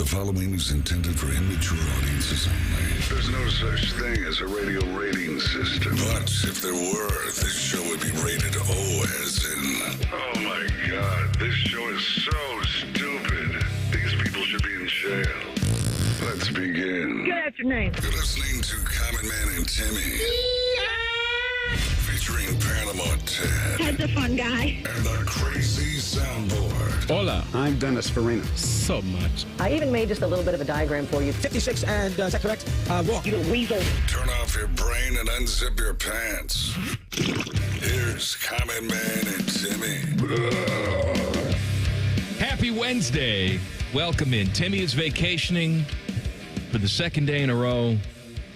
The following is intended for immature audiences only. There's no such thing as a radio rating system. But if there were, this show would be rated O as in... Oh my God, this show is so stupid. These people should be in jail. Let's begin. Get out your name. You're listening to Common Man and Timmy. Featuring Panama Ted. Ted's a fun guy. And the crazy soundboard. Hola. I'm Dennis Farina. So much. I even made just a little bit of a diagram for you. 56, and is that correct? Walk. You little weasel. Turn off your brain and unzip your pants. Here's Common Man and Timmy. Happy Wednesday. Welcome in. Timmy is vacationing for the second day in a row.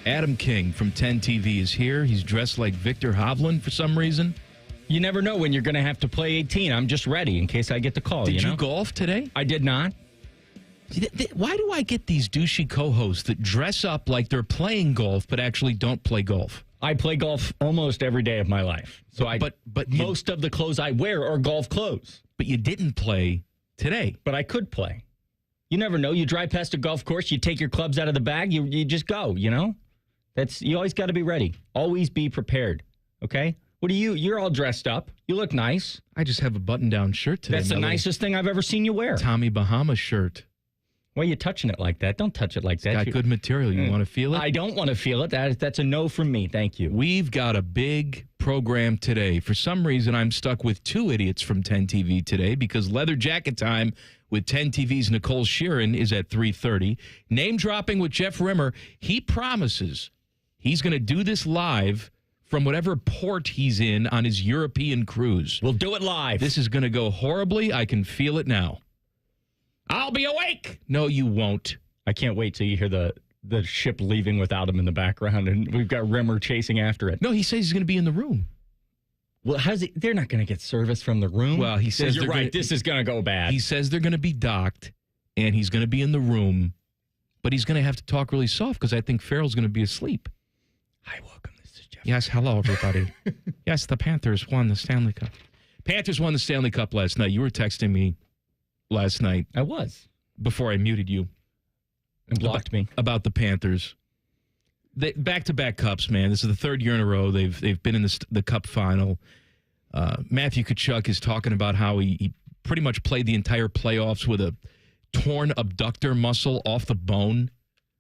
Adam King from 10 TV is here. He's dressed like Victor Hovland for some reason. You never know when you're going to have to play 18. I'm just ready in case I get the call. Did you know? golf today? I did not. Why do I get these douchey co-hosts that dress up like they're playing golf but actually don't play golf? I play golf almost every day of my life. So but most of the clothes I wear are golf clothes. But you didn't play today. But I could play. You never know. You drive past a golf course, you take your clubs out of the bag, you just go, you know? You always got to be ready. Always be prepared. Okay? What are you? You're all dressed up. You look nice. I just have a button-down shirt today. That's the nicest thing I've ever seen you wear. Tommy Bahama shirt. Why are you touching it like that? Don't touch it like that. Got good material. You want to feel it? I don't want to feel it. That's a no from me. Thank you. We've got a big program today. For some reason, I'm stuck with two idiots from 10 TV today because Leather Jacket Time with 10 TV's Nicole Shearin is at 3:30. Name dropping with Jeff Rimmer. He promises he's going to do this live from whatever port he's in on his European cruise. We'll do it live. This is going to go horribly. I can feel it now. I'll be awake. No, you won't. I can't wait till you hear the ship leaving without him in the background, and we've got Rimmer chasing after it. No, he says he's going to be in the room. Well, they're not going to get service from the room. Well, he says you're right. This is going to go bad. He says they're going to be docked, and he's going to be in the room, but he's going to have to talk really soft because I think Farrell's going to be asleep. Hi, welcome. This is Jeff. Yes, hello, everybody. Yes, the Panthers won the Stanley Cup. Panthers won the Stanley Cup last night. You were texting me last night. I was. Before I muted you. And blocked me. About the Panthers. Back-to-back cups, man. This is the third year in a row they've been in the Cup final. Matthew Tkachuk is talking about how he pretty much played the entire playoffs with a torn abductor muscle off the bone.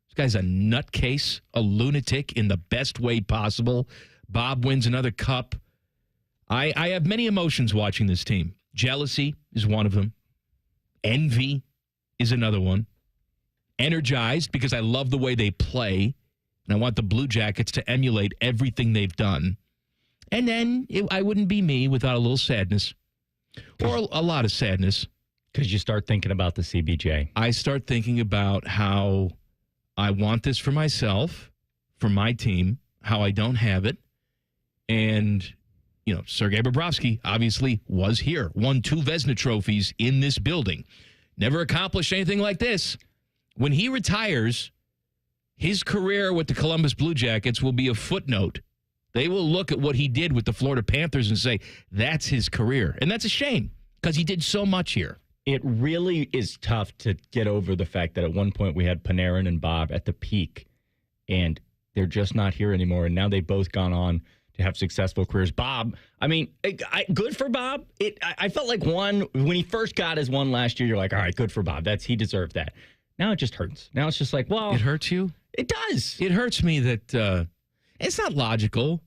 This guy's a nutcase, a lunatic in the best way possible. Bob wins another cup. I have many emotions watching this team. Jealousy is one of them. Envy is another one. Energized because I love the way they play, and I want the Blue Jackets to emulate everything they've done. And then I wouldn't be me without a little sadness, or a lot of sadness. Because you start thinking about the CBJ. I start thinking about how I want this for myself, for my team, how I don't have it. And, you know, Sergei Bobrovsky obviously was here, won 2 Vezina trophies in this building. Never accomplished anything like this. When he retires, his career with the Columbus Blue Jackets will be a footnote. They will look at what he did with the Florida Panthers and say, that's his career. And that's a shame because he did so much here. It really is tough to get over the fact that at one point we had Panarin and Bob at the peak, and they're just not here anymore. And now they've both gone on to have successful careers. Bob, I mean, good for Bob. I felt like when he first got his one last year, you're like, all right, good for Bob. He deserved that. Now it just hurts. Now it's just like, well. It hurts you? It does. It hurts me that it's not logical,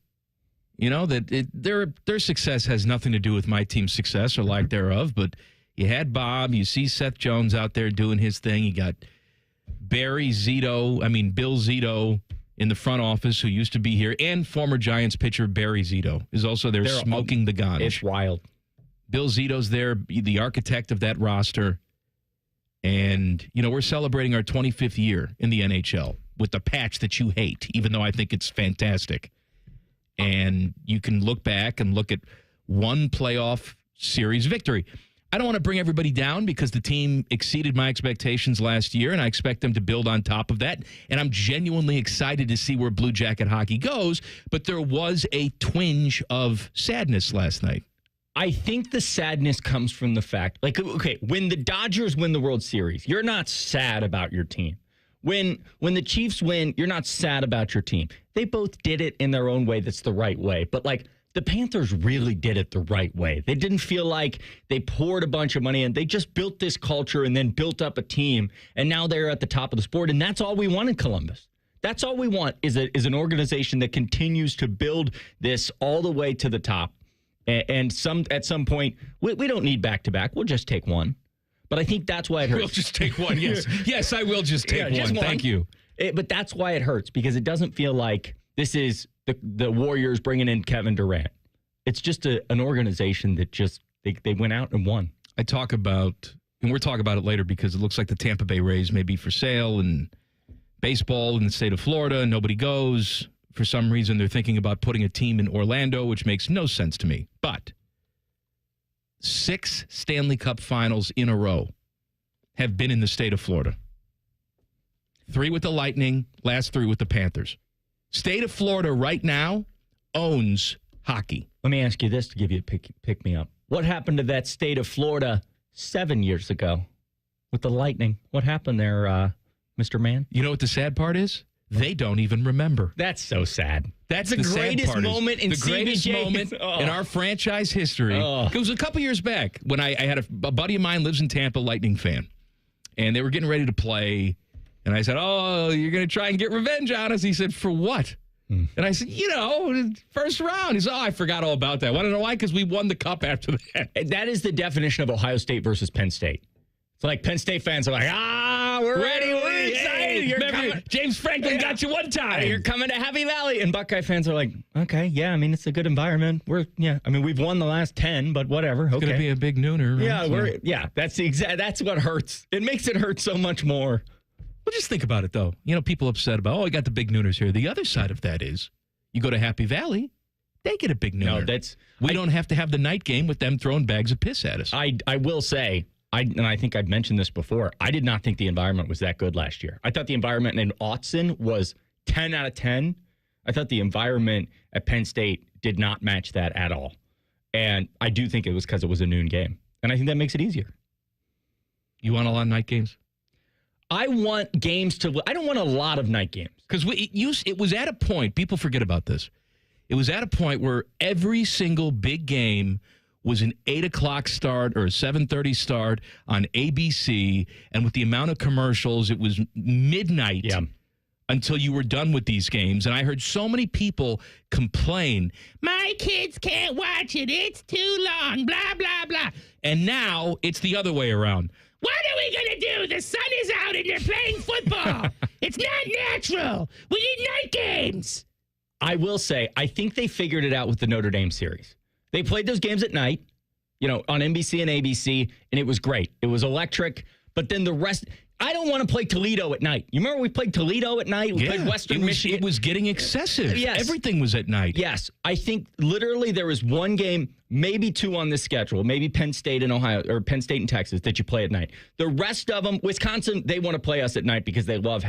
you know, that their success has nothing to do with my team's success or lack thereof. But you had Bob. You see Seth Jones out there doing his thing. You got Bill Zito in the front office, who used to be here, and former Giants pitcher Barry Zito is also there smoking the ganj. It's wild. Bill Zito's there, the architect of that roster. And, you know, we're celebrating our 25th year in the NHL with the patch that you hate, even though I think it's fantastic. And you can look back and look at one playoff series victory. I don't want to bring everybody down because the team exceeded my expectations last year, and I expect them to build on top of that. And I'm genuinely excited to see where Blue Jacket hockey goes, but there was a twinge of sadness last night. I think the sadness comes from the fact, like, okay, when the Dodgers win the World Series, you're not sad about your team. When the Chiefs win, you're not sad about your team. They both did it in their own way that's the right way. But, like, the Panthers really did it the right way. They didn't feel like they poured a bunch of money in. They just built this culture and then built up a team, and now they're at the top of the sport, and that's all we want in Columbus. That's all we want is an organization that continues to build this all the way to the top. And at some point, we don't need back-to-back. We'll just take one. But I think that's why it hurts. We'll just take one, yes. Yes, I will just take just one. Thank you. But that's why it hurts, because it doesn't feel like this is the Warriors bringing in Kevin Durant. It's just an organization that just, they went out and won. I talk about, and we'll talk about it later, because it looks like the Tampa Bay Rays may be for sale, and baseball in the state of Florida, nobody goes. For some reason, they're thinking about putting a team in Orlando, which makes no sense to me. But 6 Stanley Cup finals in a row have been in the state of Florida. 3 with the Lightning, last 3 with the Panthers. State of Florida right now owns hockey. Let me ask you this to give you a pick me up. What happened to that state of Florida 7 years ago with the Lightning? What happened there, Mr. Man? You know what the sad part is? They don't even remember. That's so sad. That's the greatest moment in the greatest moment in our franchise history. It was a couple years back when I had a buddy of mine lives in Tampa, Lightning fan, and they were getting ready to play. And I said, "Oh, you're going to try and get revenge on us?" He said, "For what?" And I said, first round. He said, "Oh, I forgot all about that." Want to know why? Because we won the cup after that. That is the definition of Ohio State versus Penn State. It's like Penn State fans are like, we're ready. We're excited. You're coming. James Franklin got you one time. You're coming to Happy Valley. And Buckeye fans are like, okay, yeah, I mean, it's a good environment. We've won the last 10, but whatever. Okay. It's going to be a big nooner. Right? Yeah, that's what hurts. It makes it hurt so much more. Well, just think about it, though. People upset about, I got the big nooners here. The other side of that is you go to Happy Valley, they get a big nooner. No, we don't have to have the night game with them throwing bags of piss at us. I will say, I think I've mentioned this before, I did not think the environment was that good last year. I thought the environment in Autzen was 10 out of 10. I thought the environment at Penn State did not match that at all. And I do think it was because it was a noon game. And I think that makes it easier. You want a lot of night games? I want games I don't want a lot of night games. Because it was at a point, people forget about this. It was at a point where every single big game was an 8 o'clock start or a 7:30 start on ABC. And with the amount of commercials, it was midnight until you were done with these games. And I heard so many people complain, my kids can't watch it. It's too long, blah, blah, blah. And now it's the other way around. What are we going to do? The sun is out and they're playing football. It's not natural. We need night games. I will say, I think they figured it out with the Notre Dame series. They played those games at night, on NBC and ABC, and it was great. It was electric. But then the rest, I don't want to play Toledo at night. You remember we played Toledo at night? We played Western Michigan. It was getting excessive. Yes. Everything was at night. Yes. I think literally there was one game, maybe 2 on this schedule, maybe Penn State and Ohio, or Penn State and Texas that you play at night. The rest of them, Wisconsin, they want to play us at night because they love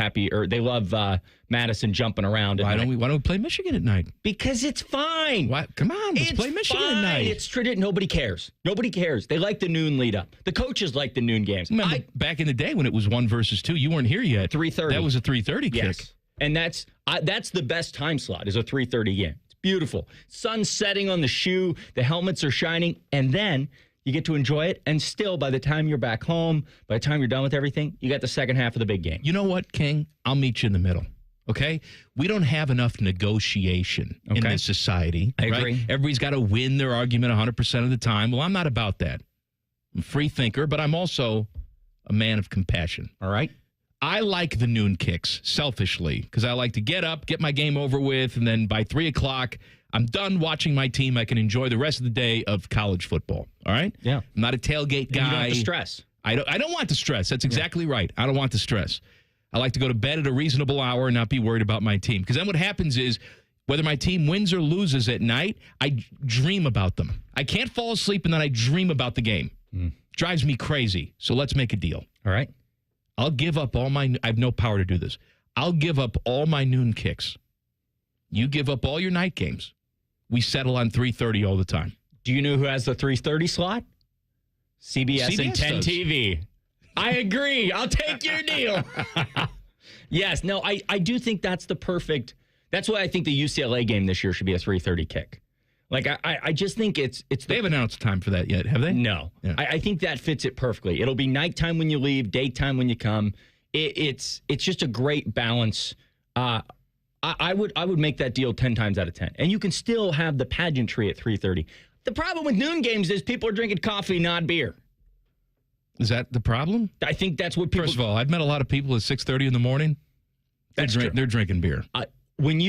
Madison jumping around. Why don't we play Michigan at night? Because it's fine. What? Come on, let's play Michigan at night. It's tradition. Nobody cares. Nobody cares. They like the noon lead up. The coaches like the noon games. Remember, back in the day when it was 1 versus 2, you weren't here yet. 3:30. That was a 3:30 yes. kick. And that's the best time slot is a 3:30 game. It's beautiful. Sun setting on the shoe. The helmets are shining. And then you get to enjoy it. And still, by the time you're back home, by the time you're done with everything, you got the second half of the big game. You know what, King? I'll meet you in the middle. Okay? We don't have enough negotiation in this society. I agree. Everybody's got to win their argument 100% of the time. Well, I'm not about that. I'm a free thinker, but I'm also a man of compassion. All right? I like the noon kicks, selfishly, because I like to get up, get my game over with, and then by 3 o'clock, I'm done watching my team. I can enjoy the rest of the day of college football. All right? Yeah. I'm not a tailgate guy. You don't have the stress. I don't want the stress. That's exactly right. I don't want the stress. I like to go to bed at a reasonable hour and not be worried about my team. Because then what happens is, whether my team wins or loses at night, I dream about them. I can't fall asleep and then I dream about the game. Drives me crazy. So let's make a deal. All right. I'll give up I have no power to do this. I'll give up all my noon kicks. You give up all your night games. We settle on 3:30 all the time. Do you know who has the 3:30 slot? CBS and 10 does. TV. I agree. I'll take your deal. Yes. No, I do think that's the perfect. That's why I think the UCLA game this year should be a 3:30 kick. Like, I just think it's They haven't announced time for that yet, have they? No. Yeah. I think that fits it perfectly. It'll be nighttime when you leave, daytime when you come. It's just a great balance. I would make that deal 10 times out of 10. And you can still have the pageantry at 3:30. The problem with noon games is people are drinking coffee, not beer. Is that the problem? I think that's what people... First of all, I've met a lot of people at 6:30 in the morning. That's true. They're drinking beer.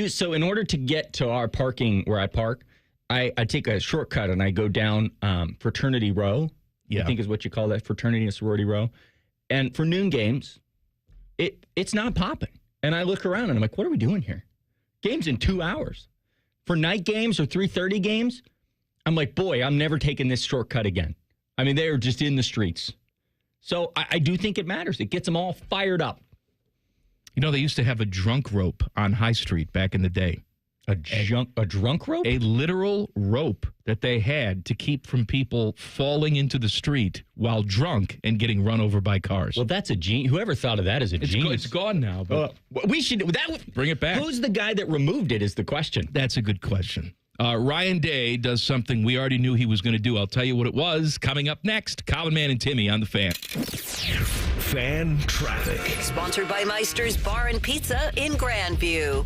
So in order to get to our parking where I park, I take a shortcut and I go down Fraternity Row. Yeah. I think is what you call that, Fraternity and Sorority Row. And for noon games, it's not popping. And I look around and I'm like, what are we doing here? Games in 2 hours. For night games or 3:30 games, I'm like, boy, I'm never taking this shortcut again. I mean, they are just in the streets. So I do think it matters. It gets them all fired up. You know, they used to have a drunk rope on High Street back in the day. A drunk rope? A literal rope that they had to keep from people falling into the street while drunk and getting run over by cars. Well, that's a genius. Whoever thought of that is a genius. It's gone now. But We should bring it back. Who's the guy that removed it is the question. That's a good question. Ryan Day does something we already knew he was going to do. I'll tell you what it was coming up next. Common Man and Timmy on the Fan. Fan traffic. Sponsored by Meister's Bar and Pizza in Grandview.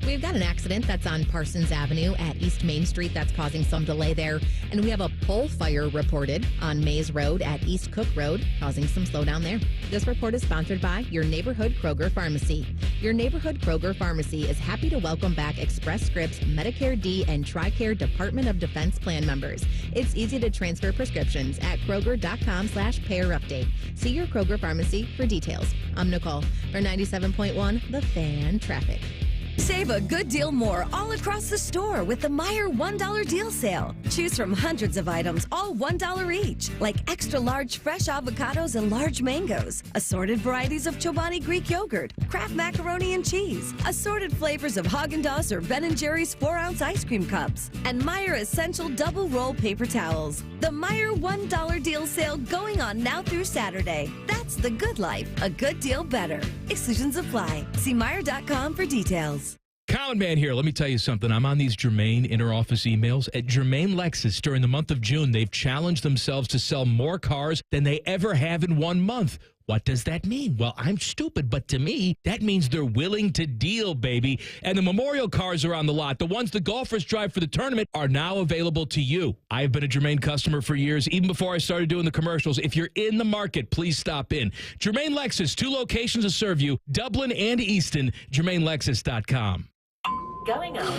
We've got an accident that's on Parsons Avenue at East Main Street that's causing some delay there. And we have a pole fire reported on Mays Road at East Cook Road, causing some slowdown there. This report is sponsored by your neighborhood Kroger Pharmacy. Your neighborhood Kroger Pharmacy is happy to welcome back Express Scripts, Medicare D, and TRICARE Department of Defense plan members. It's easy to transfer prescriptions at Kroger.com/payer update. See your Kroger Pharmacy for details. I'm Nicole for 97.1 The Fan Traffic. Save a good deal more all across the store with the Meijer $1 deal sale. Choose from hundreds of items, all $1 each, like extra large fresh avocados and large mangoes, assorted varieties of Chobani Greek yogurt, Kraft macaroni and cheese, assorted flavors of Haagen-Dazs or Ben & Jerry's 4-ounce ice cream cups, and Meijer Essential Double Roll paper towels. The Meijer $1 deal sale going on now through Saturday. That's the good life. A good deal better. Exclusions apply. See Meijer.com for details. Common Man here. Let me tell you something. I'm on these Germain inter-office emails. At Germain Lexus, during the month of June, they've challenged themselves to sell more cars than they ever have in 1 month. What does that mean? Well, I'm stupid, but to me, that means they're willing to deal, baby. And the memorial cars are on the lot. The ones the golfers drive for the tournament are now available to you. I've been a Germain customer for years, even before I started doing the commercials. If you're in the market, please stop in. Germain Lexus, 2 locations to serve you, Dublin and Easton, GermainLexus.com. Going up.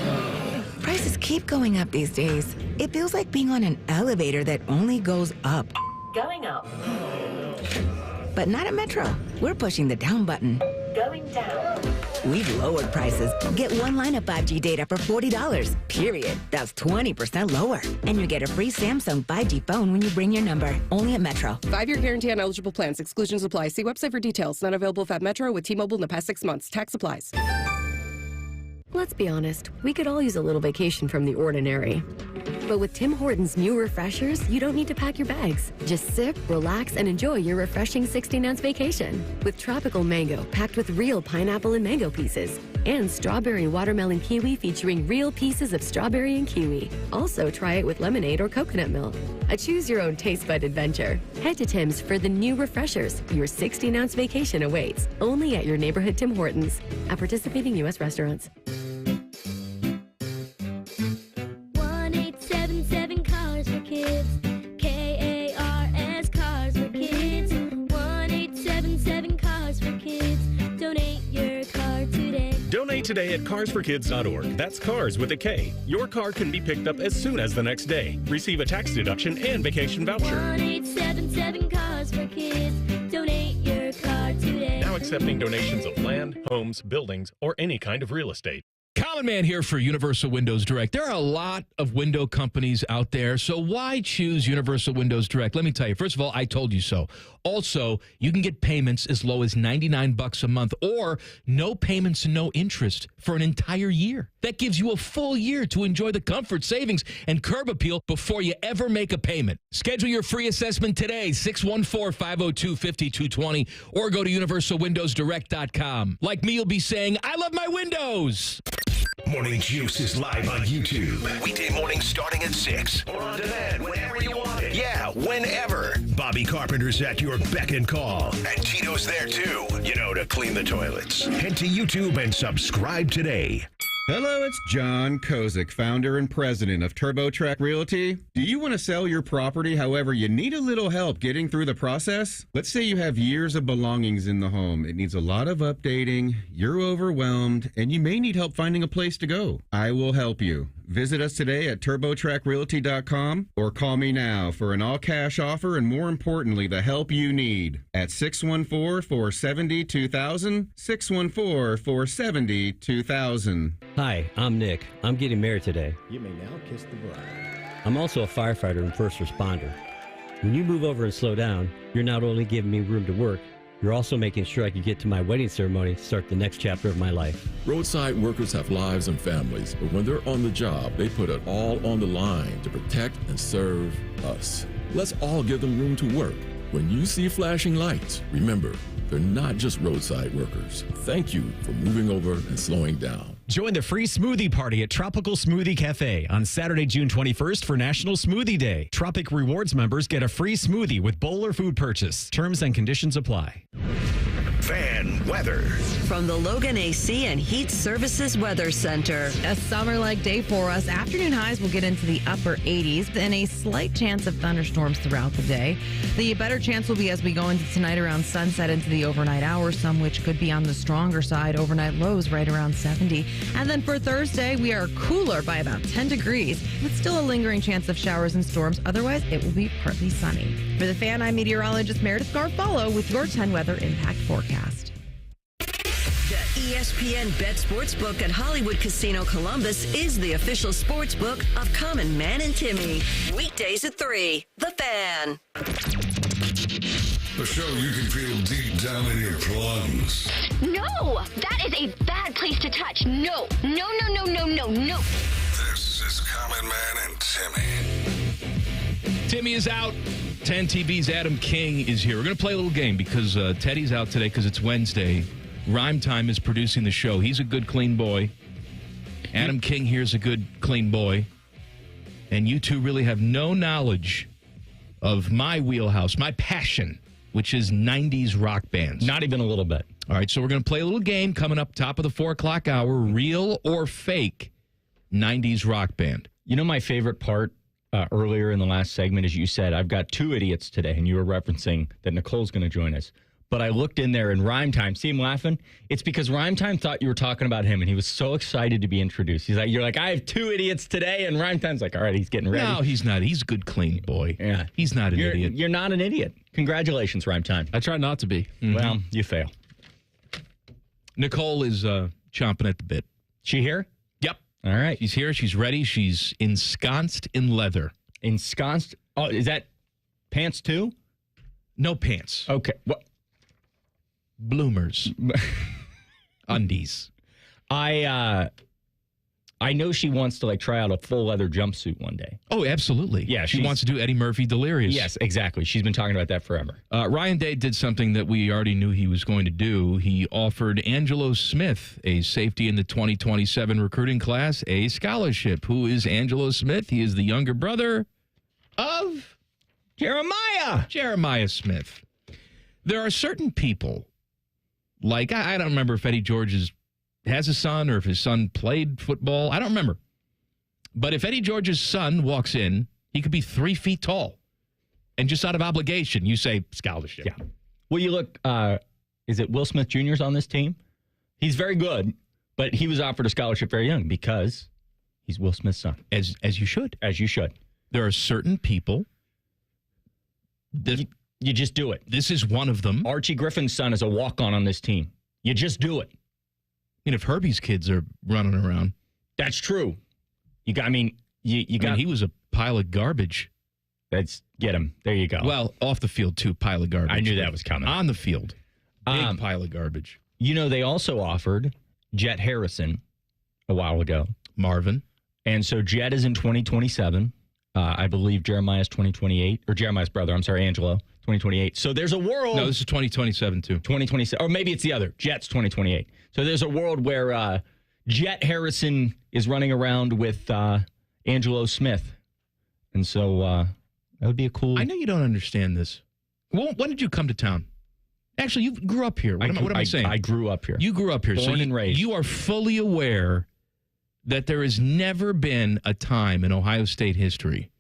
Prices keep going up these days. It feels like being on an elevator that only goes up. Going up. But not at Metro. We're pushing the down button. Going down. We've lowered prices. Get 1 line of 5G data for $40, period. That's 20% lower. And you get a free Samsung 5G phone when you bring your number. Only at Metro. 5-year guarantee on eligible plans. Exclusions apply. See website for details. Not available at Metro with T-Mobile in the past 6 months. Tax applies. Let's be honest, we could all use a little vacation from the ordinary. But with Tim Hortons' new refreshers, you don't need to pack your bags. Just sip, relax, and enjoy your refreshing 16-ounce vacation. With tropical mango packed with real pineapple and mango pieces. And strawberry watermelon kiwi featuring real pieces of strawberry and kiwi. Also, try it with lemonade or coconut milk. A choose-your-own taste bud adventure. Head to Tim's for the new refreshers. Your 16-ounce vacation awaits. Only at your neighborhood Tim Hortons. At participating U.S. restaurants. 1-877 Cars for Kids. K-A-R-S Cars for Kids. 1-877 Cars for Kids. Donate your car today. Donate today at carsforkids.org. That's cars with a K. Your car can be picked up as soon as the next day. Receive a tax deduction and vacation voucher. 1-877 Cars for Kids. Donate your car today. Now accepting donations of land, homes, buildings, or any kind of real estate. Common Man here for Universal Windows Direct. There are a lot of window companies out there, so why choose Universal Windows Direct? Let me tell you. First of all, I told you so. Also, you can get payments as low as $99 a month or no payments and no interest for an entire year. That gives you a full year to enjoy the comfort, savings, and curb appeal before you ever make a payment. Schedule your free assessment today, 614-502-5220, or go to universalwindowsdirect.com. Like me, you'll be saying, I love my windows. Morning Juice is live on YouTube. Weekday morning starting at 6. Or on demand whenever you want it. Yeah, whenever. Bobby Carpenter's at your beck and call. And Tito's there too, to clean the toilets. Head to YouTube and subscribe today. Hello, it's John Kozik, founder and president of TurboTrack Realty. Do you want to sell your property, however, you need a little help getting through the process? Let's say you have years of belongings in the home. It needs a lot of updating, you're overwhelmed, and you may need help finding a place to go. I will help you. Visit us today at TurboTrackRealty.com or call me now for an all-cash offer and, more importantly, the help you need at 614-470-2000, 614-470-2000. Hi, I'm Nick. I'm getting married today. You may now kiss the bride. I'm also a firefighter and first responder. When you move over and slow down, you're not only giving me room to work, you're also making sure I can get to my wedding ceremony, start the next chapter of my life. Roadside workers have lives and families, but when they're on the job, they put it all on the line to protect and serve us. Let's all give them room to work. When you see flashing lights, remember, they're not just roadside workers. Thank you for moving over and slowing down. Join the free smoothie party at Tropical Smoothie Cafe on Saturday, June 21st for National Smoothie Day. Tropic Rewards members get a free smoothie with bowl or food purchase. Terms and conditions apply. Fan weather. From the Logan AC and Heat Services Weather Center. A summer-like day for us. Afternoon highs will get into the upper 80s and a slight chance of thunderstorms throughout the day. The better chance will be as we go into tonight around sunset into the overnight hours, some which could be on the stronger side. Overnight lows right around 70. And then for Thursday, we are cooler by about 10 degrees, but still a lingering chance of showers and storms. Otherwise, it will be partly sunny. For the Fan, I'm meteorologist Meredith Garfolo with your 10 weather impact forecast. The ESPN Bet Sportsbook at Hollywood Casino Columbus is the official sportsbook of Common Man and Timmy. Weekdays at 3. The Fan. The show you can feel deep down in your plums. No, that is a bad place to touch. No. This is Common Man and Timmy. Timmy is out. 10 TV's Adam King is here. We're going to play a little game because Teddy's out today because it's Wednesday. Rhymetime is producing the show. He's a good, clean boy. Adam King here's a good, clean boy. And you two really have no knowledge of my wheelhouse, my passion, which is 90s rock bands. Not even a little bit. All right, so we're going to play a little game coming up top of the 4 o'clock hour, real or fake 90s rock band. You know my favorite part earlier in the last segment is you said, I've got 2 idiots today, and you were referencing that Nicole's going to join us. But I looked in there in Rhymetime. See him laughing? It's because Rhymetime thought you were talking about him, and he was so excited to be introduced. You're like, I have 2 idiots today, and Rhymetime's like, all right, he's getting ready. No, he's not. He's a good, clean boy. Yeah. He's not an idiot. You're not an idiot. Congratulations, Rhymetime. I try not to be. Mm-hmm. Well, you fail. Nicole is chomping at the bit. She here? Yep. All right. She's here. She's ready. She's ensconced in leather. Ensconced? Oh, is that pants too? No pants. Okay. What? Bloomers. Undies. I know she wants to try out a full leather jumpsuit one day. Oh, absolutely. Yeah, she wants to do Eddie Murphy Delirious. Yes, exactly. She's been talking about that forever. Ryan Day did something that we already knew he was going to do. He offered Angelo Smith, a safety in the 2027 recruiting class, a scholarship. Who is Angelo Smith? He is the younger brother of Jeremiah Smith. There are certain people, like I don't remember if Eddie George has a son or if his son played football. I don't remember. But if Eddie George's son walks in, he could be 3 feet tall. And just out of obligation, you say scholarship. Yeah. Well, you look, is it Will Smith Jr.'s on this team? He's very good, but he was offered a scholarship very young because he's Will Smith's son. As you should. As you should. There are certain people that you just do it. This is one of them. Archie Griffin's son is a walk-on on this team. You just do it. And if Herbie's kids are running around. That's true. He was a pile of garbage Get him. There you go. Well, off the field, too, pile of garbage. I knew that was coming. On the field, big pile of garbage. They also offered Jet Harrison a while ago. Marvin. And so Jet is in 2027. I believe Jeremiah's 2028. Or Jeremiah's brother, Angelo, 2028. So there's a world. No, this is 2027, too. 2027. Or maybe it's the other. Jet's 2028. So there's a world where Jet Harrison is running around with Angelo Smith. And so that would be a cool. I know you don't understand this. Well, when did you come to town? Actually, you grew up here. What am I saying? I grew up here. You grew up here. Born and raised. You are fully aware that there has never been a time in Ohio State history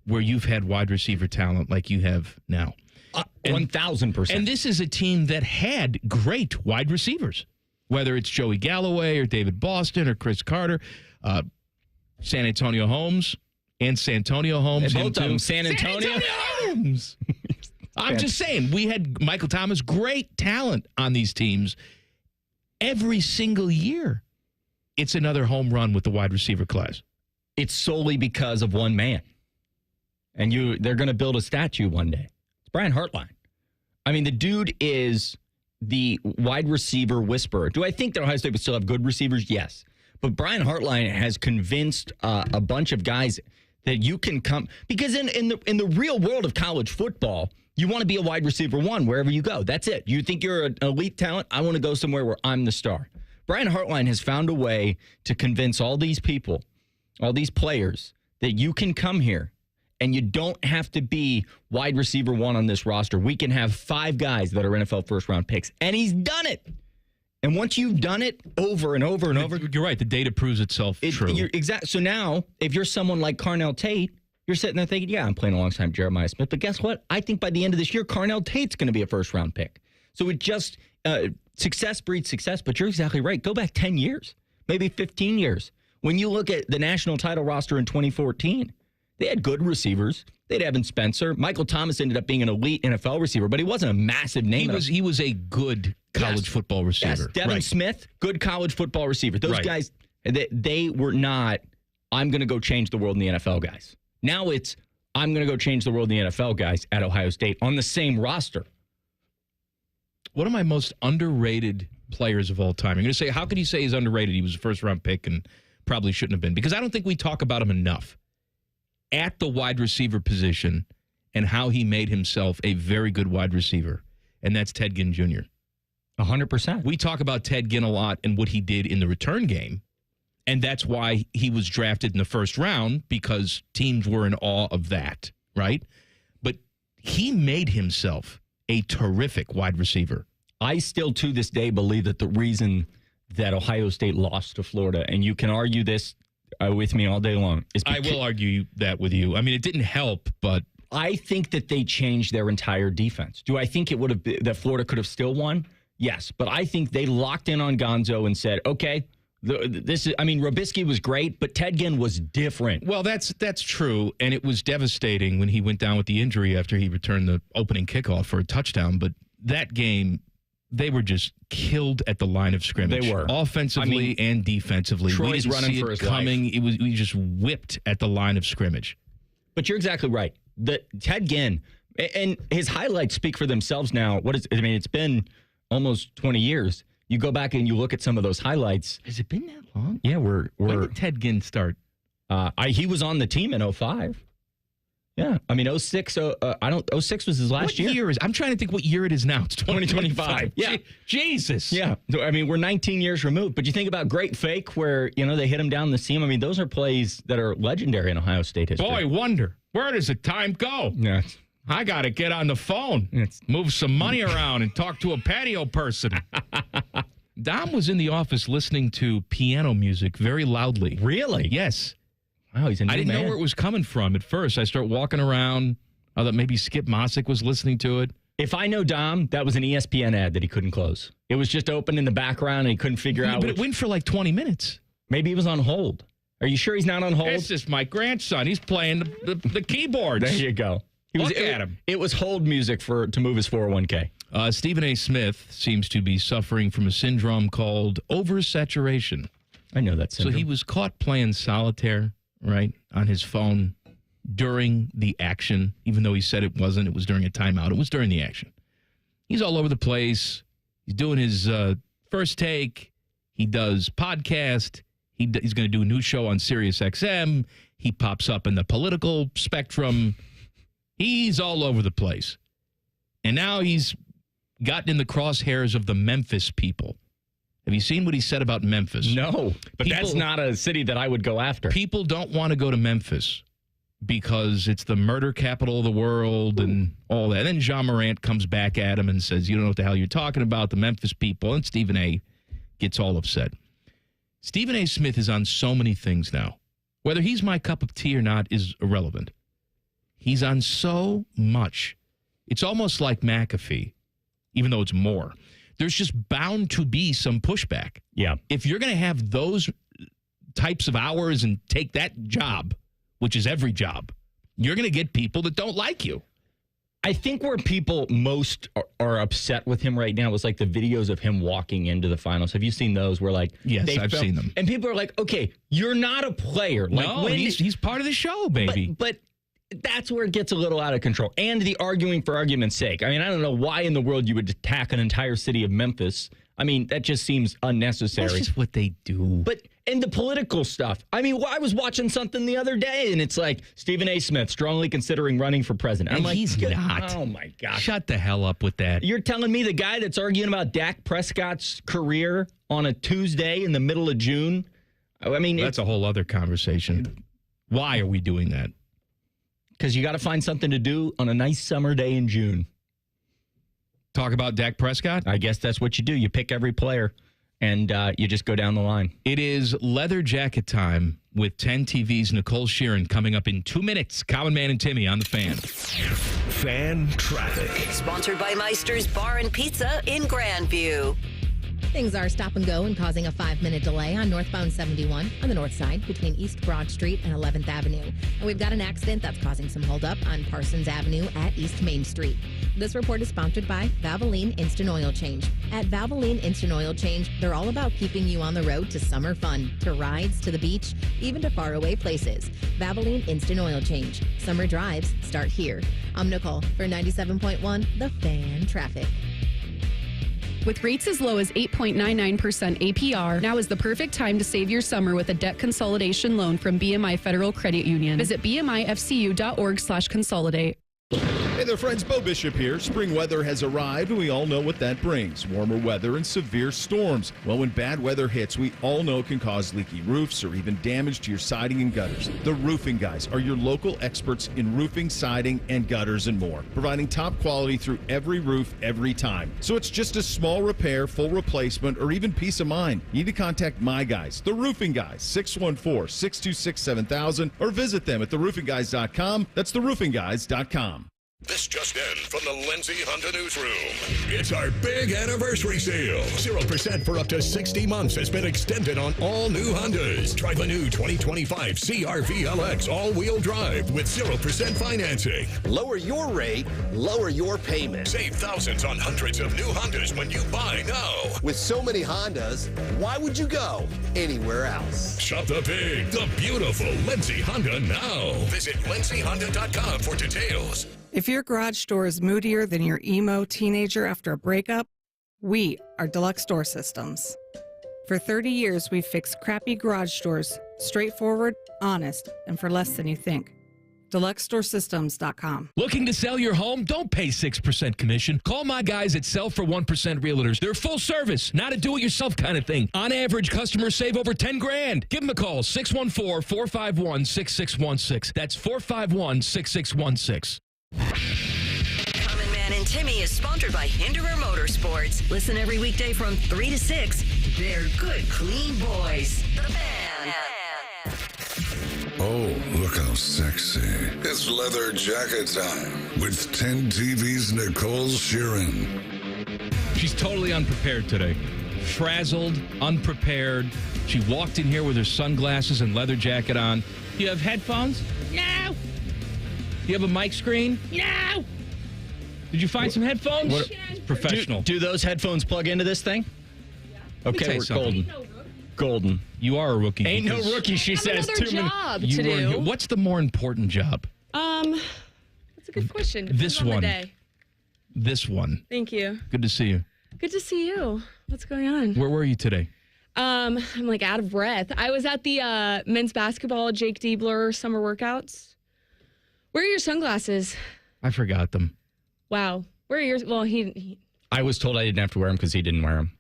where you've had wide receiver talent like you have now. 1,000%. And this is a team that had great wide receivers, whether it's Joey Galloway or David Boston or Chris Carter, San Antonio Holmes and Santonio Holmes. Both of them, San Antonio Holmes. I'm just saying, we had Michael Thomas, great talent on these teams every single year. It's another home run with the wide receiver class. It's solely because of one man. And they're going to build a statue one day. It's Brian Hartline. I mean, the dude is the wide receiver whisperer. Do I think that Ohio State would still have good receivers? Yes. But Brian Hartline has convinced a bunch of guys that you can come. Because in the real world of college football, you want to be a wide receiver one wherever you go. That's it. You think you're an elite talent? I want to go somewhere where I'm the star. Brian Hartline has found a way to convince all these people, all these players, that you can come here and you don't have to be wide receiver one on this roster. We can have 5 guys that are NFL first-round picks. And he's done it. And once you've done it over and over and over. You're right. The data proves itself true. Exactly. So now, if you're someone like Carnell Tate, you're sitting there thinking, yeah, I'm playing alongside Jeremiah Smith. But guess what? I think by the end of this year, Carnell Tate's going to be a first-round pick. So it just... success breeds success, but you're exactly right. Go back 10 years, maybe 15 years. When you look at the national title roster in 2014, they had good receivers. They had Evan Spencer. Michael Thomas ended up being an elite NFL receiver, but he wasn't a massive name. He was a good college football receiver. Yes, Devin Smith, good college football receiver. Those guys, they were not, I'm going to go change the world in the NFL guys. Now it's, I'm going to go change the world in the NFL guys at Ohio State on the same roster. One of my most underrated players of all time. You're going to say, how could you say he's underrated? He was a first-round pick and probably shouldn't have been. Because I don't think we talk about him enough at the wide receiver position and how he made himself a very good wide receiver. And that's Ted Ginn Jr. 100%. We talk about Ted Ginn a lot and what he did in the return game. And that's why he was drafted in the first round, because teams were in awe of that, right? But he made himself a terrific wide receiver. I still, to this day, believe that the reason that Ohio State lost to Florida, and you can argue this with me all day long, is I will argue that with you. I mean, it didn't help, but I think that they changed their entire defense. Do I think it would have been, that Florida could have still won? Yes, but I think they locked in on Gonzo and said, okay, this is. I mean, Robisky was great, but Ted Ginn was different. Well, that's true, and it was devastating when he went down with the injury after he returned the opening kickoff for a touchdown. But that game, they were just killed at the line of scrimmage. They were offensively and defensively. Troy's we didn't running see for it his coming. Life. We just whipped at the line of scrimmage. But you're exactly right. The Ted Ginn and his highlights speak for themselves now. It's been almost 20 years. You go back and you look at some of those highlights. Has it been that long? Yeah, when did Ted Ginn start? He was on the team in 05. Yeah, I mean 06. 06 was his last year. What year is? I'm trying to think what year it is now. It's 2025. Yeah, Jesus. Yeah, I mean we're 19 years removed. But you think about Great Fake, where they hit him down the seam. I mean those are plays that are legendary in Ohio State history. Boy, wonder where does the time go? Yeah. I got to get on the phone, move some money around, and talk to a patio person. Dom was in the office listening to piano music very loudly. Really? Yes. Wow, he's a new I didn't know where it was coming from at first. I start walking around. I thought maybe Skip Mossick was listening to it. If I know Dom, that was an ESPN ad that he couldn't close. It was just open in the background, and he couldn't figure out. But it went for like 20 minutes. Maybe he was on hold. Are you sure he's not on hold? That's just my grandson. He's playing the keyboards. There you go. Look at him. It was hold music to move his 401k. Stephen A. Smith seems to be suffering from a syndrome called oversaturation. I know that syndrome. So he was caught playing solitaire, right, on his phone during the action, even though he said it wasn't. It was during a timeout. It was during the action. He's all over the place. He's doing his first take. He does podcast. He's going to do a new show on Sirius XM. He pops up in the political spectrum. He's all over the place. And now he's gotten in the crosshairs of the Memphis people. Have you seen what he said about Memphis? No, but that's not a city that I would go after. People don't want to go to Memphis because it's the murder capital of the world and all that. And then Jean Morant comes back at him and says, you don't know what the hell you're talking about, the Memphis people. And Stephen A. gets all upset. Stephen A. Smith is on so many things now. Whether he's my cup of tea or not is irrelevant. He's on so much. It's almost like McAfee, even though it's more. There's just bound to be some pushback. Yeah. If you're going to have those types of hours and take that job, which is every job, you're going to get people that don't like you. I think where people most are upset with him right now was like the videos of him walking into the finals. Have you seen those where like... Yes, I've seen them. And people are like, okay, you're not a player. Like, no, he's part of the show, baby. But that's where it gets a little out of control. And the arguing for argument's sake. I mean, I don't know why in the world you would attack an entire city of Memphis. I mean, that just seems unnecessary. That's just what they do. But and the political stuff. I mean, I was watching something the other day, and it's like Stephen A. Smith strongly considering running for president. And I'm like, he's not. Oh, my gosh. Shut the hell up with that. You're telling me the guy that's arguing about Dak Prescott's career on a Tuesday in the middle of June? I mean, that's a whole other conversation. Why are we doing that? Because you got to find something to do on a nice summer day in June. Talk about Dak Prescott? I guess that's what you do. You pick every player, and you just go down the line. It is leather jacket time with 10 TV's Nicole Shearin coming up in 2 minutes. Common Man and Timmy on the Fan. Fan traffic. Sponsored by Meister's Bar and Pizza in Grandview. Things are stop and go and causing a 5-minute delay on northbound 71 on the north side between East Broad Street and 11th Avenue. And we've got an accident that's causing some holdup on Parsons Avenue at East Main Street. This report is sponsored by Valvoline Instant Oil Change. At Valvoline Instant Oil Change, they're all about keeping you on the road to summer fun, to rides, to the beach, even to faraway places. Valvoline Instant Oil Change. Summer drives start here. I'm Nicole for 97.1 The Fan Traffic. With rates as low as 8.99% APR, now is the perfect time to save your summer with a debt consolidation loan from BMI Federal Credit Union. Visit bmifcu.org/consolidate. Hey there, friends. Bo Bishop here. Spring weather has arrived, and we all know what that brings. Warmer weather and severe storms. Well, when bad weather hits, we all know it can cause leaky roofs or even damage to your siding and gutters. The Roofing Guys are your local experts in roofing, siding, and gutters and more, providing top quality through every roof, every time. So it's just a small repair, full replacement, or even peace of mind. You need to contact my guys, the Roofing Guys, 614-626-7000, or visit them at theroofingguys.com. That's theroofingguys.com. This just in from the Lindsay Honda Newsroom. It's our big anniversary sale. 0% for up to 60 months has been extended on all new Hondas. Try the new 2025 CR-V LX all-wheel drive with 0% financing. Lower your rate, lower your payment. Save thousands on hundreds of new Hondas when you buy now. With so many Hondas, why would you go anywhere else? Shop the big, the beautiful Lindsay Honda now. Visit lindsayhonda.com for details. If your garage door is moodier than your emo teenager after a breakup, we are Deluxe Door Systems. For 30 years, we've fixed crappy garage doors, straightforward, honest, and for less than you think. DeluxeDoorSystems.com. Looking to sell your home? Don't pay 6% commission. Call my guys at Sell for 1% Realtors. They're full service, not a do-it-yourself kind of thing. On average, customers save over $10,000. Give them a call, 614-451-6616. That's 451-6616. Common Man and Timmy is sponsored by Hinderer Motorsports. Listen every weekday from 3 to 6. They're good, clean boys. The Fan. Oh, look how sexy. It's leather jacket time with 10 TV's Nicole Shearin. She's totally unprepared today. Frazzled, unprepared. She walked in here with her sunglasses and leather jacket on. Do you have headphones? No. Do you have a mic screen? No. Did you find some headphones? It's professional. Do those headphones plug into this thing? Yeah. Okay, we're golden. Golden. You are a rookie. Ain't no rookie, she says. Another job to do. What's the more important job? That's a good question. Depends This on the one. day. This one. Thank you. Good to see you. Good to see you. What's going on? Where were you today? I'm like out of breath. I was at the men's basketball Jake Diebler summer workouts. Where are your sunglasses? I forgot them. Wow. Where are yours? Well, I was told I didn't have to wear them because he didn't wear them.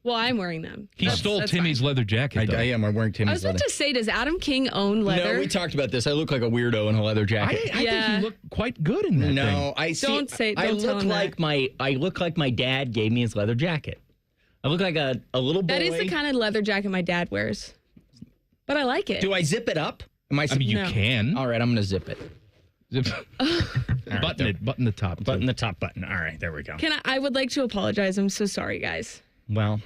well, I'm wearing them. He stole Timmy's leather jacket, though. I am. I'm wearing I Timmy's was about leather. to say, does Adam King own leather? No, we talked about this. I look like a weirdo in a leather jacket. I think you look quite good in that thing. No, I see. Don't say- I don't tell look him like I look like my dad gave me his leather jacket. I look like a little boy. That is the kind of leather jacket my dad wears. But I like it. Do I zip it up? I mean, you No. can. All right, I'm going to zip it. Button it. Button the top. Button the top button. All right, there we go. I would like to apologize. I'm so sorry, guys. Well,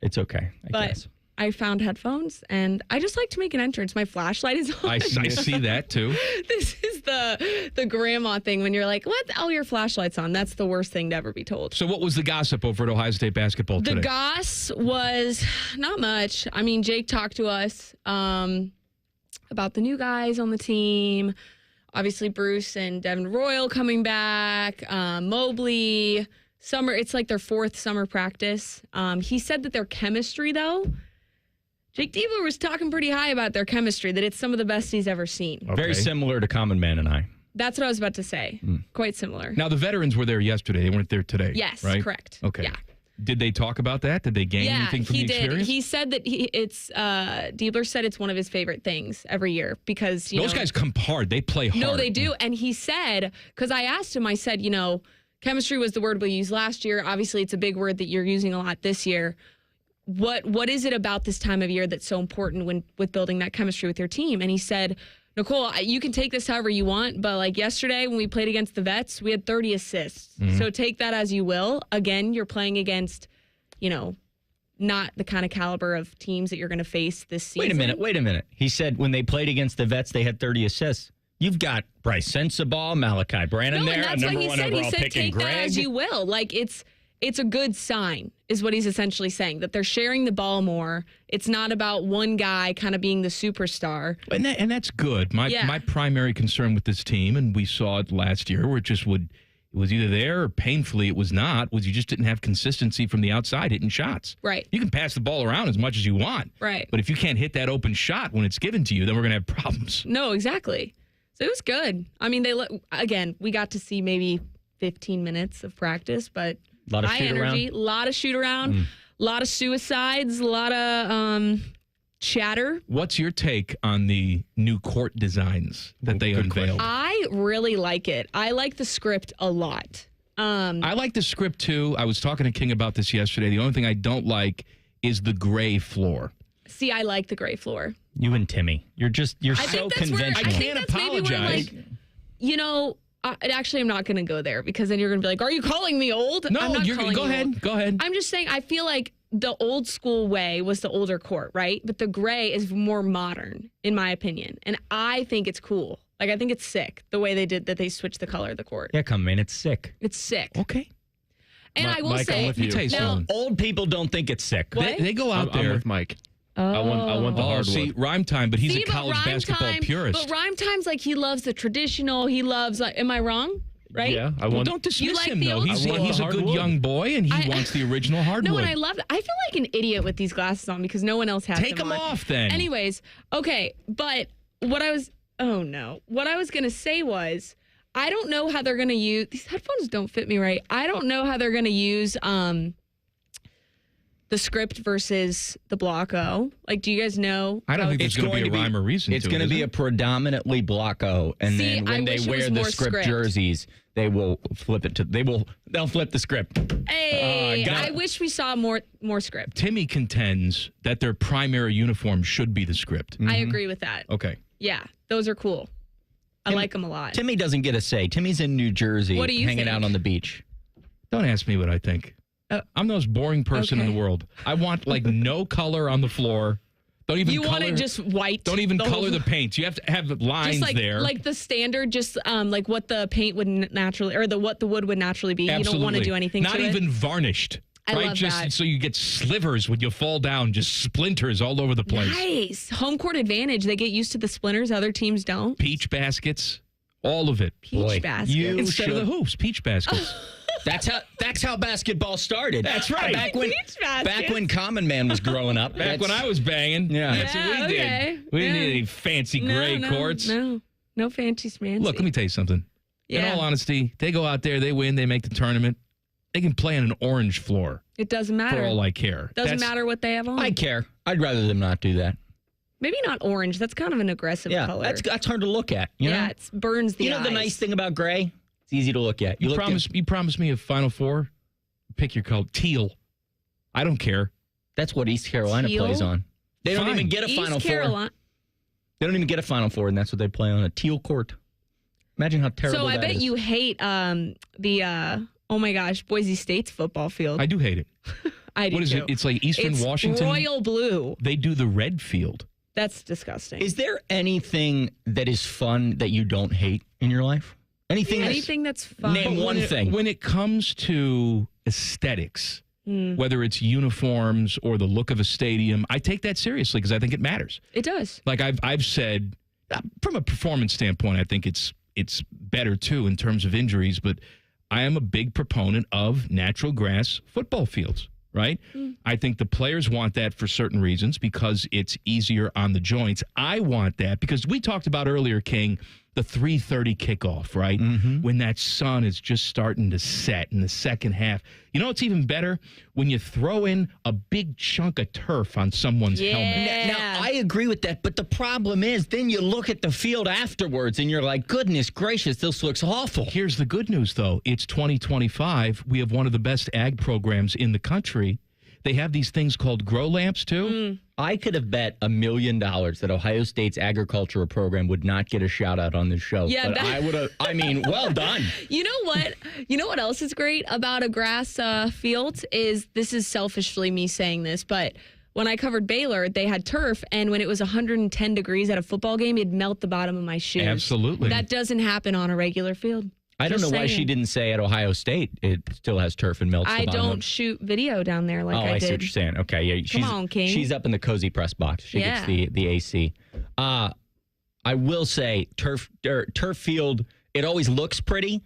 it's okay, I But guess. I found headphones, and I just like to make an entrance. My flashlight is on. I see that, too. This is the grandma thing when you're like, let all your flashlights on. That's the worst thing to ever be told. So what was the gossip over at Ohio State basketball The today? goss was not much. I mean, Jake talked to us about the new guys on the team. Obviously, Bruce and Devin Royal coming back. Mobley. Summer. It's like their fourth summer practice. He said that their chemistry, though, Jake Diebler was talking pretty high about their chemistry, that it's some of the best he's ever seen. Okay. Very similar to Common Man and I. That's what I was about to say. Quite similar. Now, the veterans were there yesterday. They weren't there today. Yes, right? correct. Okay. Yeah. Did they talk about that? Did they gain anything from the experience? He said that Diebler said it's one of his favorite things every year because, Those guys come hard. They play hard. No, they do. And he said, because I asked him, I said, chemistry was the word we used last year. Obviously, it's a big word that you're using a lot this year. What is it about this time of year that's so important with building that chemistry with your team? And he said, Nicole, you can take this however you want, but like yesterday when we played against the Vets, we had 30 assists. Mm-hmm. So take that as you will. Again, you're playing against, not the kind of caliber of teams that you're going to face this season. Wait a minute. He said when they played against the Vets, they had 30 assists. You've got Bryce Sensabaugh, Malachi Brannon No, there, and that's a what number he one said. overall He said pick in take that Greg. as you will. Like it's a good sign is what he's essentially saying, that they're sharing the ball more. It's not about one guy kind of being the superstar. And that's good. My primary concern with this team, and we saw it last year, where it was either there or painfully it was not, was you just didn't have consistency from the outside hitting shots. Right. You can pass the ball around as much as you want. Right. But if you can't hit that open shot when it's given to you, then we're going to have problems. No, exactly. So it was good. I mean, we got to see maybe 15 minutes of practice, but lot of high shoot energy, around. a lot of shoot around, a lot of suicides, a lot of chatter. What's your take on the new court designs that they unveiled? I really like it. I like the script a lot. I like the script too. I was talking to King about this yesterday. The only thing I don't like is the gray floor. See, I like the gray floor. You and Timmy. You're so conventional. I can't apologize. Actually, I'm not going to go there because then you're going to be like, are you calling me old? No, I'm not calling go you ahead. old. Go ahead. I'm just saying, I feel like the old school way was the older court, right? But the gray is more modern, in my opinion. And I think it's cool. Like, I think it's sick, the way they did that. They switched the color of the court. Yeah, come in. It's sick. It's sick. Okay. And I will Mike, say, I'm with you. now, Old people don't think it's sick. They go out there. I'm with Mike. Oh. I want the hardwood. See, Rhymetime, but he's See, a college but basketball Rhymetime- purist. But Rhymetime's like, he loves the traditional. He loves, am I wrong? Right? Yeah, I Well, want. don't dismiss You like him, the though. old He's school. a good Hardwood. young boy, and he wants the original hardwood. No, and I love it. I feel like an idiot with these glasses on because no one else has Take them them on. off, then. Anyways, okay, but what I was going to say was, I don't know how they're going to use, these headphones don't fit me right. I don't know how they're going to use the script versus the block O. Like, do you guys know? I don't think there's going to be a rhyme or reason It's to going it, to be is a it? predominantly block O, and See, then I when they wish it wear was the more script script. jerseys, they will flip it to. They'll flip the script. Hey, got I it. wish we saw more script. Timmy contends that their primary uniform should be the script. I agree with that. Okay. Yeah, those are cool. I like them a lot. Timmy doesn't get a say. Timmy's in New Jersey, What do you hanging think? out on the beach. Don't ask me what I think. I'm the most boring person in okay. the world. I want like no color on the floor. Don't even You color. want it just white. Don't even the color whole- the paints. You have to have lines just there. like the standard, just like what the paint would naturally, or what the wood would naturally be. Absolutely. You don't want to do anything Not to it. even varnished. I right? love Just that. so you get slivers when you fall down, just splinters all over the place. Nice home court advantage. They get used to the splinters. Other teams don't. Peach baskets All of it. Peach baskets. Instead of the hoops, peach baskets. That's how basketball started. That's right. Back when Common Man was growing up. Back when I was banging. That's what we did. We didn't need any fancy gray courts. No fancy fancy. Look, let me tell you something. Yeah. In all honesty, they go out there, they win, they make the tournament. They can play on an orange floor. It doesn't matter. For all I care. Doesn't matter what they have on. I care. I'd rather them not do that. Maybe not orange. That's kind of an aggressive color. That's hard to look at. You know? It burns the eyes. The nice thing about gray? It's easy to look at. You promised me a Final Four? Pick your color. Teal. I don't care. That's what East Carolina plays on. They don't even get a Final Four. They don't even get a Final Four, and that's what they play on, a teal court. Imagine how terrible that is. So I bet you hate oh my gosh, Boise State's football field. I do hate it. I do What is too. it? It's like Eastern Washington? Royal blue. They do the red field. That's disgusting. Is there anything that is fun that you don't hate in your life? Anything that's fun. Name one thing. When it comes to aesthetics, whether it's uniforms or the look of a stadium, I take that seriously because I think it matters. It does. Like I've said, from a performance standpoint, I think it's better too in terms of injuries, but I am a big proponent of natural grass football fields, right? I think the players want that for certain reasons because it's easier on the joints. I want that because we talked about earlier, King, the 3:30 kickoff, right? When that sun is just starting to set in the second half. You know what's even better? When you throw in a big chunk of turf on someone's helmet. Now, I agree with that, but the problem is then you look at the field afterwards and you're like, goodness gracious, this looks awful. Here's the good news, though. It's 2025. We have one of the best ag programs in the country. They have these things called grow lamps, too. I could have bet $1 million that Ohio State's agricultural program would not get a shout out on this show. Yeah, but I would have. I mean, well done. You know what? You know what else is great about a grass field is this is selfishly me saying this, but when I covered Baylor, they had turf, and when it was 110 degrees at a football game, it'd melt the bottom of my shoes. Absolutely. That doesn't happen on a regular field. I don't know why she didn't say at Ohio State it still has turf and melts the bottom. I don't shoot video down there like I did. I see what you're saying. Okay, yeah. Come on, King. She's up in the cozy press box. She gets the AC. I will say turf field, it always looks pretty,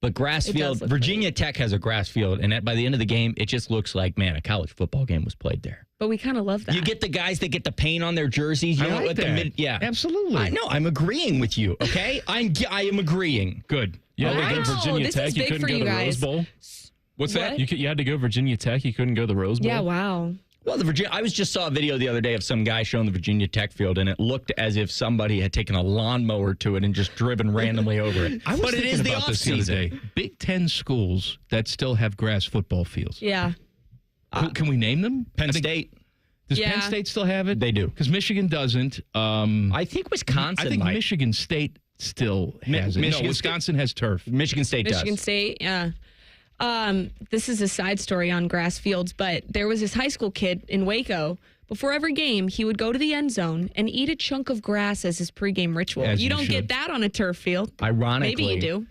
but grass field, Virginia Tech has a grass field, and by the end of the game, it just looks like, man, a college football game was played there. But we kind of love that. You get the guys that get the paint on their jerseys. You I know, like that. Absolutely. I know. I'm agreeing with you. Okay, I am agreeing. Good. You had to go Virginia this Tech. is You big couldn't for go you to the guys. Rose Bowl. What's that? You had to go Virginia Tech. You couldn't go to the Rose Bowl. Yeah, wow. Well, I just saw a video the other day of some guy showing the Virginia Tech field, and it looked as if somebody had taken a lawnmower to it and just driven randomly over it. I was but it thinking is the about this the other off-season. day. Big Ten schools that still have grass football fields. Yeah. Can we name them? Penn State. Does Yeah. Penn State still have it? They do. Because Michigan doesn't. I think Wisconsin I think might. Michigan State still has it. Michigan No, Wisconsin has turf. Michigan State does. Michigan State, yeah. This is a side story on grass fields, but there was this high school kid in Waco. Before every game, he would go to the end zone and eat a chunk of grass as his pregame ritual. As you you don't should. get that on a turf field. Ironically. Maybe you do.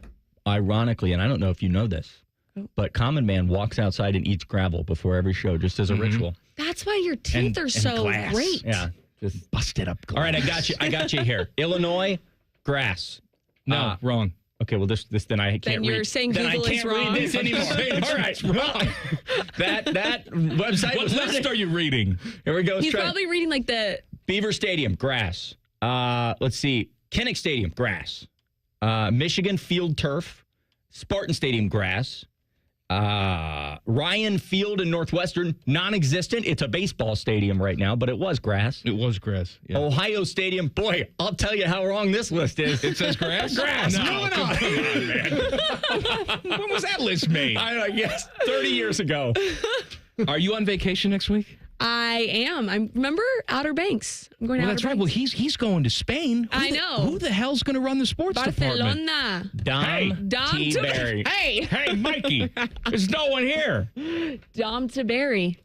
Ironically, and I don't know if you know this, Oh. but Common Man walks outside and eats gravel before every show just as a ritual. That's why your teeth are so glass. great. Yeah. Just busted up glass. All right, I got you here. Illinois, grass. No, wrong. Okay, well this then I can't Then read. you're saying then Google I is can't wrong? read this anymore. All right, wrong. That website What was list are you reading? Here we go. Let's He's try. probably reading like the Beaver Stadium, grass. Let's see. Kinnick Stadium, grass. Michigan Field Turf. Spartan Stadium, grass. Ryan Field in Northwestern, non-existent. It's a baseball stadium right now, but it was grass. It was grass. Yeah. Ohio Stadium, boy, I'll tell you how wrong this list is. It says grass? Grass. No, Moving come on. on, man. When was that list made? I know, yes, 30 years ago. Are you on vacation next week? I am. I remember Outer Banks. I'm going to Well, Outer that's right. Banks. Well, he's going to Spain. I know. Who the hell's going to run the sports department? Barcelona. Dom T. Berry. Hey, Mikey. There's no one here. Dom Taberry.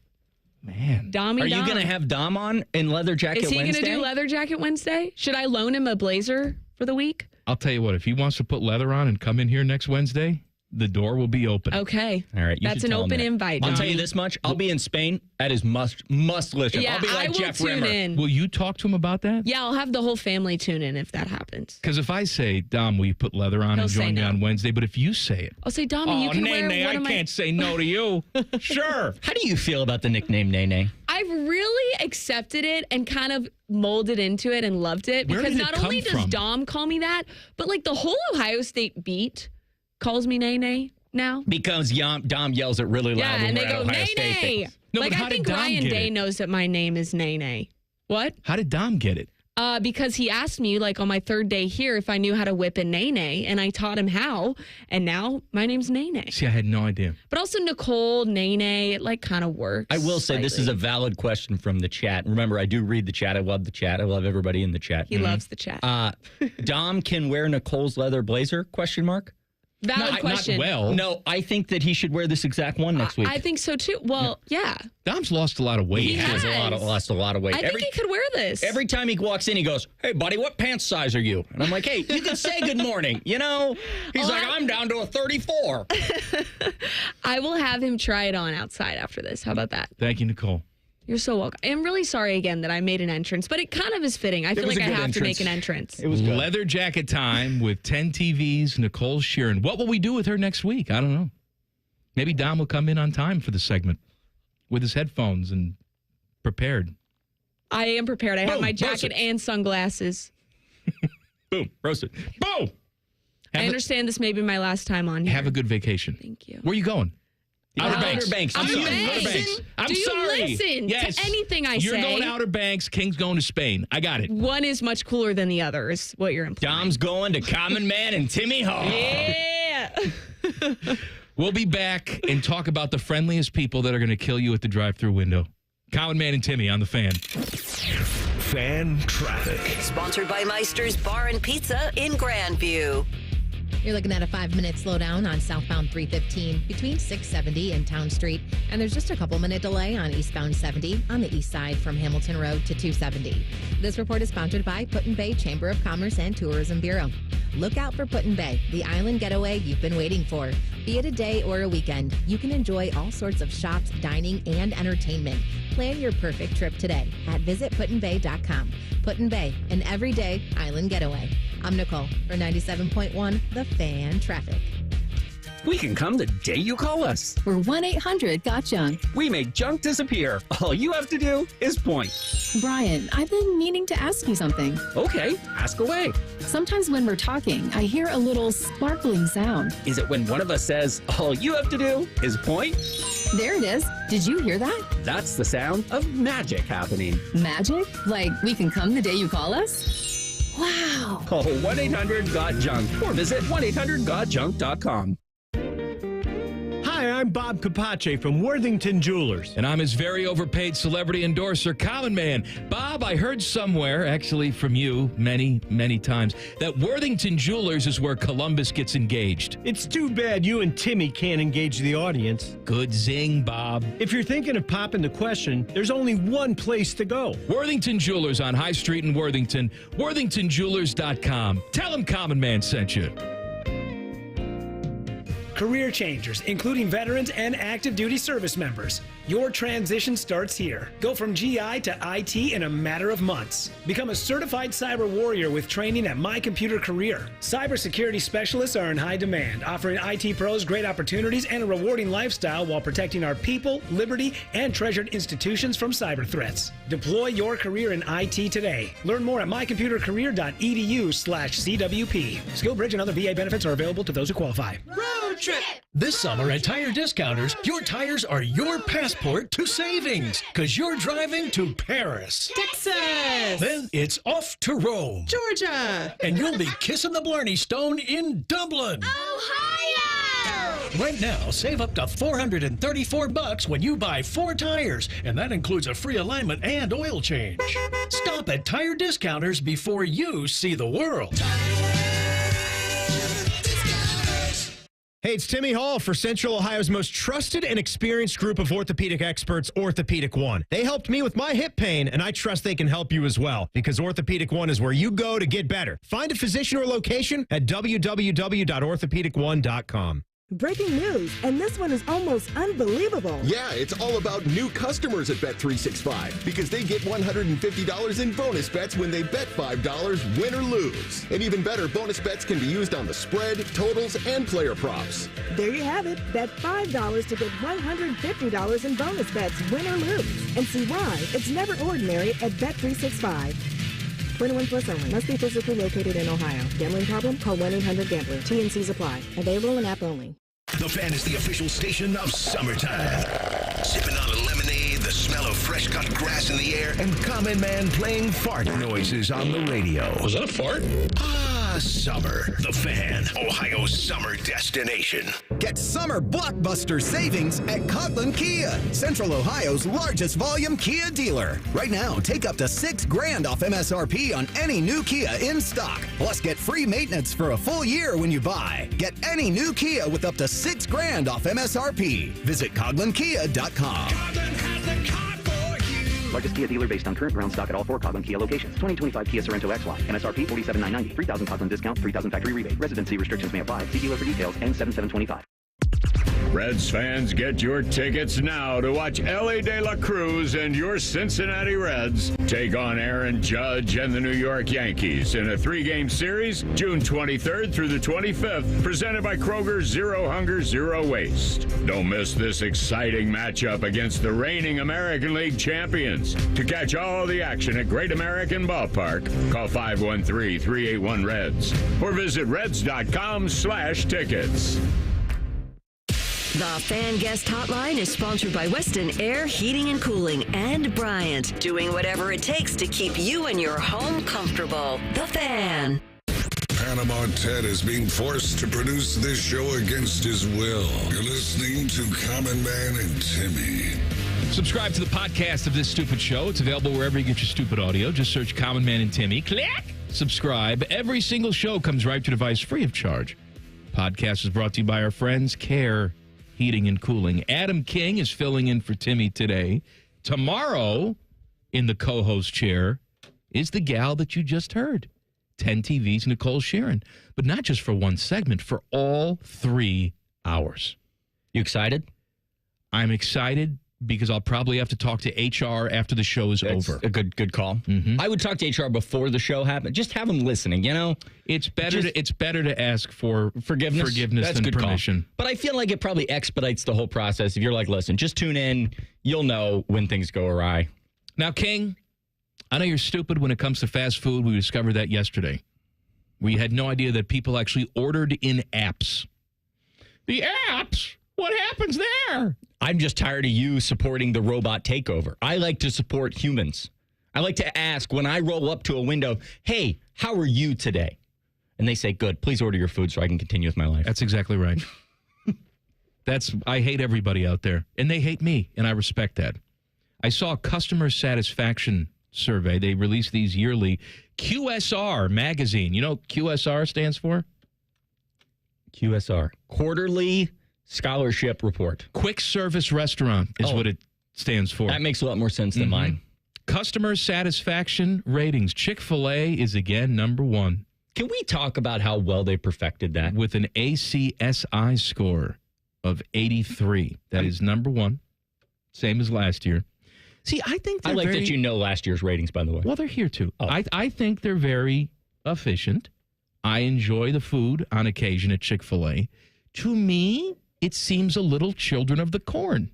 Man. Dommy Are you Dom. going to have Dom on in Leather Jacket Is he Wednesday? going to do Leather Jacket Wednesday? Should I loan him a blazer for the week? I'll tell you what. If he wants to put leather on and come in here next Wednesday, the door will be open. Okay. All right. That's an open invite. I'll tell Donnie. you this much. I'll be in Spain. That is must listen. Yeah, I'll be like I will Jeff tune Rimmer. in. Will you talk to him about that? Yeah, I'll have the whole family tune in if that happens. Because if I say, Dom, will you put leather on He'll and join say me no. on Wednesday? But if you say it. I'll say, Dom, you can wear Nene, one I of my... can't say no to you. Sure. How do you feel about the nickname Nene? I've really accepted it and kind of molded into it and loved it. Where Because did it not come only does from? Dom call me that, but like the whole Ohio State beat calls me Nene now. Because Dom yells it really loud Yeah, when and we're they at go, Ohio State Nene. things. No, Like, but I how did think Dom Ryan get Day it? knows that my name is Nene. What? How did Dom get it? Because he asked me, like, on my third day here, if I knew how to whip a Nene, and I taught him how, and now my name's Nene. See, I had no idea. But also Nicole, Nene, it, like, kind of works. I will say this is a valid question from the chat. Remember, I do read the chat. I love the chat. I love everybody in the chat. He loves the chat. Dom can wear Nicole's leather blazer? Question mark. Valid question. No, I think that he should wear this exact one next week. I think so, too. Well, yeah. Dom's lost a lot of weight. He has. Lost a lot of weight. I think he could wear this. Every time he walks in, he goes, "Hey, buddy, what pants size are you?" And I'm like, "Hey, you can say good morning." You know, he's like, "I'm down to a 34." I will have him try it on outside after this. How about that? Thank you, Nicole. You're so welcome. I'm really sorry again that I made an entrance, but it kind of is fitting. I feel like I have to make an entrance. It was good. Leather jacket time with 10 TVs, Nicole Shearin. What will we do with her next week? I don't know. Maybe Dom will come in on time for the segment with his headphones and prepared. I am prepared. I have Boom, my jacket and sunglasses. Boom. Roasted. Boom. I understand this may be my last time on here. Have a good vacation. Thank you. Where are you going? Outer Banks. I'm Do sorry. you Outer listen? Banks. I'm Do you sorry. listen to anything I You're say? going to Outer Banks. King's going to Spain. I got it. One is much cooler than the other, is what you're implying. Dom's going to Common Man and Timmy Hall. Yeah. We'll be back and talk about the friendliest people that are going to kill you at the drive-thru window. Common Man and Timmy on the Fan. Fan traffic. Sponsored by Meister's Bar and Pizza in Grandview. You're looking at a 5-minute slowdown on southbound 315 between 670 and Town Street. And there's just a couple-minute delay on eastbound 70 on the east side from Hamilton Road to 270. This report is sponsored by Put-in-Bay Chamber of Commerce and Tourism Bureau. Look out for Put-in-Bay, the island getaway you've been waiting for. Be it a day or a weekend, you can enjoy all sorts of shops, dining, and entertainment. Plan your perfect trip today at visitputinbay.com. Put-in-Bay, an everyday island getaway. I'm Nicole for 97.1 The Fan Traffic. We can come the day you call us. We're 1-800-GOT-JUNK. We make junk disappear. All you have to do is point. Brian, I've been meaning to ask you something. Okay, ask away. Sometimes when we're talking, I hear a little sparkling sound. Is it when one of us says, all you have to do is point? There it is. Did you hear that? That's the sound of magic happening. Magic? Like we can come the day you call us? Wow. Call 1-800-GOT-JUNK or visit 1-800-GOT-JUNK.com. Hi, I'm Bob Capace from Worthington Jewelers. And I'm his very overpaid celebrity endorser, Common Man. Bob, I heard somewhere, actually from you many, many times, that Worthington Jewelers is where Columbus gets engaged. It's too bad you and Timmy can't engage the audience. Good zing, Bob. If you're thinking of popping the question, there's only one place to go. Worthington Jewelers on High Street in Worthington, worthingtonjewelers.com. Tell them Common Man sent you. Career changers, including veterans and active duty service members. Your transition starts here. Go from GI to IT in a matter of months. Become a certified cyber warrior with training at My Computer Career. Cybersecurity specialists are in high demand, offering IT pros great opportunities and a rewarding lifestyle while protecting our people, liberty, and treasured institutions from cyber threats. Deploy your career in IT today. Learn more at mycomputercareer.edu/CWP. SkillBridge and other VA benefits are available to those who qualify. Road trip! This summer at Tire Discounters, your tires are your passport to savings, because you're driving to Paris, Texas, then it's off to Rome, Georgia, and you'll be kissing the Blarney Stone in Dublin, Ohio. Right now, save up to $434 when you buy 4 tires, and that includes a free alignment and oil change. Stop at Tire Discounters before you see the world. Hey, it's Timmy Hall for Central Ohio's most trusted and experienced group of orthopedic experts, Orthopedic One. They helped me with my hip pain, and I trust they can help you as well, because Orthopedic One is where you go to get better. Find a physician or location at www.orthopedic1.com. Breaking news, and this one is almost unbelievable. Yeah, it's all about new customers at Bet365 because they get $150 in bonus bets when they bet $5, win or lose. And even better, bonus bets can be used on the spread, totals, and player props. There you have it. Bet $5 to get $150 in bonus bets, win or lose. And see why it's never ordinary at Bet365. 21 plus only. Must be physically located in Ohio. Gambling problem? Call 1-800-GAMBLER. T&Cs apply. Available in app only. The Fan is the official station of summertime. Sipping on a lemonade, the smell of fresh cut grass in the air, and Common Man playing fart noises on the radio. Was that a fart? Summer. The Fan, Ohio's summer destination. Get summer blockbuster savings at Coughlin Kia, Central Ohio's largest volume Kia dealer. Right now, take up to $6,000 off MSRP on any new Kia in stock. Plus, get free maintenance for a full year when you buy. Get any new Kia with up to $6,000 off MSRP. Visit CoughlinKia.com. Largest Kia dealer based on current ground stock at all 4 Coughlin Kia locations. 2025 Kia Sorento XY. MSRP $47,990. $3,000 Coughlin discount. $3,000 factory rebate. Residency restrictions may apply. See dealer for details. N7725. Reds fans, get your tickets now to watch Ellie De La Cruz and your Cincinnati Reds take on Aaron Judge and the New York Yankees in a 3-game series, June 23rd through the 25th, presented by Kroger Zero Hunger, Zero Waste. Don't miss this exciting matchup against the reigning American League champions. To catch all the action at Great American Ballpark, call 513-381-REDS or visit reds.com/tickets. The Fan Guest Hotline is sponsored by Weston Air Heating and Cooling and Bryant, doing whatever it takes to keep you and your home comfortable. The Fan. Panama Ted is being forced to produce this show against his will. You're listening to Common Man and Timmy. Subscribe to the podcast of this stupid show. It's available wherever you get your stupid audio. Just search Common Man and Timmy. Click. Subscribe. Every single show comes right to your device free of charge. Podcast is brought to you by our friends Care Heating and Cooling. Adam King is filling in for Timmy today. Tomorrow, in the co-host chair, is the gal that you just heard, 10 TV's Nicole Shearin. But not just for one segment, for all 3 hours. You excited? I'm excited because I'll probably have to talk to HR after the show is over. A good call. Mm-hmm. I would talk to HR before the show happened. Just have them listening, you know? It's better to ask for forgiveness than good permission. Call. But I feel like it probably expedites the whole process. If you're like, listen, just tune in. You'll know when things go awry. Now, King, I know you're stupid when it comes to fast food. We discovered that yesterday. We had no idea that people actually ordered in apps. The apps? What happens there? I'm just tired of you supporting the robot takeover. I like to support humans. I like to ask when I roll up to a window, hey, how are you today? And they say, good, please order your food so I can continue with my life. That's exactly right. I hate everybody out there, and they hate me, and I respect that. I saw a customer satisfaction survey. They release these yearly. QSR magazine. You know what QSR stands for? QSR. Quarterly Scholarship Report. Quick Service Restaurant is what it stands for. That makes a lot more sense than mine. Customer satisfaction ratings. Chick-fil-A is again number 1. Can we talk about how well they perfected that? With an ACSI score of 83. That is number 1. Same as last year. See, I think I like that you know last year's ratings, by the way. Well, they're here too. Oh. I think they're very efficient. I enjoy the food on occasion at Chick-fil-A. To me, it seems a little Children of the Corn.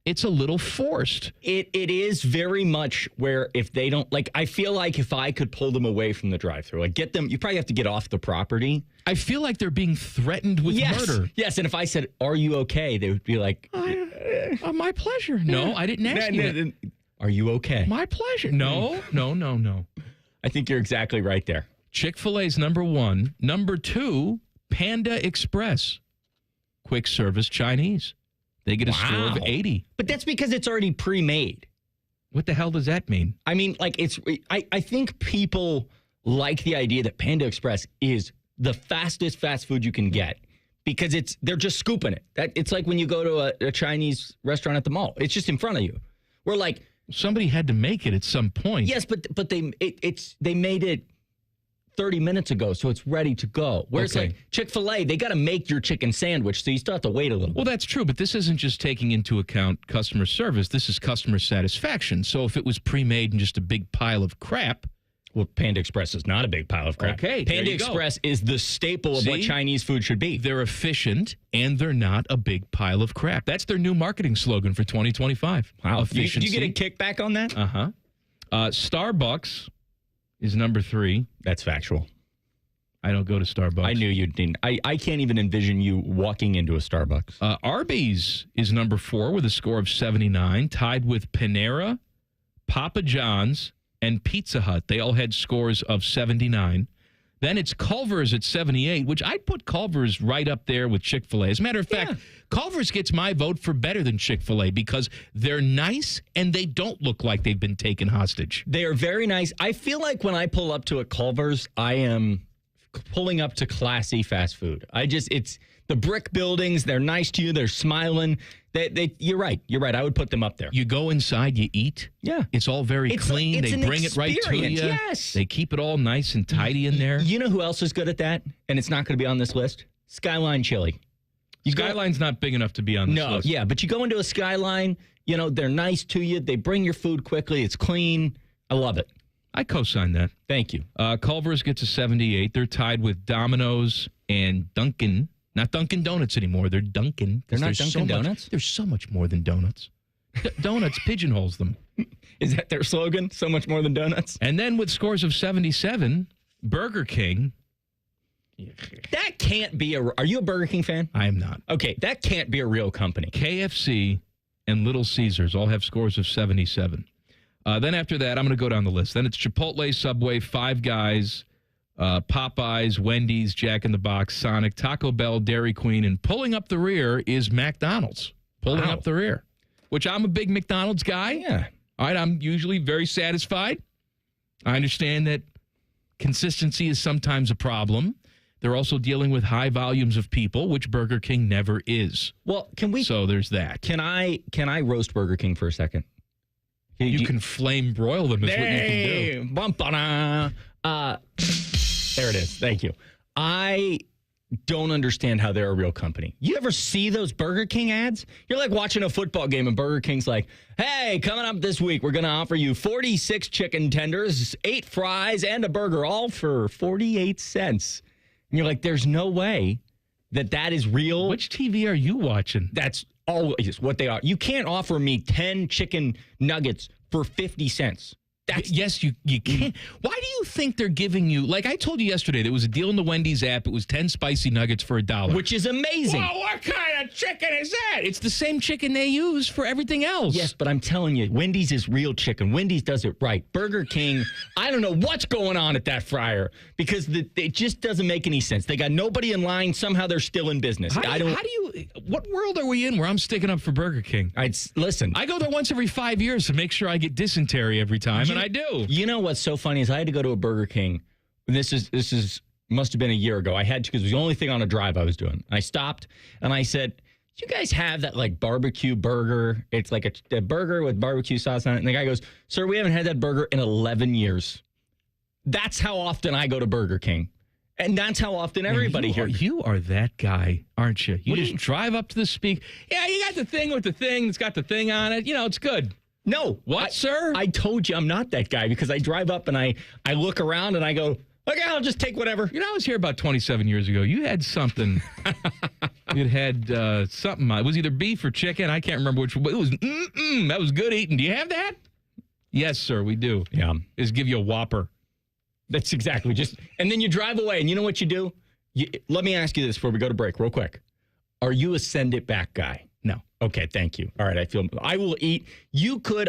It's a little forced. It is very much where if they don't, like, I feel like if I could pull them away from the drive-thru, like get them, you probably have to get off the property. I feel like they're being threatened with murder. Yes, and if I said, are you okay? They would be like, my pleasure. No, I didn't ask you. Are you okay? My pleasure. No. I think you're exactly right there. Chick-fil-A's number 1. Number 2, Panda Express. Quick service Chinese. They get a score of 80. But that's because it's already pre-made. What the hell does that mean? I mean, like, I think people like the idea that Panda Express is the fastest fast food you can get because they're just scooping it. It's like when you go to a Chinese restaurant at the mall. It's just in front of you. We're like, somebody had to make it at some point. Yes, but they made it 30 minutes ago, so it's ready to go. Whereas like Chick-fil-A, they got to make your chicken sandwich, so you still have to wait a little bit. Well, that's true, but this isn't just taking into account customer service. This is customer satisfaction. So if it was pre-made and just a big pile of crap... Well, Panda Express is not a big pile of crap. Okay, Panda Express is the staple of what Chinese food should be. They're efficient, and they're not a big pile of crap. That's their new marketing slogan for 2025. Wow. Efficiency. Do you get a kickback on that? Uh-huh. Starbucks is number 3. That's factual. I don't go to Starbucks. I knew you didn't. I can't even envision you walking into a Starbucks. Arby's is number 4 with a score of 79, tied with Panera, Papa John's, and Pizza Hut. They all had scores of 79. Then it's Culver's at 78, which I'd put Culver's right up there with Chick-fil-A. As a matter of fact, Culver's gets my vote for better than Chick-fil-A because they're nice and they don't look like they've been taken hostage. They are very nice. I feel like when I pull up to a Culver's, I am pulling up to classy fast food. It's the brick buildings. They're nice to you. They're smiling. You're right. You're right. I would put them up there. You go inside, you eat. Yeah. It's all very clean. They bring it right to you. Yes. They keep it all nice and tidy in there. You know who else is good at that? And it's not going to be on this list? Skyline Chili. Skyline's not big enough to be on this list. Yeah, but you go into a Skyline, they're nice to you. They bring your food quickly. It's clean. I love it. I co-sign that. Thank you. Culver's gets a 78. They're tied with Domino's and Dunkin'. Not Dunkin' Donuts anymore. They're Dunkin'. They're not Dunkin' Donuts? There's so much more than donuts. Donuts pigeonholes them. Is that their slogan? So much more than donuts? And then with scores of 77, Burger King. That can't be Are you a Burger King fan? I am not. Okay, that can't be a real company. KFC and Little Caesars all have scores of 77. Then after that, I'm going to go down the list. Then it's Chipotle, Subway, Five Guys, Popeyes, Wendy's, Jack in the Box, Sonic, Taco Bell, Dairy Queen, and pulling up the rear is McDonald's. Pulling up the rear, which I'm a big McDonald's guy. Yeah. All right, I'm usually very satisfied. I understand that consistency is sometimes a problem. They're also dealing with high volumes of people, which Burger King never is. Well, So there's that. Can I roast Burger King for a second? You can flame broil them is what you can do. There it is. Thank you. I don't understand how they're a real company. You ever see those Burger King ads? You're like watching a football game and Burger King's like, hey, coming up this week, we're going to offer you 46 chicken tenders, 8 fries, and a burger, all for 48 cents. And you're like, there's no way that is real. Which TV are you watching? That's always what they are. You can't offer me 10 chicken nuggets for 50 cents. Yes, you can't. Why do you think they're giving you, like I told you yesterday, there was a deal in the Wendy's app. It was 10 spicy nuggets for $1. Which is amazing. Well, what kind of chicken is that? It's the same chicken they use for everything else. Yes, but I'm telling you, Wendy's is real chicken. Wendy's does it right. Burger King, I don't know what's going on at that fryer because it just doesn't make any sense. They got nobody in line. Somehow they're still in business. What world are we in where I'm sticking up for Burger King? Listen. I go there once every 5 years to make sure I get dysentery every time, and I do. You know what's so funny is I had to go to a Burger King. This must have been a year ago. I had to because it was the only thing on a drive I was doing. I stopped and I said, "Do you guys have that like barbecue burger? It's like a burger with barbecue sauce on it." And the guy goes, "Sir, we haven't had that burger in 11 years." That's how often I go to Burger King. And that's how often everybody here. You are that guy, aren't you? You just drive up to the speak. Yeah, you got the thing with the thing that's got the thing on it. It's good. No. What, sir? I told you I'm not that guy because I drive up and I look around and I go, okay, I'll just take whatever. I was here about 27 years ago. You had something. You had something. It was either beef or chicken. I can't remember which one. It was, that was good eating. Do you have that? Yes, sir, we do. Yeah. Just give you a Whopper. That's exactly. And then you drive away. And you know what you do? Let me ask you this before we go to break real quick. Are you a send it back guy? No. Okay, thank you. All right, I will eat.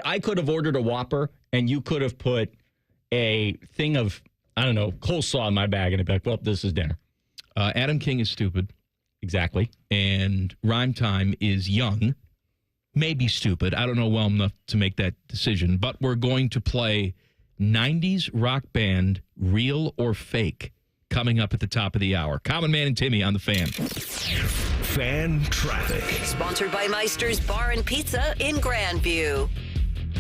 I could have ordered a Whopper and you could have put a thing of, I don't know, coleslaw in my bag and I'd be like, well, this is dinner. Adam King is stupid. Exactly. And Rhymetime is young. Maybe stupid. I don't know well enough to make that decision. But we're going to play 90s rock band, real or fake, coming up at the top of the hour. Common Man and Timmy on the Fan. Fan Traffic. Sponsored by Meister's Bar and Pizza in Grandview.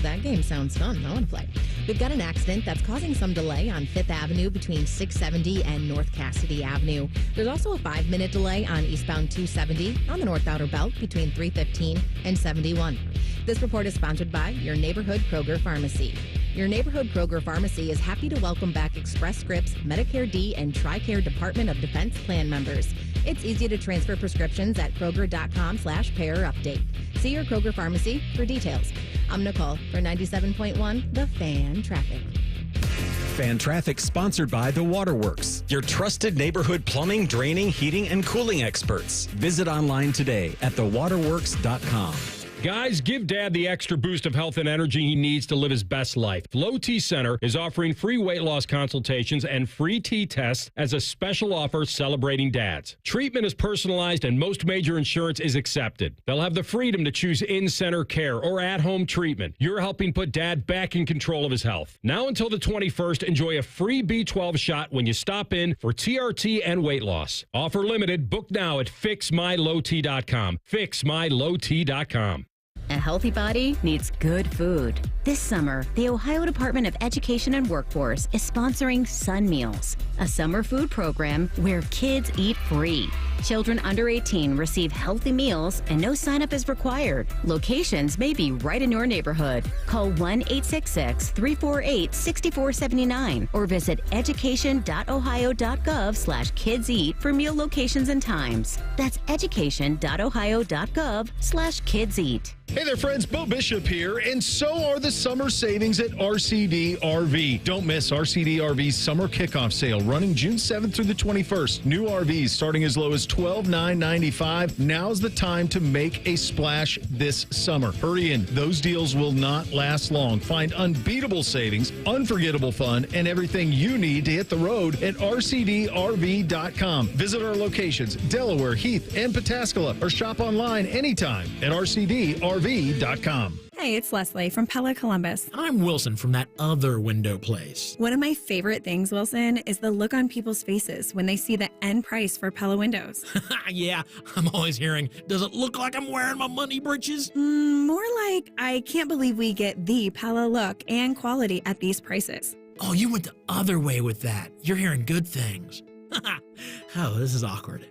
That game sounds fun. I want to play. We've got an accident that's causing some delay on 5th Avenue between 670 and North Cassidy Avenue. There's also a 5-minute delay on eastbound 270 on the North Outer Belt between 315 and 71. This report is sponsored by your neighborhood Kroger Pharmacy. Your neighborhood Kroger Pharmacy is happy to welcome back Express Scripts, Medicare D, and TRICARE Department of Defense plan members. It's easy to transfer prescriptions at Kroger.com/payer update. See your Kroger Pharmacy for details. I'm Nicole for 97.1 The Fan Traffic. Fan Traffic sponsored by The Waterworks, your trusted neighborhood plumbing, draining, heating, and cooling experts. Visit online today at thewaterworks.com. Guys, give Dad the extra boost of health and energy he needs to live his best life. Low T Center is offering free weight loss consultations and free T tests as a special offer celebrating dads. Treatment is personalized and most major insurance is accepted. They'll have the freedom to choose in-center care or at-home treatment. You're helping put Dad back in control of his health. Now until the 21st, enjoy a free B12 shot when you stop in for TRT and weight loss. Offer limited. Book now at fixmylowt.com. Fixmylowt.com. A healthy body needs good food. This summer, the Ohio Department of Education and Workforce is sponsoring Sun Meals, a summer food program where kids eat free. Children under 18 receive healthy meals and no sign-up is required. Locations may be right in your neighborhood. Call 1-866-348-6479 or visit education.ohio.gov/kidseat for meal locations and times. That's education.ohio.gov/kidseat. Hey there, friends. Bo Bishop here, and so are the summer savings at RCD RV. Don't miss RCD RV's summer kickoff sale running June 7th through the 21st. New RVs starting as low as $12,995. Now's the time to make a splash this summer. Hurry in. Those deals will not last long. Find unbeatable savings, unforgettable fun, and everything you need to hit the road at rcdrv.com. Visit our locations, Delaware, Heath, and Pataskala, or shop online anytime at rcdrv.com. Hey, it's Leslie from Pella Columbus. I'm Wilson from that other window place. One of my favorite things, Wilson, is the look on people's faces when they see the end price for Pella windows. Yeah, I'm always hearing, does it look like I'm wearing my money britches? More like, I can't believe we get the Pella look and quality at these prices. Oh, you went the other way with that. You're hearing good things. Oh, this is awkward.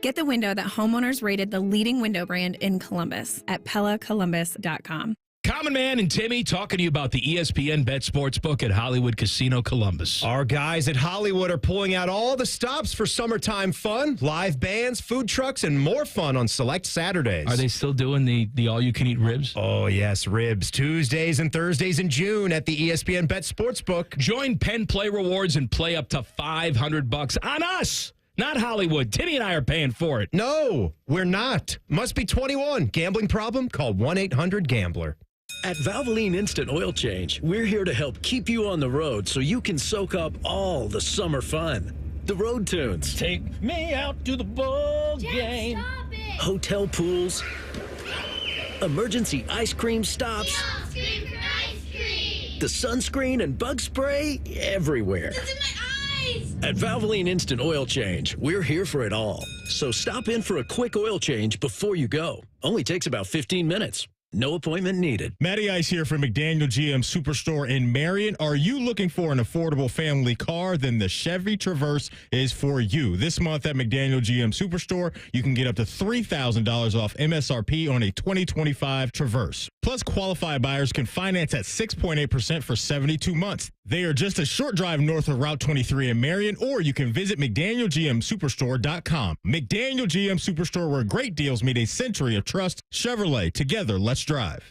Get the window that homeowners rated the leading window brand in Columbus at PellaColumbus.com. Common Man and Timmy talking to you about the ESPN Bet Sportsbook at Hollywood Casino Columbus. Our guys at Hollywood are pulling out all the stops for summertime fun, live bands, food trucks, and more fun on select Saturdays. Are they still doing the all-you-can-eat ribs? Oh, yes, ribs. Tuesdays and Thursdays in June at the ESPN Bet Sportsbook. Join Penn Play Rewards and play up to $500 on us. Not Hollywood. Timmy and I are paying for it. No, we're not. Must be 21. Gambling problem? Call 1-800-GAMBLER. At Valvoline Instant Oil Change, we're here to help keep you on the road so you can soak up all the summer fun. The road tunes. Take me out to the ball game. Hotel pools. Emergency ice cream stops. The sunscreen and bug spray everywhere. At Valvoline Instant Oil Change, we're here for it all. So stop in for a quick oil change before you go. Only takes about 15 minutes. No appointment needed. Matty Ice here from McDaniel GM Superstore in Marion. Are you looking for an affordable family car? Then the Chevy Traverse is for you. This month at McDaniel GM Superstore, you can get up to $3,000 off MSRP on a 2025 Traverse. Plus, qualified buyers can finance at 6.8% for 72 months. They are just a short drive north of Route 23 in Marion, or you can visit McDanielGMSuperstore.com. McDaniel GM Superstore, where great deals meet a century of trust. Chevrolet, together, let's drive.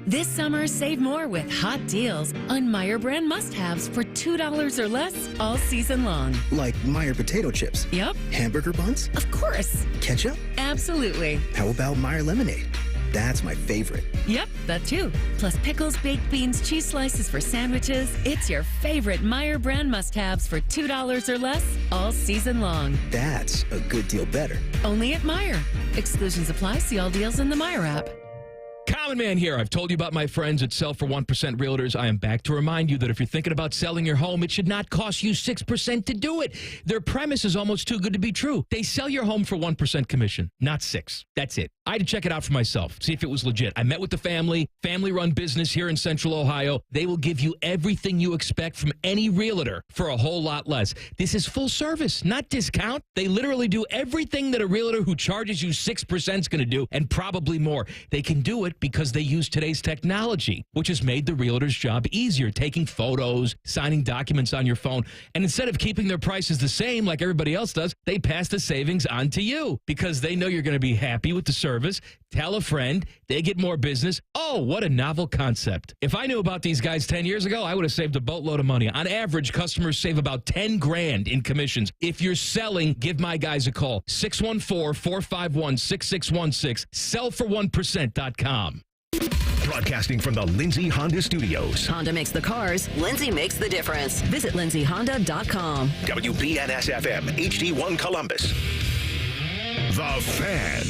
This summer, save more with hot deals on Meyer brand must-haves for $2 or less all season long. Like Meyer potato chips? Yep. Hamburger buns? Of course. Ketchup? Absolutely. How about Meyer lemonade? That's my favorite. Yep, that too. Plus pickles, baked beans, cheese slices for sandwiches. It's your favorite Meyer brand must-haves for $2 or less all season long. That's a good deal better. Only at Meyer. Exclusions apply. See all deals in the Meyer app. Common Man here. I've told you about my friends at Sell for 1% Realtors. I am back to remind you that if you're thinking about selling your home, it should not cost you 6% to do it. Their premise is almost too good to be true. They sell your home for 1% commission, not 6. That's it. I had to check it out for myself, see if it was legit. I met with the family-run business here in Central Ohio. They will give you everything you expect from any realtor for a whole lot less. This is full service, not discount. They literally do everything that a realtor who charges you 6% is going to do, and probably more. They can do it because they use today's technology, which has made the realtor's job easier, taking photos, signing documents on your phone. And instead of keeping their prices the same like everybody else does, they pass the savings on to you because they know you're going to be happy with the service. Tell a friend, they get more business. Oh, what a novel concept. If I knew about these guys 10 years ago, I would have saved a boatload of money. On average, customers save about $10,000 in commissions. If you're selling, give my guys a call. 614-451-6616. Sell41%.com. Broadcasting from the Lindsay Honda Studios. Honda makes the cars. Lindsay makes the difference. Visit lindsayhonda.com. WBNS-FM, HD1 Columbus. The Fan.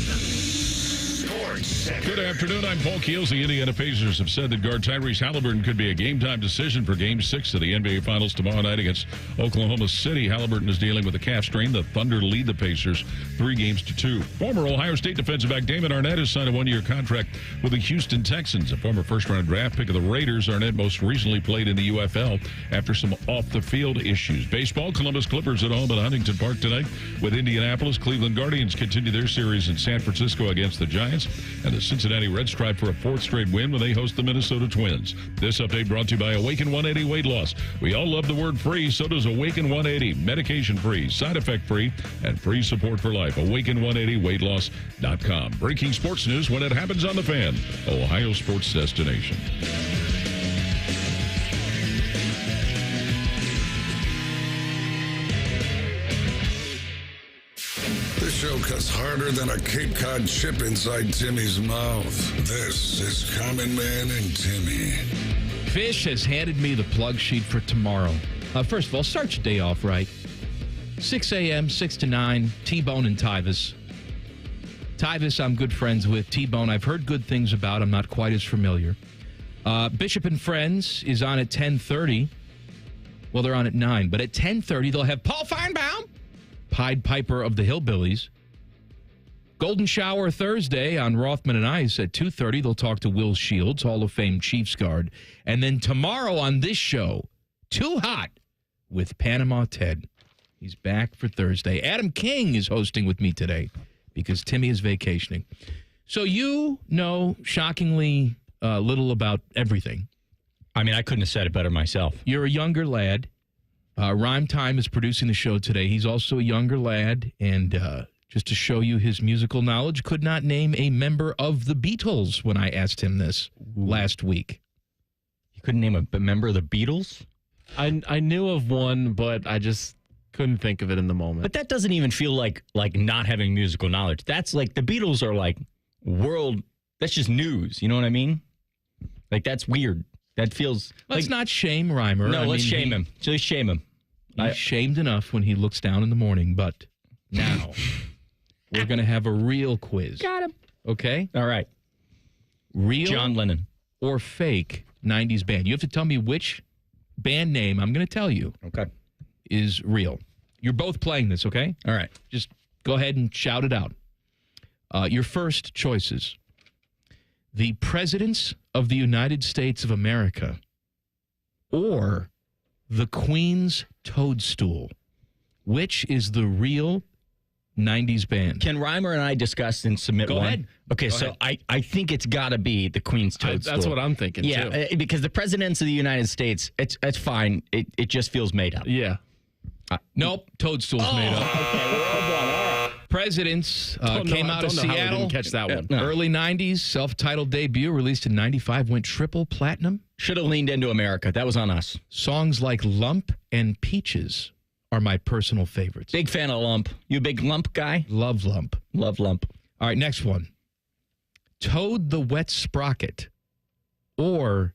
Good afternoon. I'm Paul Keels. The Indiana Pacers have said that guard Tyrese Halliburton could be a game-time decision for Game 6 of the NBA Finals tomorrow night against Oklahoma City. Halliburton is dealing with a calf strain. The Thunder lead the Pacers 3-2. Former Ohio State defensive back Damon Arnett has signed a one-year contract with the Houston Texans. A former first-round draft pick of the Raiders, Arnett most recently played in the UFL after some off-the-field issues. Baseball, Columbus Clippers at home at Huntington Park tonight with Indianapolis. Cleveland Guardians continue their series in San Francisco against the Giants. And the Cincinnati Reds strive for a fourth straight win when they host the Minnesota Twins. This update brought to you by Awaken 180 Weight Loss. We all love the word free, so does Awaken 180. Medication-free, side-effect-free, and free support for life. Awaken180weightloss.com. Breaking sports news when it happens on The Fan, Ohio sports destination. This show cuts harder than a Cape Cod chip inside Timmy's mouth. This is Common Man and Timmy. Fish has handed me the plug sheet for tomorrow. First of all, start your day off right. 6 a.m., 6 to 9, T-Bone and Tyvis. Tyvis, I'm good friends with. T-Bone, I've heard good things about. I'm not quite as familiar. Bishop and Friends is on at 10:30. Well, they're on at 9. But at 10:30, they'll have Paul Feinbaum, Pied Piper of the Hillbillies. Golden Shower Thursday on Rothman and Ice at 2:30. They'll talk to Will Shields, Hall of Fame Chiefs guard. And then tomorrow on this show, Too Hot with Panama Ted. He's back for Thursday. Adam King is hosting with me today because Timmy is vacationing. So you know shockingly little about everything. I mean, I couldn't have said it better myself. You're a younger lad. Rhymetime is producing the show today. He's also a younger lad, and just to show you his musical knowledge, could not name a member of the Beatles when I asked him this last week. You couldn't name a member of the Beatles? I knew of one, but I just couldn't think of it in the moment. But that doesn't even feel like not having musical knowledge. That's like the Beatles are like world. That's just news. You know what I mean? Like that's weird. That feels. Let's not shame Reimer. No, let's shame him. Just shame him. He's shamed enough when he looks down in the morning, but now we're going to have a real quiz. Got him. Okay? All right. Real John Lennon or fake 90s band. You have to tell me which band name I'm going to tell you is real. You're both playing this, okay? All right. Just go ahead and shout it out. Your first choices. The Presidents of the United States of America or the Queen's Toadstool. Which is the real 90s band? Can Reimer and I discuss and submit one? Go ahead. Okay, Go so ahead. I think it's got to be the Queen's Toadstool. That's what I'm thinking, too. Yeah, because the Presidents of the United States, it's fine. It just feels made up. Yeah. Nope, Toadstool's made up. Okay, we're all done. All right. Presidents came out of Seattle. Didn't catch that one. Early 90s, self-titled debut, released in 95, went triple platinum. Should have leaned into America. That was on us. Songs like Lump and Peaches are my personal favorites. Big fan of Lump. You a big Lump guy? Love Lump. Love Lump. All right, next one. Toad the Wet Sprocket or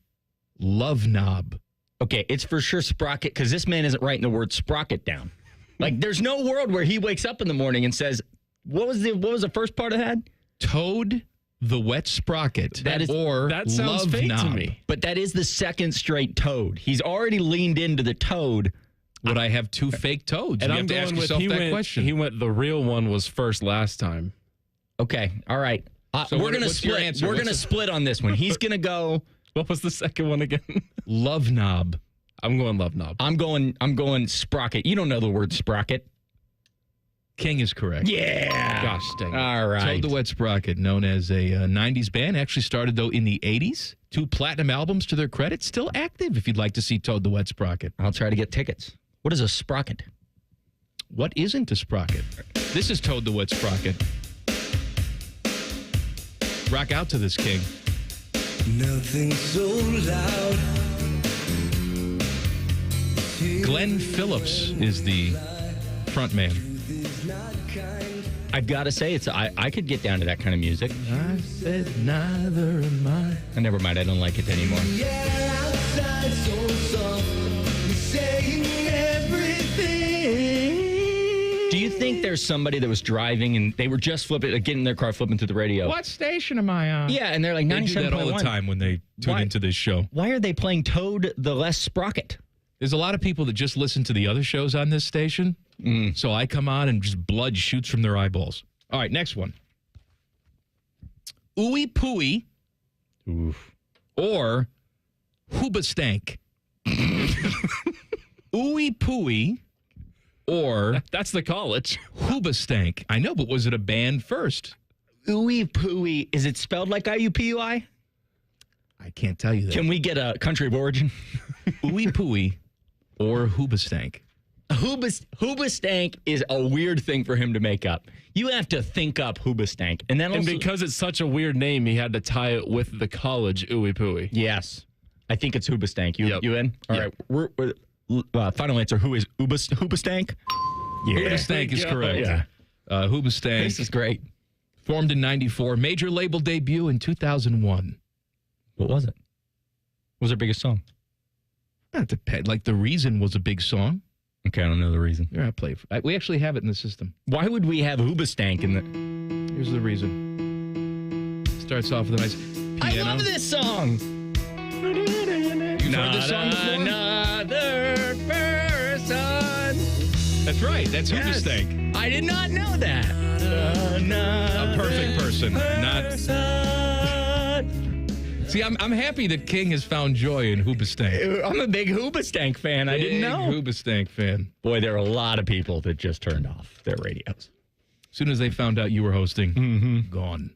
Love Knob. Okay, it's for sure Sprocket because this man isn't writing the word Sprocket down. Like, there's no world where he wakes up in the morning and says, what was the first part of that? Toad The Wet Sprocket. That sounds Love fake Knob. to me. But that is the second straight toad. He's already leaned into the toad. Would I have two fake toads? And You I'm have to ask going with yourself that question. He went. The real one was first last time. Okay, all right. So we're gonna what's your split. answer? We're What's gonna the- split on this one. He's gonna go. What was the second one again? Love Knob. I'm going Love Knob. I'm going Sprocket. You don't know the word Sprocket. King is correct. Yeah. Gosh dang it. All right. Toad the Wet Sprocket, known as a 90s band, actually started, though, in the 80s. 2 platinum albums to their credit. Still active if you'd like to see Toad the Wet Sprocket. I'll try to get tickets. What is a Sprocket? What isn't a sprocket? This is Toad the Wet Sprocket. Rock out to this, King. Nothing so loud. Glenn Phillips is the front man. I've got to say, I could get down to that kind of music. I said neither am I. Oh, never mind, I don't like it anymore. Outside so soft, saying everything. Do you think there's somebody that was driving and they were just getting in their car, flipping through the radio? What station am I on? Yeah, and they're like 97.1. They do that all the time when they tune into this show. Why are they playing Toad the Less Sprocket? There's a lot of people that just listen to the other shows on this station. So I come on and just blood shoots from their eyeballs. All right, next one. Ooey Pooey or Hoobastank. Ooey Pooey or... That's the college. Hoobastank. I know, but was it a band first? Ooey Pooey. Is it spelled like IUPUI? I can't tell you that. Can we get a country of origin? Ooey Pooey or Hoobastank. Hoobastank is a weird thing for him to make up. You have to think up Hoobastank. And then And also, because it's such a weird name, he had to tie it with the college Ooey Pooey. yes, I think it's Hoobastank. You in? All Yep. right. We're final answer. Who is Hoobastank? Yeah. Hoobastank is correct. Yeah. Hoobastank. This is great. Formed in 94. Major label debut in 2001. What was it? What was their biggest song? Not depend. Like The Reason was a big song. Okay, I don't know the reason. Yeah, I play. We actually have it in the system. Why would we have Hoobastank in the... Here's the reason. Starts off with a nice piano. I love this song. You've heard this song before? Another person. That's right. That's Hoobastank. I did not know that. A perfect person. Not. See, I'm happy that King has found joy in Hoobastank. I'm a big Hoobastank fan. I didn't know. Hoobastank fan. Boy, there are a lot of people that just turned off their radios. As soon as they found out you were hosting, gone.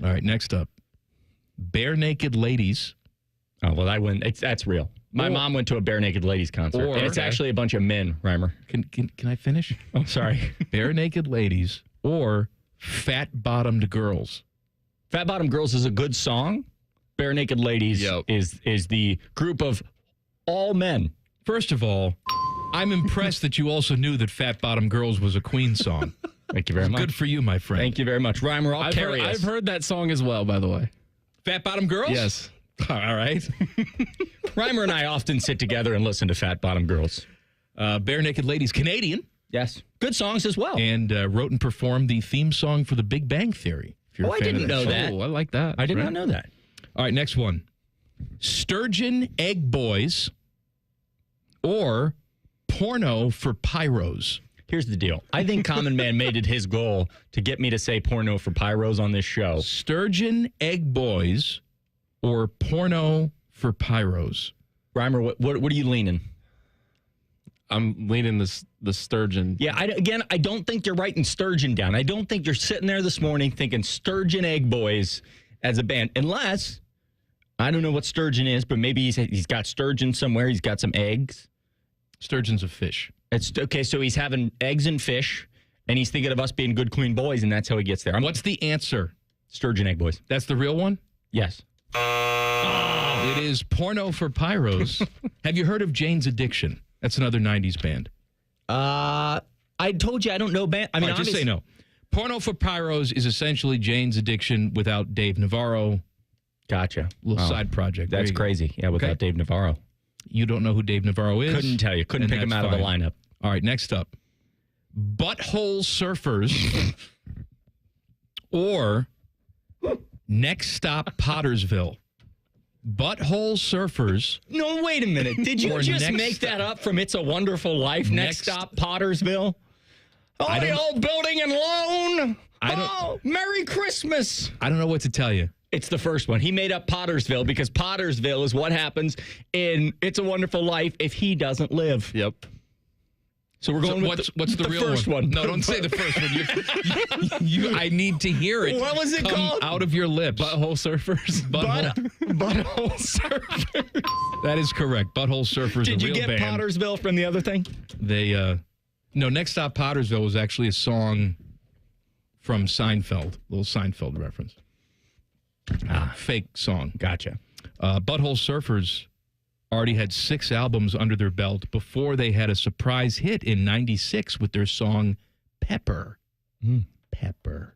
All right, next up. Bare Naked Ladies. Oh, well, that's real. My mom went to a Bare Naked Ladies concert. And it's actually a bunch of men, Reimer. Can I finish? Oh, sorry. Bare Naked Ladies or Fat Bottomed Girls. Fat Bottom Girls is a good song. Bare Naked Ladies is the group of all men. First of all, I'm impressed that you also knew that Fat Bottom Girls was a Queen song. Thank you very much. Good for you, my friend. Thank you very much. Reimer, I've heard that song as well, by the way. Fat Bottom Girls? Yes. All right. Reimer and I often sit together and listen to Fat Bottom Girls. Bare Naked Ladies, Canadian. Yes. Good songs as well. And wrote and performed the theme song for The Big Bang Theory. If you're a I fan didn't of know show. that. Oh, I like that. I did not know that. All right, next one. Sturgeon Egg Boys or Porno for Pyros. Here's the deal. I think Common Man made it his goal to get me to say porno for pyros on this show. Sturgeon Egg Boys or Porno for Pyros. Reimer, what are you leaning? I'm leaning the sturgeon. Yeah, I don't think you're writing Sturgeon down. I don't think you're sitting there this morning thinking Sturgeon Egg Boys as a band. Unless, I don't know what sturgeon is, but maybe he's got sturgeon somewhere. He's got some eggs. Sturgeon's a fish. It's okay, so he's having eggs and fish, and he's thinking of us being good, clean boys, and that's how he gets there. What's the answer? Sturgeon Egg Boys. That's the real one? Yes. It is Porno for Pyros. Have you heard of Jane's Addiction? That's another 90s band. I told you I don't know band. I mean, right, just say no. Porno for Pyros is essentially Jane's Addiction without Dave Navarro. Gotcha. Little side project. That's crazy. Yeah, without Dave Navarro. You don't know who Dave Navarro is? Couldn't tell you. Couldn't pick him out of the lineup. All right, next up. Butthole Surfers or Next stop, Pottersville. Butthole Surfers. No, wait a minute. Did you just make that up from It's a Wonderful Life? Next stop, Pottersville? Oh, the old building and loan. Merry Christmas. I don't know what to tell you. It's the first one. He made up Pottersville because Pottersville is what happens in It's a Wonderful Life if he doesn't live. Yep. So we're going with what's the real first one? No, don't say the first one. I need to hear it. What was it come called? Out of your lips. Butthole Surfers. Butthole Surfers. That is correct. Butthole Surfers. Did a you real get band. Pottersville from the other thing? They no. Next stop, Pottersville was actually a song from Seinfeld. Little Seinfeld reference. Fake song. Gotcha. Butthole Surfers already had 6 albums under their belt before they had a surprise hit in '96 with their song Pepper. Pepper.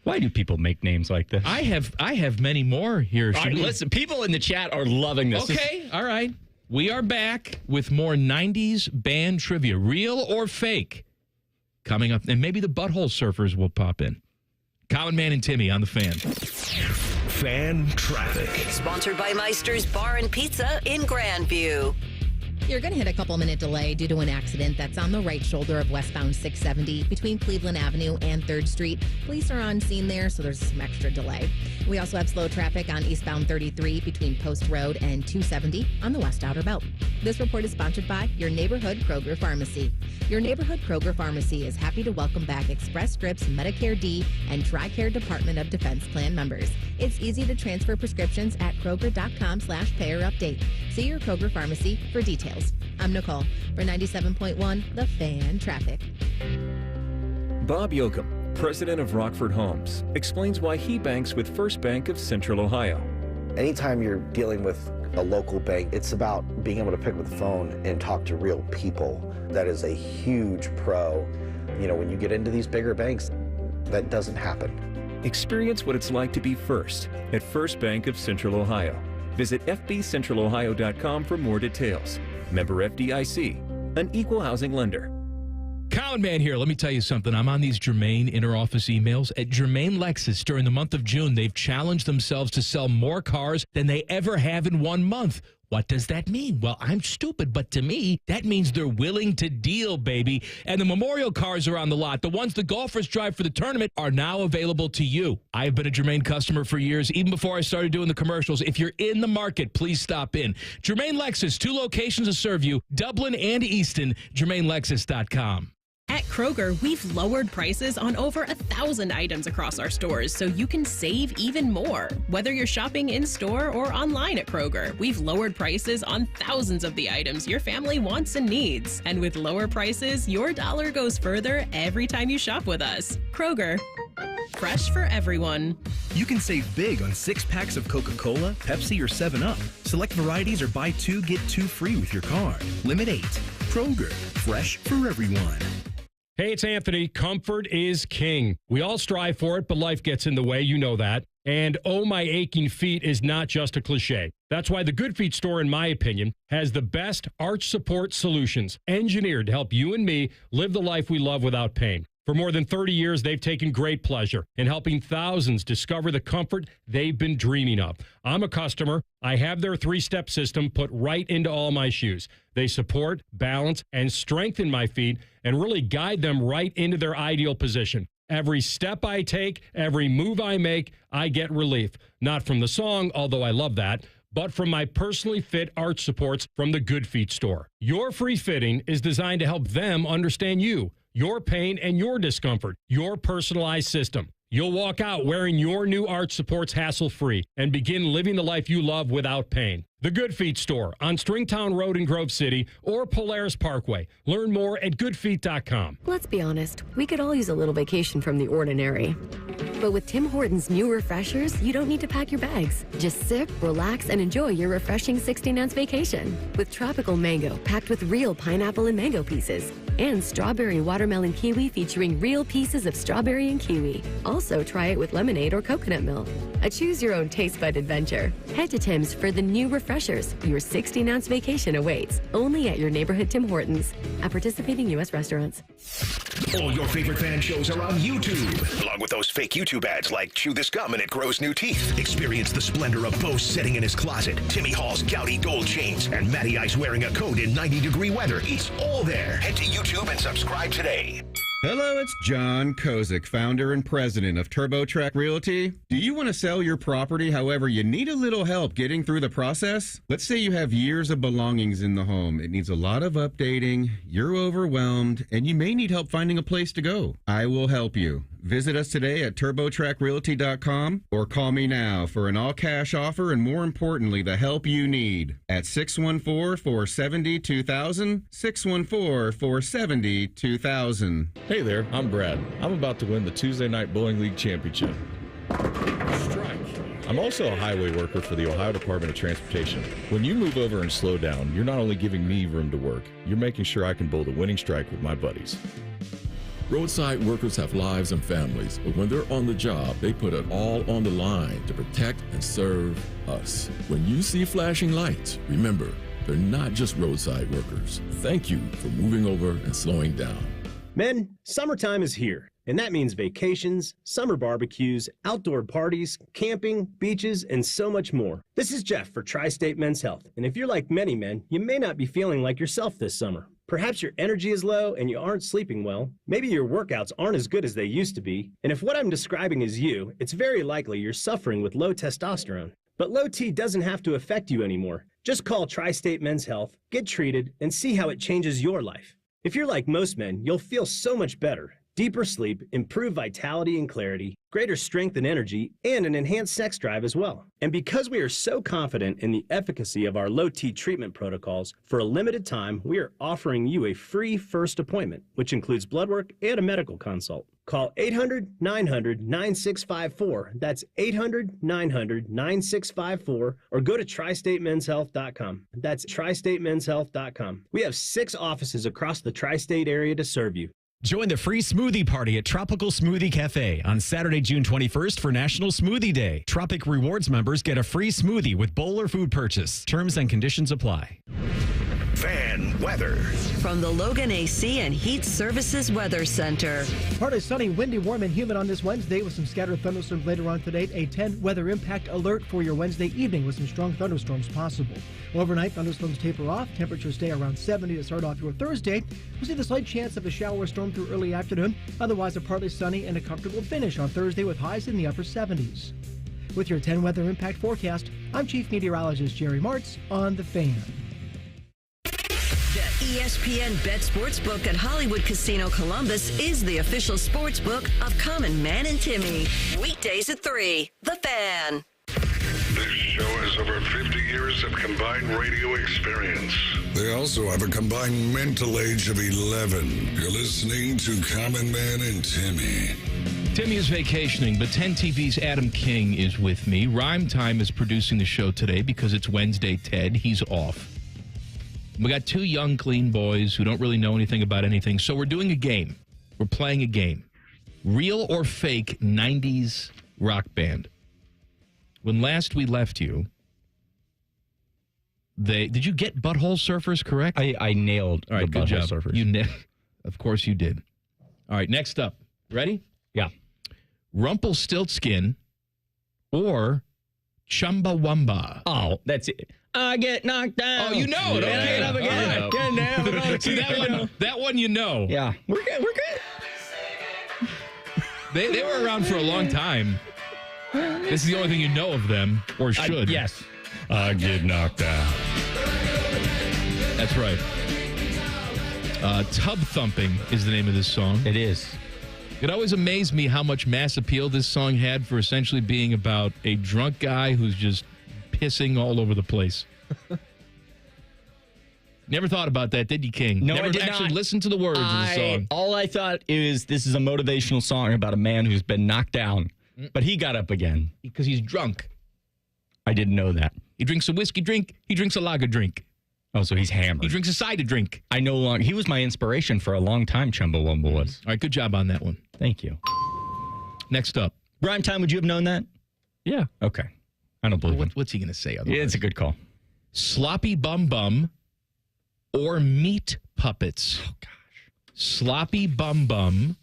Why do people make names like this? I have many more here. All right, listen, people in the chat are loving this. Okay, all right. We are back with more 90s band trivia, real or fake, coming up. And maybe the Butthole Surfers will pop in. Common Man and Timmy on the Fan. Fan Traffic. Sponsored by Meister's Bar and Pizza in Grandview. You're going to hit a couple-minute delay due to an accident that's on the right shoulder of westbound 670 between Cleveland Avenue and 3rd Street. Police are on scene there, so there's some extra delay. We also have slow traffic on eastbound 33 between Post Road and 270 on the West Outer Belt. This report is sponsored by your neighborhood Kroger Pharmacy. Your neighborhood Kroger Pharmacy is happy to welcome back Express Scripts, Medicare D, and TRICARE Department of Defense Plan members. It's easy to transfer prescriptions at Kroger.com/payerupdate. See your Kroger Pharmacy for details. I'm Nicole for 97.1 The Fan Traffic. Bob Yoakum, president of Rockford Homes, explains why he banks with First Bank of Central Ohio. Anytime you're dealing with a local bank, it's about being able to pick up the phone and talk to real people. That is a huge pro. You know, when you get into these bigger banks, that doesn't happen. Experience what it's like to be first at First Bank of Central Ohio. Visit fbcentralohio.com for more details. Member FDIC, an equal housing lender. Common Man here. Let me tell you something. I'm on these Germain inter-office emails. At Germain Lexus, during the month of June, they've challenged themselves to sell more cars than they ever have in 1 month. What does that mean? Well, I'm stupid, but to me, that means they're willing to deal, baby. And the memorial cars are on the lot. The ones the golfers drive for the tournament are now available to you. I've been a Germain customer for years, even before I started doing the commercials. If you're in the market, please stop in. Germain Lexus, 2 locations to serve you, Dublin and Easton, GermainLexus.com. At Kroger, we've lowered prices on over 1,000 items across our stores so you can save even more. Whether you're shopping in-store or online at Kroger, we've lowered prices on thousands of the items your family wants and needs. And with lower prices, your dollar goes further every time you shop with us. Kroger, fresh for everyone. You can save big on 6 packs of Coca-Cola, Pepsi, or 7-Up. Select varieties or buy 2, get 2 free with your card. Limit 8. Kroger, fresh for everyone. Hey, it's Anthony. Comfort is king. We all strive for it, but life gets in the way. You know that. And oh, my aching feet is not just a cliche. That's why the Good Feet store, in my opinion, has the best arch support solutions engineered to help you and me live the life we love without pain. For more than 30 years, they've taken great pleasure in helping thousands discover the comfort they've been dreaming of. I'm a customer. I have their 3-step system put right into all my shoes. They support, balance, and strengthen my feet and really guide them right into their ideal position. Every step I take, every move I make, I get relief. Not from the song, although I love that, but from my personally fit arch supports from the Good Feet store. Your free fitting is designed to help them understand you, your pain, and your discomfort, your personalized system. You'll walk out wearing your new arch supports hassle-free and begin living the life you love without pain. The Good Feet store on Stringtown Road in Grove City or Polaris Parkway. Learn more at goodfeet.com. Let's be honest, we could all use a little vacation from the ordinary. But with Tim Hortons' new refreshers, you don't need to pack your bags. Just sip, relax, and enjoy your refreshing 16-ounce vacation. With tropical mango packed with real pineapple and mango pieces. And strawberry watermelon kiwi featuring real pieces of strawberry and kiwi. Also, try it with lemonade or coconut milk. A choose-your-own taste bud adventure. Head to Tim's for the new refreshers. Your 16-ounce vacation awaits only at your neighborhood Tim Hortons at participating U.S. restaurants. All your favorite fan shows are on YouTube, along with those fake YouTube ads like Chew This Gum and It Grows New Teeth. Experience the splendor of Bo sitting in his closet, Timmy Hall's gouty gold chains, and Matty Ice wearing a coat in 90-degree weather. It's all there. Head to YouTube and subscribe today. Hello, it's John Kozik, founder and president of TurboTrack Realty. Do you want to sell your property, however, you need a little help getting through the process? Let's say you have years of belongings in the home. It needs a lot of updating, you're overwhelmed, and you may need help finding a place to go. I will help you. Visit us today at TurboTrackRealty.com or call me now for an all-cash offer and, more importantly, the help you need at 614-470-2000, 614-470-2000. Hey there, I'm Brad. I'm about to win the Tuesday Night Bowling League Championship. Strike. I'm also a highway worker for the Ohio Department of Transportation. When you move over and slow down, you're not only giving me room to work, you're making sure I can bowl the winning strike with my buddies. Roadside workers have lives and families, but when they're on the job, they put it all on the line to protect and serve us. When you see flashing lights, remember, they're not just roadside workers. Thank you for moving over and slowing down. Men, summertime is here, and that means vacations, summer barbecues, outdoor parties, camping, beaches, and so much more. This is Jeff for Tri-State Men's Health, and if you're like many men, you may not be feeling like yourself this summer. Perhaps your energy is low and you aren't sleeping well. Maybe your workouts aren't as good as they used to be. And if what I'm describing is you, it's very likely you're suffering with low testosterone. But low T doesn't have to affect you anymore. Just call Tri-State Men's Health, get treated, and see how it changes your life. If you're like most men, you'll feel so much better. Deeper sleep, improved vitality and clarity, greater strength and energy, and an enhanced sex drive as well. And because we are so confident in the efficacy of our low T treatment protocols, for a limited time, we are offering you a free first appointment, which includes blood work and a medical consult. Call 800-900-9654. That's 800-900-9654. Or go to TriStateMen'sHealth.com. That's TriStateMen'sHealth.com. We have 6 offices across the tri-state area to serve you. Join the free smoothie party at Tropical Smoothie Cafe on Saturday, June 21st for National Smoothie Day. Tropic Rewards members get a free smoothie with bowl or food purchase. Terms and conditions apply. Fan weather. From the Logan AC and Heat Services Weather Center. Partly sunny, windy, warm, and humid on this Wednesday with some scattered thunderstorms later on today. A 10 weather impact alert for your Wednesday evening with some strong thunderstorms possible. Overnight, thunderstorms taper off. Temperatures stay around 70 to start off your Thursday. We'll see the slight chance of a shower storm through early afternoon. Otherwise, a partly sunny and a comfortable finish on Thursday with highs in the upper 70s. With your 10 weather impact forecast, I'm Chief Meteorologist Jerry Martz on The Fan. The ESPN Bet Sportsbook at Hollywood Casino Columbus is the official sportsbook of Common Man and Timmy. Weekdays at 3. The Fan. This show has over 50 years of combined radio experience. They also have a combined mental age of 11. You're listening to Common Man and Timmy. Timmy is vacationing, but 10 TV's Adam King is with me. Rhymetime is producing the show today because it's Wednesday, Ted. He's off. We got 2 young, clean boys who don't really know anything about anything, so we're doing a game. We're playing a game. Real or fake 90s rock band. When last we left you, did you get Butthole Surfers correct? I nailed All right, the good Butthole job. Surfers. Of course you did. All right, next up. Ready? Yeah. Rumpelstiltskin or Chumbawamba. Oh, that's it. I get knocked down. Oh, you know it. Okay. Get up again. Get down. See, that one you know. Yeah. We're good. They were around for a long time. This is the only thing you know of them, or should. Yes. I get knocked down. That's right. Tub Thumping is the name of this song. It is. It always amazed me how much mass appeal this song had for essentially being about a drunk guy who's just pissing all over the place. Never thought about that, did you, King? No, Never I did actually not. listened to the words of the song. All I thought is this is a motivational song about a man who's been knocked down, but he got up again. Because he's drunk. I didn't know that. He drinks a whiskey drink. He drinks a lager drink. Oh, so he's hammered. He drinks a cider drink. I no longer. He was my inspiration for a long time, Chumbawamba was. All right, good job on that one. Thank you. Next up. Rhymetime, would you have known that? Yeah. Okay. I don't believe him. What's he going to say otherwise? Yeah, it's a good call. Sloppy bum bum or meat puppets? Oh, gosh. Sloppy bum bum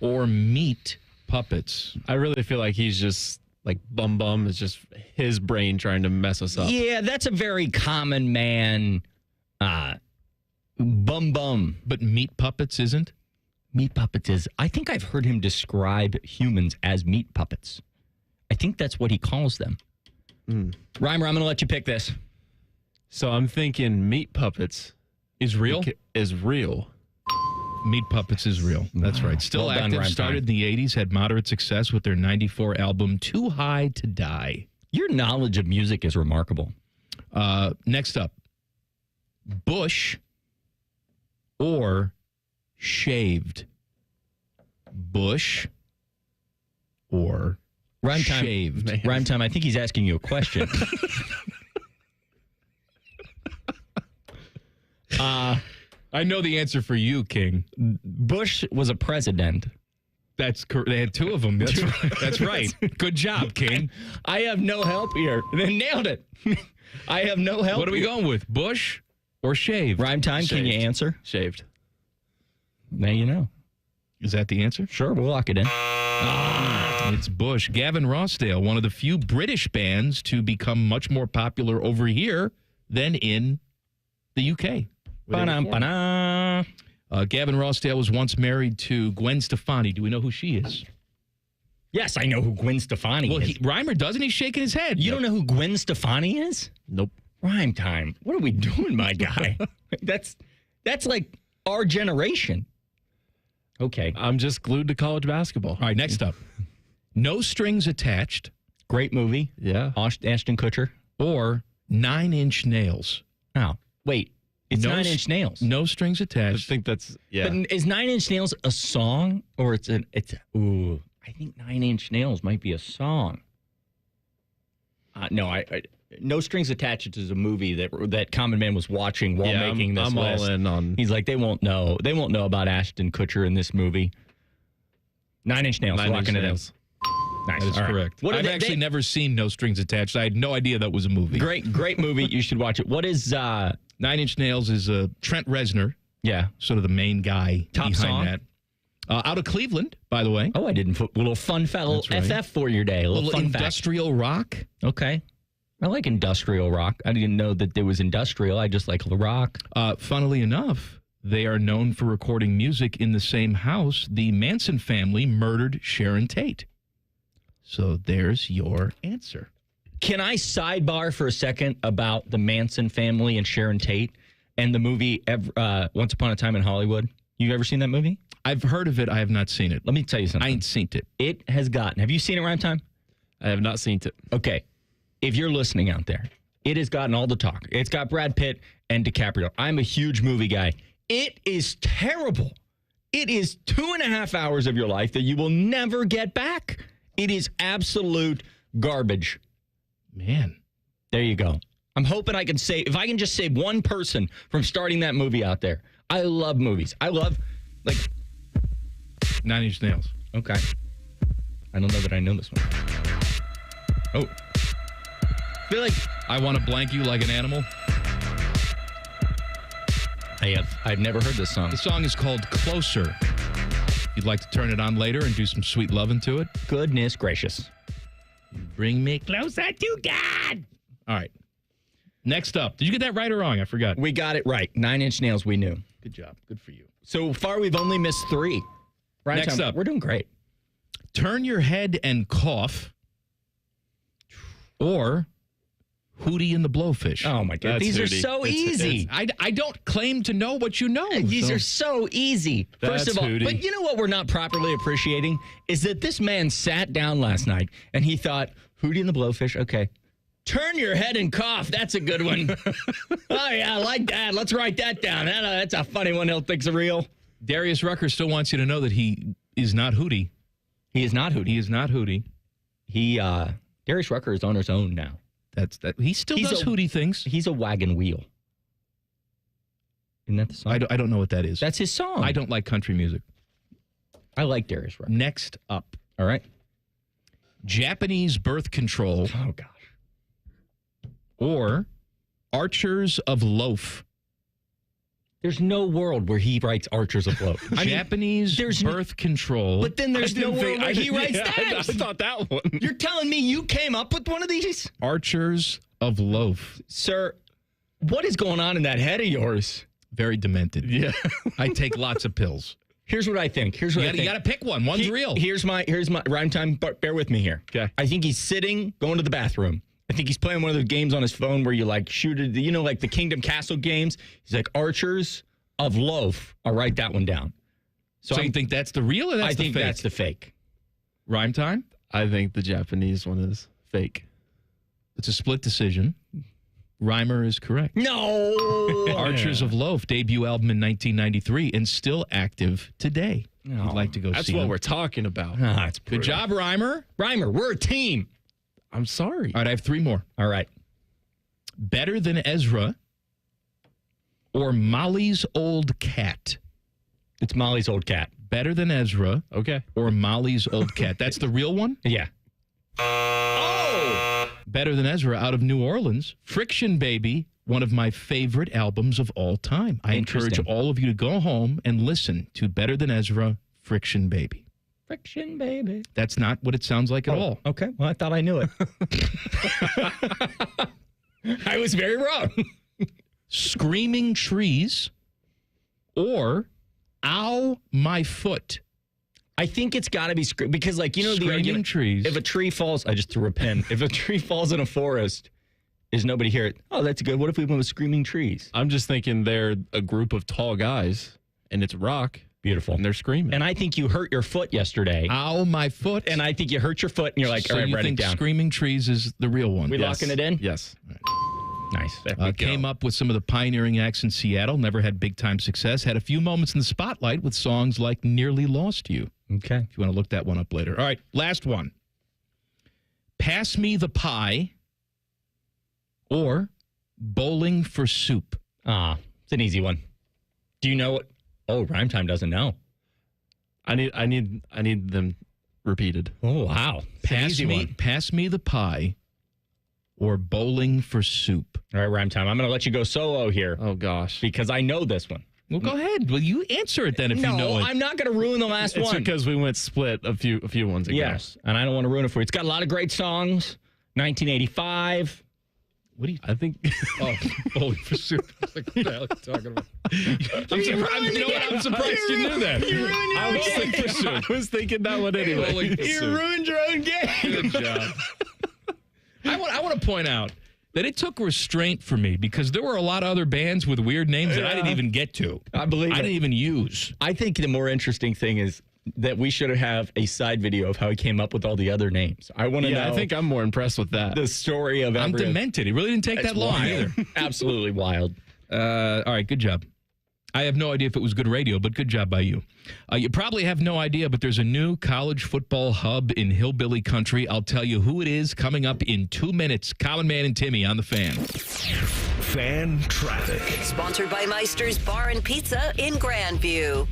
or meat puppets? I really feel like he's just like bum. It's just his brain trying to mess us up. Yeah, that's a very common man bum. But meat puppets isn't? Meat puppets is. I think I've heard him describe humans as meat puppets. I think that's what he calls them. Reimer, I'm going to let you pick this. So I'm thinking meat puppets is real. Meat Puppets is real. That's right. Still Well done, active. Rhyme Started in the 80s. Had moderate success with their 94 album, Too High to Die. Your knowledge of music is remarkable. Next up, Bush or shaved? Bush or Rhymetime, shaved? Rhymetime, I think he's asking you a question. I know the answer for you, King. Bush was a president. That's correct. They had two of them. That's right. Good job, King. I have no help here. They nailed it. I have no help. What are we going with? Bush or shaved? Rhymetime, can you answer? Shaved. Now you know. Is that the answer? Sure, we'll lock it in. It's Bush. Gavin Rossdale, one of the few British bands to become much more popular over here than in the UK. Ba-dum-ba-dum. Gavin Rossdale was once married to Gwen Stefani. Do we know who she is? Yes, I know who Gwen Stefani is. Reimer doesn't. He's shaking his head. You don't know who Gwen Stefani is? Nope. Rhymetime. What are we doing, my guy? That's like our generation. Okay. I'm just glued to college basketball. All right, next up. No Strings Attached. Great movie. Yeah. Ashton Kutcher. Or 9 Inch Nails. Oh, wait. It's 9 Inch Nails. No Strings Attached. I think that's, yeah. But is 9 Inch Nails a song? Or ooh, I think 9 Inch Nails might be a song. No, No Strings Attached is a movie that Common Man was watching while making this I'm list. all in on. He's like, they won't know. They won't know about Ashton Kutcher in this movie. 9 Inch Nails. 9 Locking Inch it Nails. in. Nice. That is All right. correct. I've actually never seen No Strings Attached. I had no idea that was a movie. Great movie. You should watch it. What is 9 Inch Nails is Trent Reznor. Yeah. Sort of the main guy Top behind song? that. Out of Cleveland, by the way. Oh, I didn't put a little fun fellow FF for your day. A little fun industrial rock. Okay. I like industrial rock. I didn't know that there was industrial. I just like the rock. Funnily enough, they are known for recording music in the same house the Manson family murdered Sharon Tate. So there's your answer. Can I sidebar for a second about the Manson family and Sharon Tate and the movie Once Upon a Time in Hollywood? You ever seen that movie? I've heard of it. I have not seen it. Let me tell you something. I ain't seen it. It has gotten. Have you seen it, Rhymetime? I have not seen it. Okay. If you're listening out there, it has gotten all the talk. It's got Brad Pitt and DiCaprio. I'm a huge movie guy. It is terrible. It is 2.5 hours of your life that you will never get back. It is absolute garbage. Man. There you go. I'm hoping I can save, if I can just save one person from starting that movie out there. I love movies. I love, 9 Inch Nails. Okay. I don't know that I know this one. Oh. I feel like I Want to Blank You Like an Animal. I've never heard this song. The song is called Closer. If you'd like to turn it on later and do some sweet loving to it. Goodness gracious. Bring me closer to God. All right. Next up. Did you get that right or wrong? I forgot. We got it right. 9 Inch Nails we knew. Good job. Good for you. So far, we've only missed 3. Next up. We're doing great. Turn your head and cough. Or Hootie and the Blowfish. Oh, my God. These are so easy. I don't claim to know what you know. These are so easy. First of all, Hootie. But you know what we're not properly appreciating? Is that this man sat down last night and he thought, Hootie and the Blowfish, okay. Turn your head and cough. That's a good one. Oh, yeah, I like that. Let's write that down. That's a funny one he'll think's real. Darius Rucker still wants you to know that he is not Hootie. He is not Hootie. He is not Hootie. Darius Rucker is on his own now. He still does Hootie things. He's a wagon wheel. Isn't that the song? I don't know what that is. That's his song. I don't like country music. I like Darius Rucker. Next up. All right. Japanese birth control. Oh, gosh. Or Archers of Loaf. There's no world where he writes Archers of Loaf. Japanese birth control. But then there's no world where he writes that. I thought that one. You're telling me you came up with one of these? Archers of Loaf. Sir, what is going on in that head of yours? Very demented. Yeah. I take lots of pills. Here's what I think. You got to pick one. One's real. Here's my rhyme time. Bear with me here. Okay. I think he's sitting, going to the bathroom. I think he's playing one of those games on his phone where you like shoot it, like the Kingdom Castle games. He's like, Archers of Loaf. I'll write that one down. So you think that's the real or that's the fake? I think that's the fake. Rhyme time? I think the Japanese one is fake. It's a split decision. Rhymer is correct. No! Archers of Loaf, debut album in 1993 and still active today. No. I'd like to go That's see what them. we're talking about. That's Good job, Rhymer. Rhymer, we're a team. I'm sorry. All right, I have 3 more. All right. Better Than Ezra or Molly's Old Cat? It's Molly's Old Cat. Better Than Ezra. Okay. Or Molly's Old Cat. That's the real one? Yeah. Oh! Better Than Ezra out of New Orleans. Friction Baby, one of my favorite albums of all time. I encourage all of you to go home and listen to Better Than Ezra, Friction Baby. Friction Baby. That's not what it sounds like at all. Okay. Well, I thought I knew it. I was very wrong. Screaming Trees or Ow My Foot. I think it's got to be because, the Screaming argument, Trees. If a tree falls, I just threw a pin. If a tree falls in a forest, is nobody hear it? Oh, that's good. What if we went with Screaming Trees? I'm just thinking they're a group of tall guys, and it's rock. Beautiful. And they're screaming. And I think you hurt your foot yesterday. Ow, my foot. And I think you hurt your foot, and you're like, So all right, you write it think down. Screaming Trees is the real one? We locking it in? Yes. Nice. Came up with some of the pioneering acts in Seattle. Never had big-time success. Had a few moments in the spotlight with songs like Nearly Lost You. Okay. If you want to look that one up later. All right, last one. Pass Me the Pie or Bowling for Soup. It's an easy one. Do you know what? Oh, Rhyme Time doesn't know. I need them repeated. Oh, wow. Pass Me the Pie or Bowling for Soup. All right, Rhyme Time. I'm going to let you go solo here. Oh, gosh. Because I know this one. Well, go ahead. Well, you answer it then if you know it. No, I'm not going to ruin the last It's one. because we went split a few ones ago. Yes, and I don't want to ruin it for you. It's got a lot of great songs. 1985. What do you? I think. Oh, Bowling for Soup. I was like, what the hell are you talking about? I'm surprised you knew that. You ruined your I was thinking that one anyway. You ruined your own game. Good job. I want to point out that it took restraint for me because there were a lot of other bands with weird names that I didn't even get to. I believe I didn't even use. I think the more interesting thing is that we should have a side video of how he came up with all the other names. I want to know. I think I'm more impressed with that. The story of I'm demented. It really didn't take that long either. Absolutely wild. All right, good job. I have no idea if it was good radio, but good job by you. You probably have no idea, but there's a new college football hub in Hillbilly Country. I'll tell you who it is coming up in 2 minutes. Common Man and Timmy on the Fan. Fan Traffic. Sponsored by Meister's Bar and Pizza in Grandview.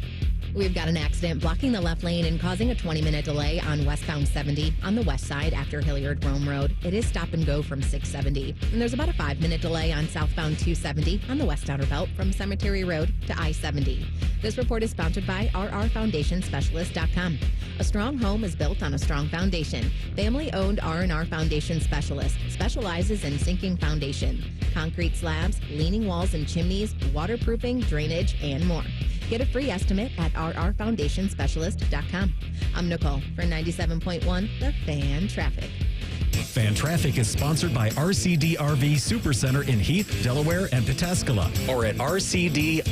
We've got an accident blocking the left lane and causing a 20-minute delay on westbound 70 on the west side after Hilliard Rome Road. It is stop and go from 670. And there's about a 5-minute delay on southbound 270 on the west outer belt from Cemetery Road to I-70. This report is sponsored by rrfoundationspecialist.com. A strong home is built on a strong foundation. Family-owned R&R Foundation Specialist specializes in sinking foundation, concrete slabs, leaning walls and chimneys, waterproofing, drainage, and more. Get a free estimate at rrfoundationspecialist.com. I'm Nicole for 97.1 The Fan Traffic. Fan Traffic is sponsored by RCD RV Supercenter in Heath, Delaware, and Pataskala, or at rcdrv.com.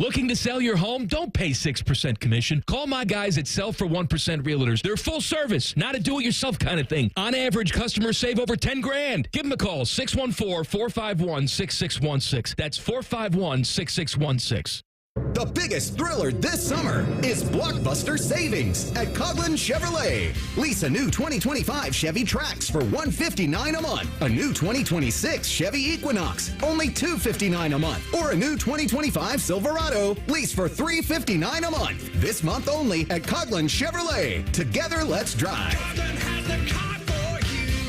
Looking to sell your home? Don't pay 6% commission. Call my guys at Sell for 1% Realtors. They're full service, not a do-it-yourself kind of thing. On average, customers save over $10,000. Give them a call, 614-451-6616. That's 451-6616. The biggest thriller this summer is blockbuster savings at Coughlin Chevrolet. Lease a new 2025 Chevy Trax for $159 a month. A new 2026 Chevy Equinox, only $259 a month. Or a new 2025 Silverado, lease for $359 a month. This month only at Coughlin Chevrolet. Together, let's drive.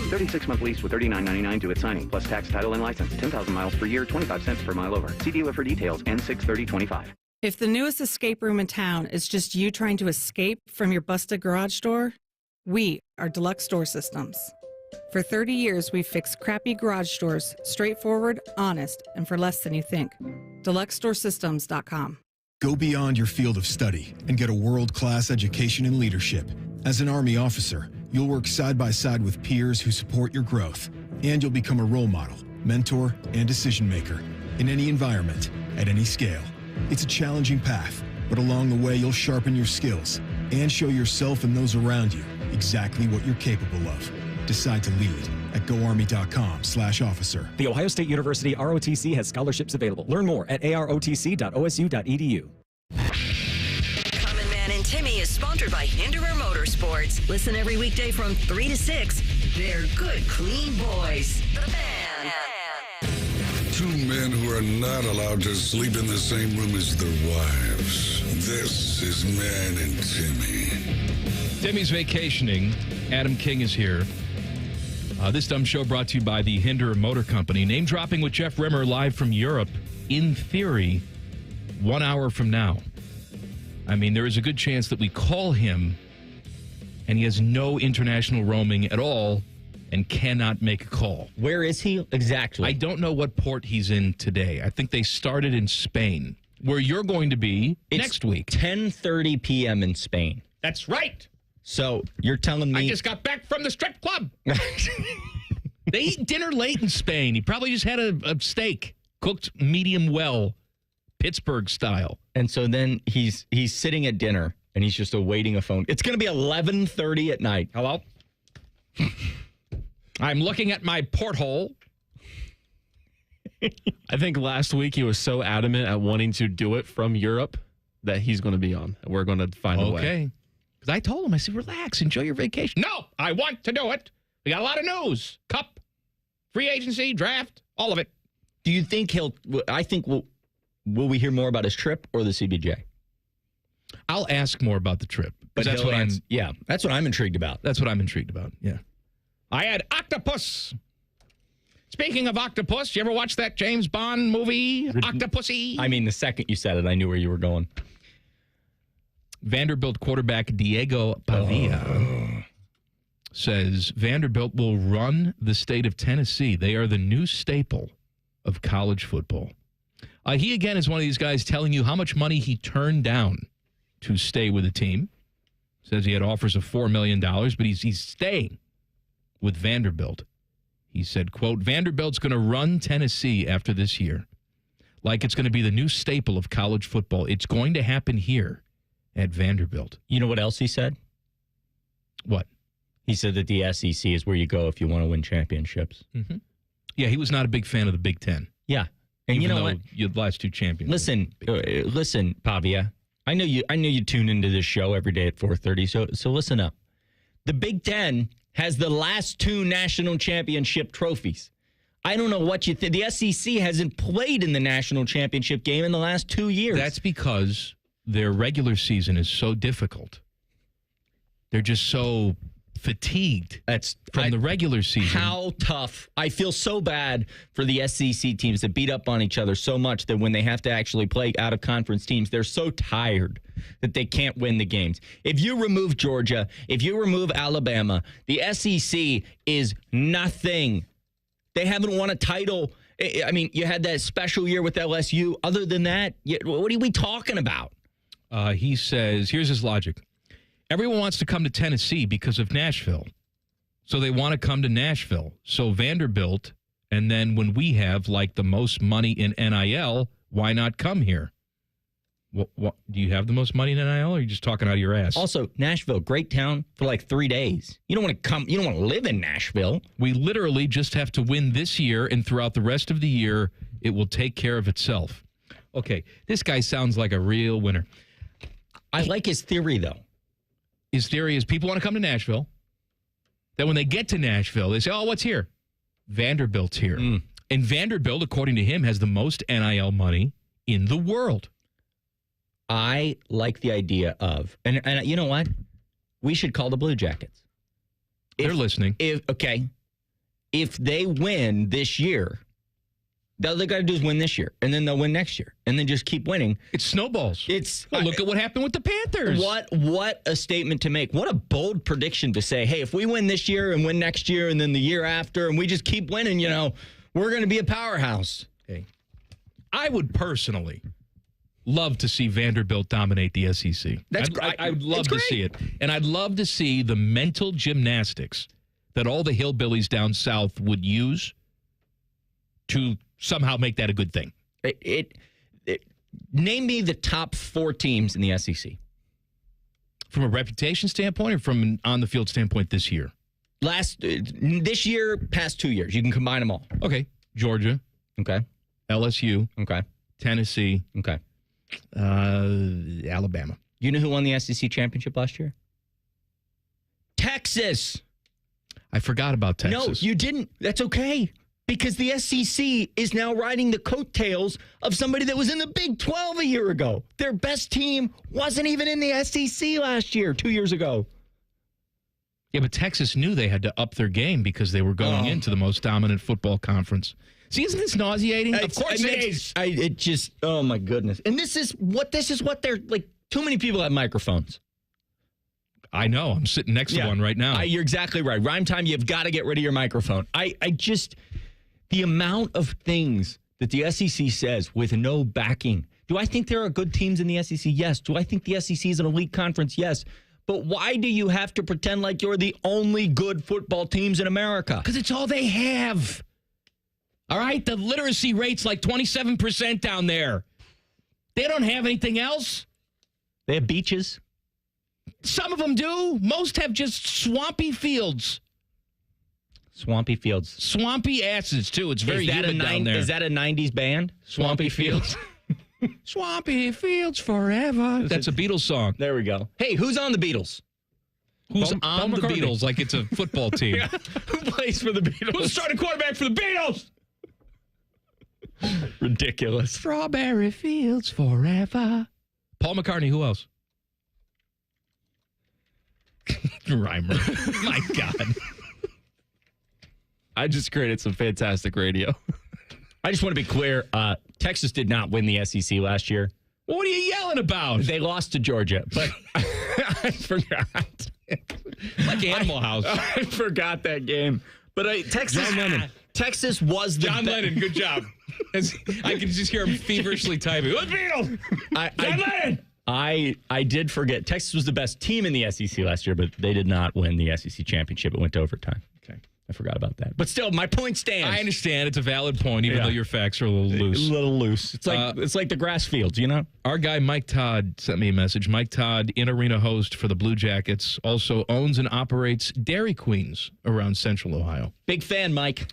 36-month lease with $39.99 due at signing, plus tax, title, and license. 10,000 miles per year, 25 cents per mile over. See dealer for details. N63025. If the newest escape room in town is just you trying to escape from your busted garage door, we are Deluxe Door Systems. For 30 years, we've fixed crappy garage doors, straightforward, honest, and for less than you think. DeluxeDoorSystems.com. Go beyond your field of study and get a world-class education in leadership. As an Army officer, you'll work side by side with peers who support your growth, and you'll become a role model, mentor, and decision maker in any environment, at any scale. It's a challenging path, but along the way, you'll sharpen your skills and show yourself and those around you exactly what you're capable of. Decide to lead at goarmy.com/officer. The Ohio State University ROTC has scholarships available. Learn more at arotc.osu.edu. Common Man and Timmy is sponsored by Hinderer Motorsports. Listen every weekday from 3 to 6. They're good, clean boys. The Fan. Two men who are not allowed to sleep in the same room as their wives. This is Man and Timmy. Timmy's vacationing. Adam King is here. This dumb show brought to you by the Hinderer Motor Company. Name dropping with Jeff Rimmer live from Europe. In theory, 1 hour from now. I mean, there is a good chance that we call him and he has no international roaming at all and cannot make a call. Where is he exactly? I don't know what port he's in today. I think they started in Spain, where you're going to be next week. 10:30 p.m. in Spain. That's right. So you're telling me... I just got back from the strip club. They eat dinner late in Spain. He probably just had a steak, cooked medium well, Pittsburgh style. And so then he's sitting at dinner, and he's just awaiting a phone. It's going to be 11:30 at night. Hello? I'm looking at my porthole. I think last week he was so adamant at wanting to do it from Europe that he's going to be on. We're going to find a way. Okay. Because I told him, I said, relax, enjoy your vacation. No, I want to do it. We got a lot of news. Cup, free agency, draft, all of it. Do you think will we hear more about his trip or the CBJ? I'll ask more about the trip. But that's what I'm intrigued about. That's what I'm intrigued about, yeah. I had octopus. Speaking of octopus, you ever watch that James Bond movie, Octopussy? I mean, the second you said it, I knew where you were going. Vanderbilt quarterback Diego Pavia says Vanderbilt will run the state of Tennessee. They are the new staple of college football. He, again, is one of these guys telling you how much money he turned down to stay with the team. Says he had offers of $4 million, but he's staying with Vanderbilt. He said, quote, Vanderbilt's going to run Tennessee after this year like it's going to be the new staple of college football. It's going to happen here at Vanderbilt. You know what else he said? What? He said that the SEC is where you go if you want to win championships. Mm-hmm. Yeah, he was not a big fan of the Big Ten. Yeah. And you know what? Your last two champions. Listen, Pavia. I know you tune into this show every day at 4:30. So listen up. The Big Ten has the last two national championship trophies. I don't know what you think. The SEC hasn't played in the national championship game in the last 2 years. That's because their regular season is so difficult. They're just so fatigued from the regular season. How tough. I feel so bad for the SEC teams that beat up on each other so much that when they have to actually play out-of-conference teams, they're so tired that they can't win the games. If you remove Georgia, if you remove Alabama, the SEC is nothing. They haven't won a title. I mean, you had that special year with LSU. Other than that, what are we talking about? He says, here's his logic. Everyone wants to come to Tennessee because of Nashville. So they want to come to Nashville. So Vanderbilt, and then when we have like the most money in NIL, why not come here? What do you have the most money in NIL, or are you just talking out of your ass? Also, Nashville, great town for like 3 days. You don't want to come. You don't want to live in Nashville. We literally just have to win this year, and throughout the rest of the year, it will take care of itself. Okay, this guy sounds like a real winner. I like his theory, though. His theory is people want to come to Nashville. Then when they get to Nashville, they say, oh, what's here? Vanderbilt's here. And Vanderbilt, according to him, has the most NIL money in the world. I like the idea of, and you know what? We should call the Blue Jackets. They're listening. If they win this year, all they got to do is win this year, and then they'll win next year, and then just keep winning. It snowballs. Look at what happened with the Panthers. What a statement to make. What a bold prediction to say, hey, if we win this year and win next year and then the year after, and we just keep winning, we're going to be a powerhouse. Okay. I would personally love to see Vanderbilt dominate the SEC. I'd love to see it. And I'd love to see the mental gymnastics that all the hillbillies down south would use to somehow make that a good thing. Name me the top 4 teams in the SEC. From a reputation standpoint or from an on-the-field standpoint this year? This year, past 2 years. You can combine them all. Okay. Georgia. Okay. LSU. Okay. Tennessee. Okay. Alabama. You know who won the SEC championship last year? Texas. I forgot about Texas. No, you didn't. That's okay. Because the SEC is now riding the coattails of somebody that was in the Big 12 a year ago. Their best team wasn't even in the SEC last year, 2 years ago. Yeah, but Texas knew they had to up their game because they were going into the most dominant football conference. See, isn't this nauseating? Of course it is. It just, oh my goodness. And this is what they're like. Too many people have microphones. I know. I'm sitting next to one right now. You're exactly right. Rhymetime, you've got to get rid of your microphone. The amount of things that the SEC says with no backing. Do I think there are good teams in the SEC? Yes. Do I think the SEC is an elite conference? Yes. But why do you have to pretend like you're the only good football teams in America? Because it's all they have. All right? The literacy rate's like 27% down there. They don't have anything else. They have beaches. Some of them do. Most have just swampy fields. Swampy fields. Swampy asses, too. It's very humid down there. Is that a 90s band? Swampy Fields. Swampy Fields forever. That's a Beatles song. There we go. Hey, who's on the Beatles? Who's on the Beatles like it's a football team? Yeah. Who plays for the Beatles? Who's starting quarterback for the Beatles? Ridiculous. Strawberry Fields forever. Paul McCartney, who else? Rhymer. My God. I just created some fantastic radio. I just want to be clear. Texas did not win the SEC last year. Well, what are you yelling about? They lost to Georgia, but I forgot. Like Animal House. I forgot that game. But Texas was the John Lennon, good job. I can just hear him feverishly typing. Let's Beatles! John Lennon! I did forget. Texas was the best team in the SEC last year, but they did not win the SEC championship. It went to overtime. Okay. I forgot about that. But still, my point stands. I understand. It's a valid point, even though your facts are a little loose. A little loose. It's like the grass fields, you know? Our guy Mike Todd sent me a message. Mike Todd, in-arena host for the Blue Jackets, also owns and operates Dairy Queens around Central Ohio. Big fan, Mike.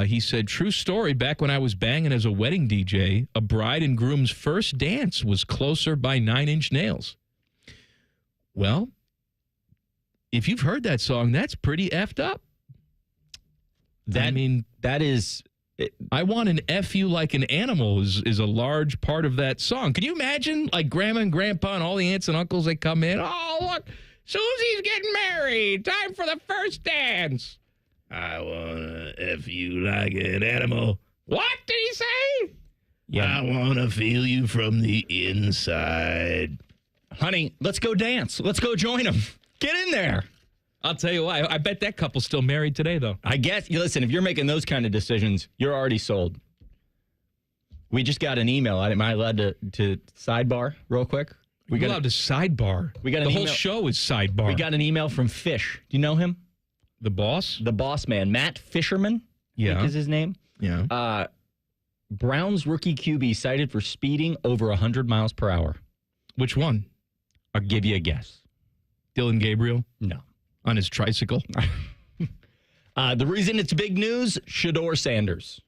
He said, true story, back when I was banging as a wedding DJ, a bride and groom's first dance was Closer by 9 Inch Nails. Well, if you've heard that song, that's pretty effed up. That is... I want an F you like an animal is a large part of that song. Can you imagine, like, Grandma and Grandpa and all the aunts and uncles, they come in, oh, look, Susie's getting married. Time for the first dance. I want to F you like an animal. What did he say? Yeah. I want to feel you from the inside. Honey, let's go dance. Let's go join them. Get in there. I'll tell you what, I bet that couple's still married today, though. I guess, listen, if you're making those kind of decisions, you're already sold. We just got an email. Am I allowed to sidebar real quick? We're allowed to sidebar. The whole show is sidebar. We got an email from Fish. Do you know him? The boss? The boss man. Matt Fisherman, I think is his name. Yeah. Browns rookie QB cited for speeding over 100 miles per hour. Which one? I'll give you a guess. Dylan Gabriel? No. On his tricycle? The reason it's big news, Shador Sanders.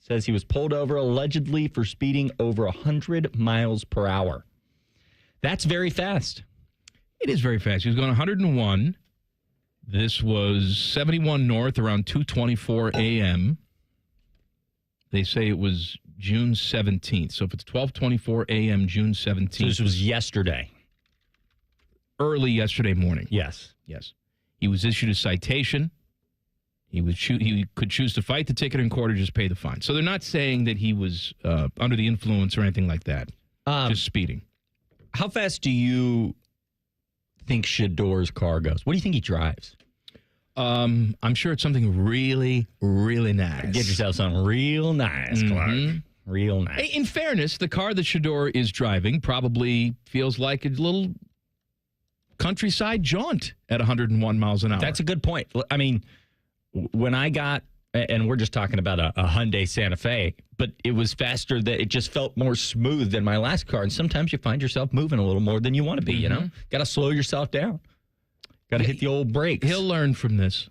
says he was pulled over allegedly for speeding over 100 miles per hour. That's very fast. It is very fast. He was going 101. This was 71 north around 2:24 a.m. They say it was June 17th. So if it's 12:24 a.m. June 17th. So this was yesterday. Early yesterday morning. Yes. Yes. He was issued a citation. He could choose to fight the ticket in court or just pay the fine. So they're not saying that he was under the influence or anything like that. Just speeding. How fast do you think Shador's car goes? What do you think he drives? I'm sure it's something really, really nice. Get yourself something real nice, Clark. Real nice. In fairness, the car that Shador is driving probably feels like a little countryside jaunt at 101 miles an hour. That's a good point. I mean, when I got, and we're just talking about a Hyundai Santa Fe, but it was faster, that it just felt more smooth than my last car. And sometimes you find yourself moving a little more than you want to be, you know? Got to slow yourself down. Got to hit the old brakes. He'll learn from this.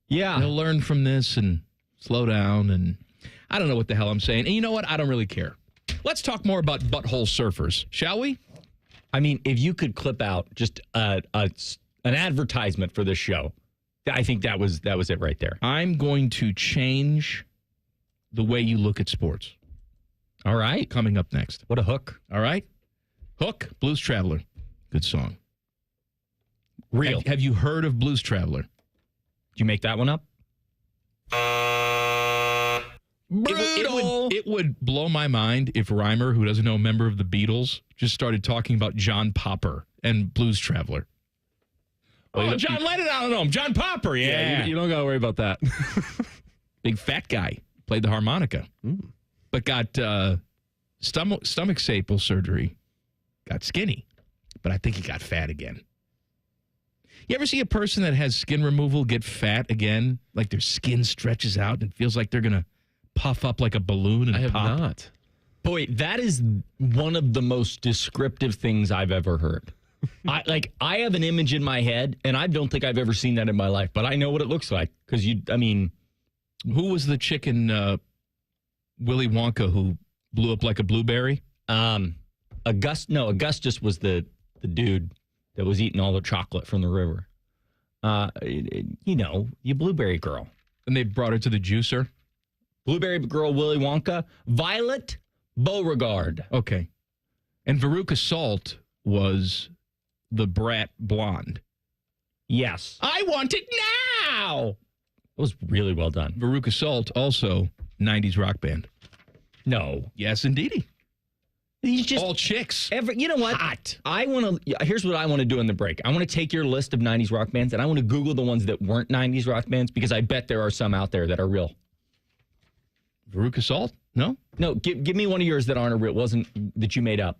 Yeah. He'll learn from this and slow down. And I don't know what the hell I'm saying. And you know what? I don't really care. Let's talk more about butthole surfers, shall we? I mean, if you could clip out just an advertisement for this show, I think that was it right there. I'm going to change the way you look at sports. All right. Coming up next. What a hook. All right. Hook, Blues Traveler. Good song. Real. Have you heard of Blues Traveler? Did you make that one up? It would blow my mind if Reimer, who doesn't know a member of the Beatles, just started talking about John Popper and Blues Traveler. Well, John Lennon, I don't know him. John Popper, yeah. You don't got to worry about that. Big fat guy. Played the harmonica. But got stomach staple surgery. Got skinny. But I think he got fat again. You ever see a person that has skin removal get fat again? Like their skin stretches out and it feels like they're going to puff up like a balloon and I have pop? not. Boy, that is one of the most descriptive things I've ever heard. I have an image in my head, and I don't think I've ever seen that in my life, but I know what it looks like. Because who was the chick in Willy Wonka who blew up like a blueberry? Augustus was the dude that was eating all the chocolate from the river. You blueberry girl. And they brought her to the juicer? Blueberry girl Willy Wonka. Violet Beauregard. Okay. And Veruca Salt was the brat blonde. Yes. I want it now! It was really well done. Veruca Salt, also 90s rock band. No. Yes, indeedy. He's just all chicks. You know what? Hot. Here's what I want to do in the break. I want to take your list of 90s rock bands, and I want to Google the ones that weren't 90s rock bands, because I bet there are some out there that are real. Veruca Salt? No? No, give me one of yours that aren't real, that you made up.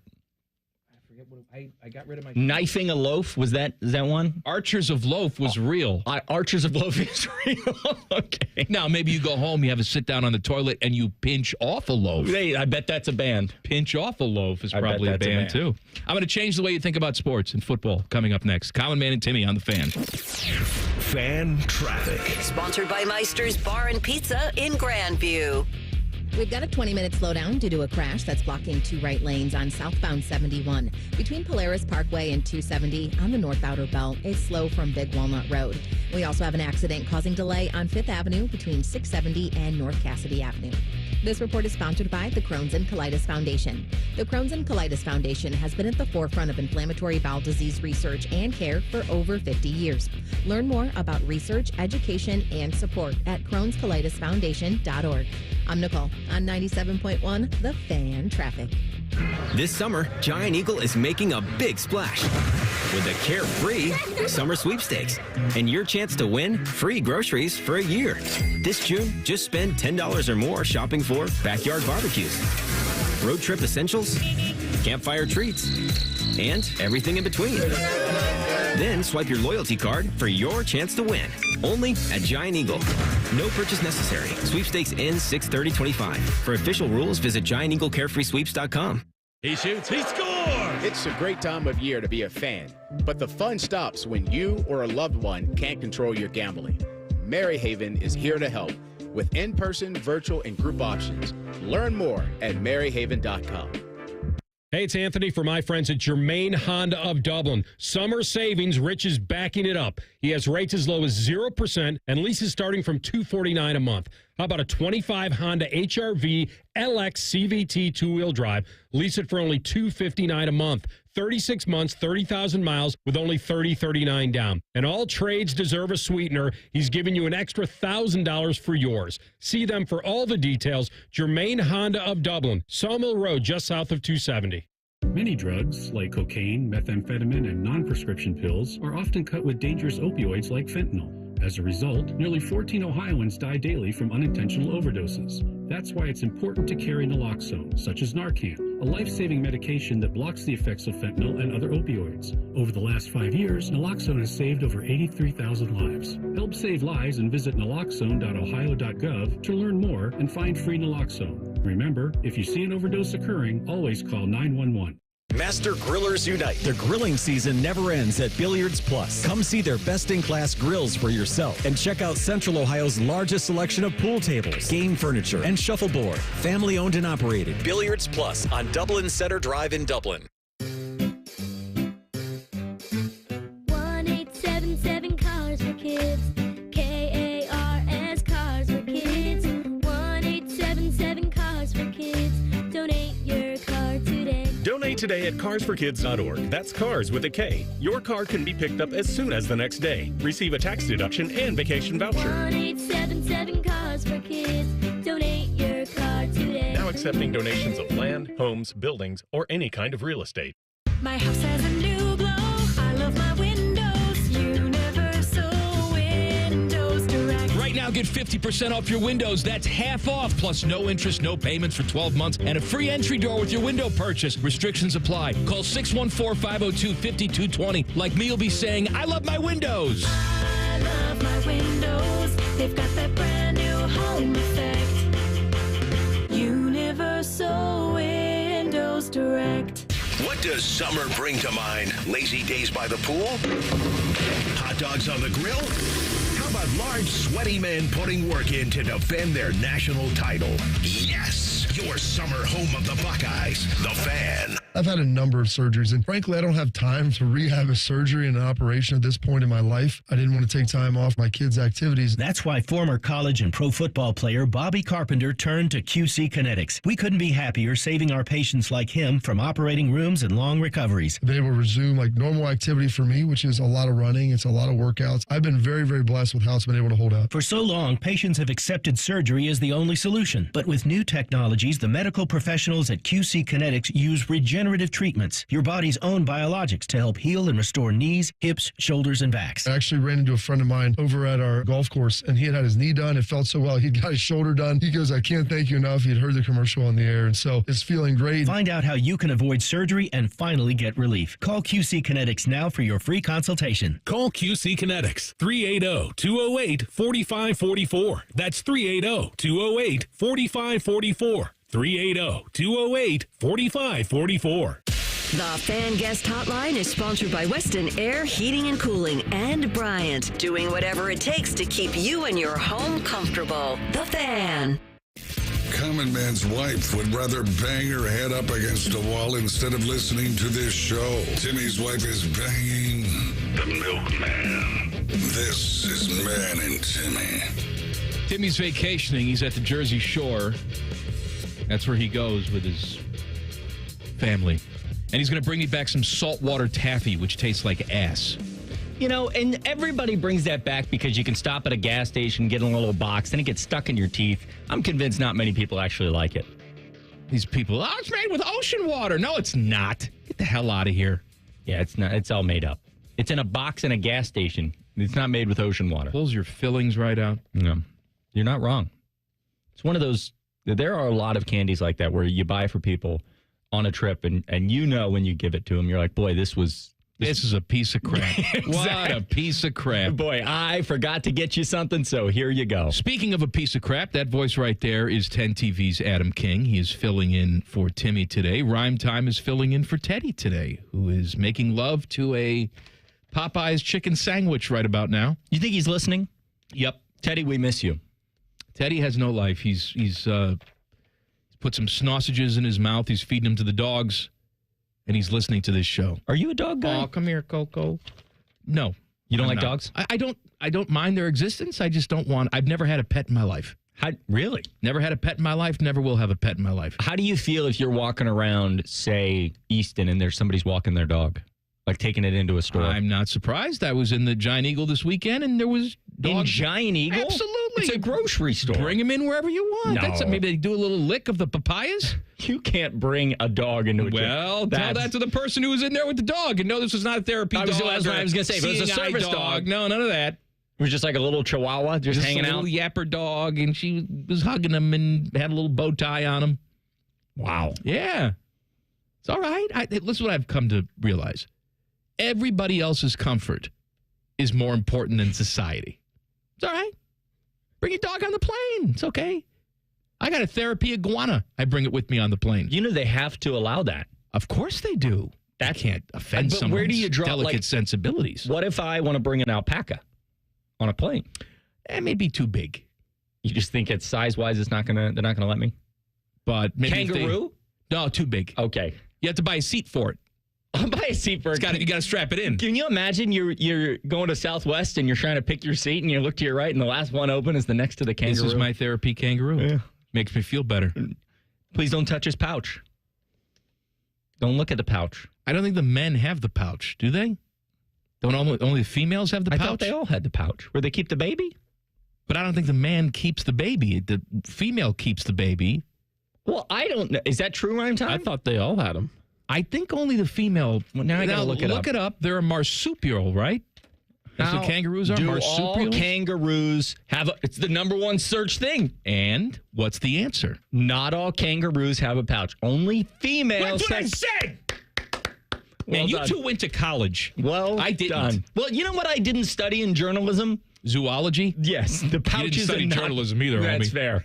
I forget what I got rid of my... Knifing a Loaf, is that one? Archers of Loaf was real. Archers of Loaf is real. Okay. Now, maybe you go home, you have a sit down on the toilet, and you pinch off a loaf. Hey, I bet that's a band. Pinch off a loaf is probably a band, too. I'm going to change the way you think about sports and football coming up next. Common Man and Timmy on the Fan. Fan Traffic. Sponsored by Meister's Bar and Pizza in Grandview. We've got a 20-minute slowdown due to a crash that's blocking two right lanes on southbound 71. Between Polaris Parkway and 270 on the North Outer Belt, it's slow from Big Walnut Road. We also have an accident causing delay on 5th Avenue between 670 and North Cassidy Avenue. This report is sponsored by the Crohn's and Colitis Foundation. The Crohn's and Colitis Foundation has been at the forefront of inflammatory bowel disease research and care for over 50 years. Learn more about research, education, and support at Crohn'sColitisFoundation.org. I'm Nicole on 97.1 The Fan Traffic. This summer, Giant Eagle is making a big splash with the Carefree Summer Sweepstakes and your chance to win free groceries for a year. This June, just spend $10 or more shopping for backyard barbecues, road trip essentials, campfire treats, and everything in between. Then swipe your loyalty card for your chance to win. Only at Giant Eagle. No purchase necessary. Sweepstakes ends 6/30/25. For official rules, visit GiantEagleCarefreeSweeps.com. He shoots, he scores! It's a great time of year to be a fan, but the fun stops when you or a loved one can't control your gambling. Maryhaven is here to help. with in-person, virtual, and group options. Learn more at maryhaven.com. Hey, it's Anthony for my friends at Germain Honda of Dublin. Summer savings, Rich is backing it up. He has rates as low as 0% and leases starting from $249 a month. How about a 25 Honda HR-V LX CVT two-wheel drive? Lease it for only $259 a month. 36 months, 30,000 miles with only $30.39 down. And all trades deserve a sweetener. He's giving you an extra $1,000 for yours. See them for all the details. Germain Honda of Dublin, Sawmill Road, just south of 270. Many drugs, like cocaine, methamphetamine, and non-prescription pills, are often cut with dangerous opioids like fentanyl. As a result, nearly 14 Ohioans die daily from unintentional overdoses. That's why it's important to carry naloxone, such as Narcan, a life-saving medication that blocks the effects of fentanyl and other opioids. Over the last 5 years, naloxone has saved over 83,000 lives. Help save lives and visit naloxone.ohio.gov to learn more and find free naloxone. Remember, if you see an overdose occurring, always call 911. Master Grillers Unite. The grilling season never ends at Billiards Plus. Come see their best-in-class grills for yourself and check out Central Ohio's largest selection of pool tables, game furniture, and shuffleboard. Family-owned and operated. Billiards Plus on Dublin Center Drive in Dublin. 1-877 Cars for Kids. KARS Cars for Kids. 1-877 Cars for Kids. Donate your car today. Donate today at carsforkids.org. That's cars with a K. Your car can be picked up as soon as the next day. Receive a tax deduction and vacation voucher. 1-877 Cars for Kids. Donate your car today. Now accepting donations of land, homes, buildings, or any kind of real estate. My house has a new glow. I love my windows. Universal Windows Direct. Right now, get 50% off your windows. That's half off, plus no interest, no payments for 12 months, and a free entry door with your window purchase. Restrictions apply. Call 614-502-5220. Like me, you'll be saying, I love my windows. I love my windows. They've got that brand new home effect. Universal Windows Direct. What does summer bring to mind? Lazy days by the pool? Hot dogs on the grill? How about large, sweaty men putting work in to defend their national title? Yes! Your summer home of the Buckeyes, The Fan. I've had a number of surgeries, and frankly, I don't have time to rehab a surgery and an operation at this point in my life. I didn't want to take time off my kids' activities. That's why former college and pro football player Bobby Carpenter turned to QC Kinetics. We couldn't be happier saving our patients like him from operating rooms and long recoveries. I've been able to resume like normal activity for me, which is a lot of running. It's a lot of workouts. I've been very, very blessed with how it's been able to hold up. For so long, patients have accepted surgery as the only solution. But with new technologies, the medical professionals at QC Kinetics use regenerative treatments, your body's own biologics, to help heal and restore knees, hips, shoulders, and backs. I actually ran into a friend of mine over at our golf course, and he had his knee done. It felt so well. He'd got his shoulder done. He goes, I can't thank you enough. He'd heard the commercial on the air, and so it's feeling great. Find out how you can avoid surgery and finally get relief. Call QC Kinetics now for your free consultation. Call QC Kinetics, 380-208-4544. That's 380-208-4544. 380-208-4544. The Fan Guest Hotline is sponsored by Weston Air Heating and Cooling and Bryant, doing whatever it takes to keep you and your home comfortable. The Fan. Common Man's wife would rather bang her head up against a wall instead of listening to this show. Timmy's wife is banging the milkman. This is Man and Timmy. Timmy's vacationing. He's at the Jersey Shore. That's where he goes with his family. And he's going to bring me back some saltwater taffy, which tastes like ass. You know, and everybody brings that back because you can stop at a gas station, get in a little box, and it gets stuck in your teeth. I'm convinced not many people actually like it. These people, oh, it's made with ocean water. No, it's not. Get the hell out of here. Yeah, it's not. It's all made up. It's in a box in a gas station. It's not made with ocean water. Pulls your fillings right out. No, you're not wrong. It's one of those. There are a lot of candies like that where you buy for people on a trip, and you know when you give it to them, you're like, boy, this is a piece of crap. Exactly. What a piece of crap. Boy, I forgot to get you something, so here you go. Speaking of a piece of crap, that voice right there is 10 TV's Adam King. He is filling in for Timmy today. Rhymetime is filling in for Teddy today, who is making love to a Popeye's chicken sandwich right about now. You think he's listening? Yep. Teddy, we miss you. Teddy has no life. He's put some sausages in his mouth. He's feeding them to the dogs, and he's listening to this show. Are you a dog guy? Oh, come here, Coco. No, You don't I'm like not. dogs? I don't mind their existence. I just don't want. I've never had a pet in my life. Really? Never had a pet in my life. Never will have a pet in my life. How do you feel if you're walking around, say, Easton, and there's somebody's walking their dog? Like taking it into a store? I'm not surprised. I was in the Giant Eagle this weekend, and there was dogs. In Giant Eagle? Absolutely. It's a grocery store. Bring them in wherever you want. No. Maybe they do a little lick of the papayas. You can't bring a dog into a gym. Well, tell that to the person who was in there with the dog. And no, this was not a therapy dog. That's what I was going to say. If it was a seeing eye service dog. No, none of that. It was just like a little chihuahua just hanging a out? little yapper dog, and she was hugging him and had a little bow tie on him. Wow. Yeah. It's all right. This is what I've come to realize. Everybody else's comfort is more important than society. It's all right. Bring your dog on the plane. It's okay. I got a therapy iguana. I bring it with me on the plane. You know they have to allow that. Of course they do. That can't offend But someone's where do you draw delicate sensibilities. What if I want to bring an alpaca on a plane? It may be too big. You just think it's size-wise, they're not gonna let me? But maybe Kangaroo? No, too big. Okay. You have to buy a seat for it. I'll buy a seat for it. You got to strap it in. Can you imagine you're going to Southwest and you're trying to pick your seat and you look to your right and the last one open is the next to the kangaroo? This is my therapy kangaroo. Yeah. Makes me feel better. Please don't touch his pouch. Don't look at the pouch. I don't think the men have the pouch, do they? Don't only the females have the pouch? I thought they all had the pouch. Where they keep the baby? But I don't think the man keeps the baby. The female keeps the baby. Well, I don't know. Is that true, Rhyme Time? I thought they all had them. I think only the female. Well, now I gotta look it up. Look it up. They're a marsupial, right? That's what kangaroos are. Do Marsupials. all kangaroos have it's the number one search thing? And what's the answer? Not all kangaroos have a pouch. Only females. That's what I said. Man, you two went to college. Well, I didn't. Done. Well, you know what I didn't study in journalism? Zoology? Yes. The pouches You didn't study journalism either, That's homie. fair.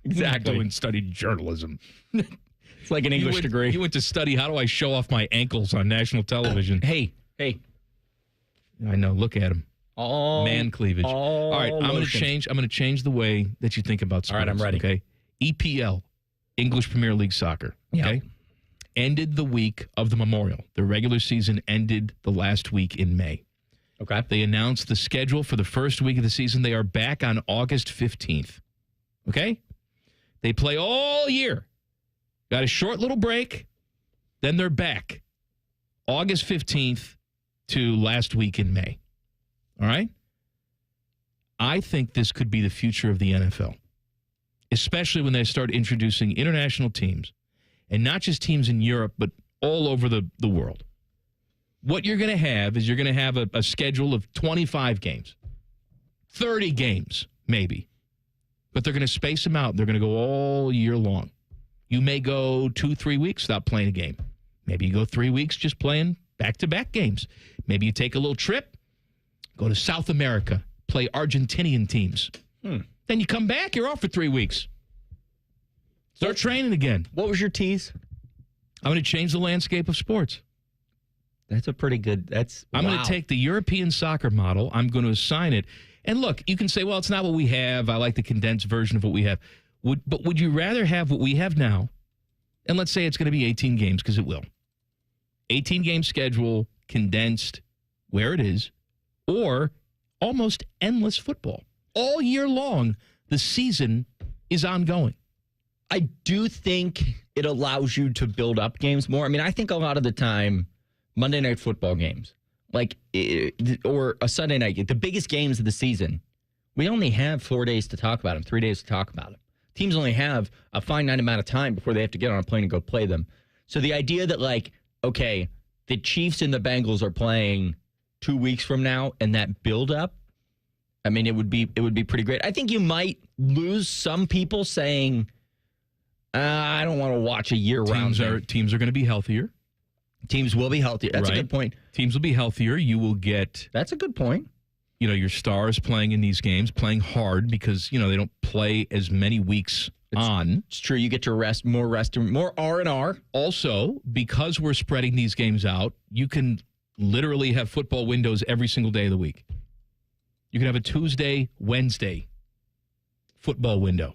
Exactly. You didn't study journalism. It's like an English degree. You went to study how do I show off my ankles on national television. Hey. I know. Look at him. All Man cleavage. All right, I'm going to change the way that you think about sports. All right, I'm ready. Okay. EPL, English Premier League Soccer. Okay. Ended the week of the Memorial. The regular season ended the last week in May. Okay. They announced the schedule for the first week of the season. They are back on August 15th. Okay? They play all year. Got a short little break. Then they're back. August 15th to last week in May. All right? I think this could be the future of the NFL, especially when they start introducing international teams, and not just teams in Europe, but all over the world. What you're going to have is you're going to have a schedule of 25 games, 30 games, maybe. But they're going to space them out. They're going to go all year long. You may go 2-3 weeks without playing a game. Maybe you go 3 weeks just playing back-to-back games. Maybe you take a little trip, go to South America, play Argentinian teams. Then you come back, you're off for 3 weeks. Start training again. What was your tease? I'm going to change the landscape of sports. That's a pretty good. I'm going to take the European soccer model. I'm going to assign it. And look, you can say, well, it's not what we have. I like the condensed version of what we have. But would you rather have what we have now? And let's say it's going to be 18 games, because it will. 18-game schedule, condensed, where it is, or almost endless football. All year long, the season is ongoing. I do think it allows you to build up games more. I mean, I think a lot of the time, Monday Night Football games, or a Sunday night, the biggest games of the season, we only have 4 days to talk about them, 3 days to talk about them. Teams only have a finite amount of time before they have to get on a plane and go play them. So the idea that, okay, the Chiefs and the Bengals are playing 2 weeks from now, and that build up, I mean, it would be pretty great. I think you might lose some people saying, I don't want to watch a year-round thing. Teams are going to be healthier. Teams will be healthier. That's a good point. Teams will be healthier. You will get... That's a good point. Your stars playing in these games, playing hard because, they don't play as many weeks on. It's true. You get to rest, more R&R. Also, because we're spreading these games out, you can literally have football windows every single day of the week. You can have a Tuesday, Wednesday football window.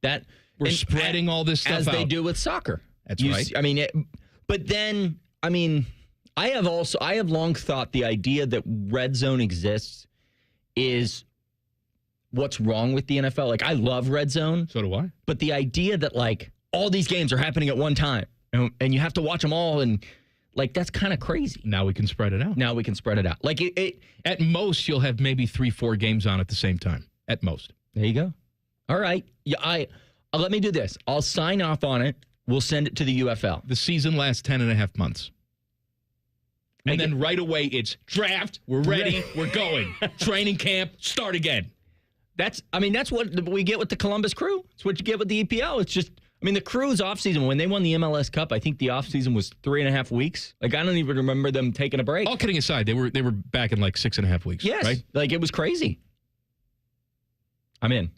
That we're spreading all this stuff as out. they do with soccer. That's right. I mean, I have long thought the idea that red zone exists is what's wrong with the NFL. Like, I love red zone. So do I. But the idea that, like, all these games are happening at one time and you have to watch them all, and, like, that's kind of crazy. Now we can spread it out. Like, at most, you'll have maybe 3-4 games on at the same time. At most. There you go. All right. Yeah, let me do this. I'll sign off on it. We'll send it to the UFL. The season lasts 10.5 months. And then right away, it's draft. We're ready. We're going. Training camp. Start again. That's what we get with the Columbus Crew. It's what you get with the EPL. It's just, the Crew's offseason, when they won the MLS Cup, I think the offseason was 3.5 weeks. Like, I don't even remember them taking a break. All kidding aside, they were back in like 6.5 weeks. Yes. Right? Like, it was crazy. I'm in.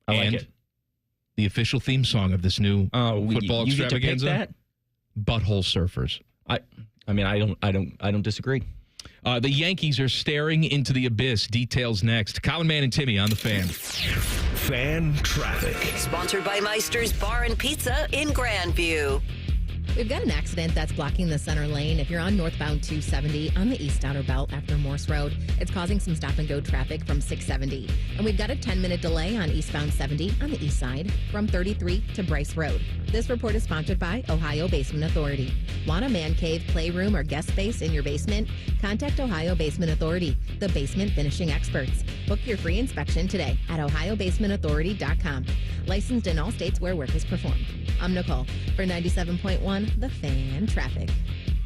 I like it. The official theme song of this new football you extravaganza. Get to pick that? Butthole Surfers. I don't disagree. The Yankees are staring into the abyss. Details next. Colin Man and Timmy on the Fan. Fan traffic. Sponsored by Meister's Bar and Pizza in Grandview. We've got an accident that's blocking the center lane. If you're on northbound 270 on the east outer belt after Morse Road, it's causing some stop-and-go traffic from 670. And we've got a 10-minute delay on eastbound 70 on the east side from 33 to Bryce Road. This report is sponsored by Ohio Basement Authority. Want a man cave, playroom, or guest space in your basement? Contact Ohio Basement Authority, the basement finishing experts. Book your free inspection today at ohiobasementauthority.com. Licensed in all states where work is performed. I'm Nicole for 97.1 The Fan Traffic.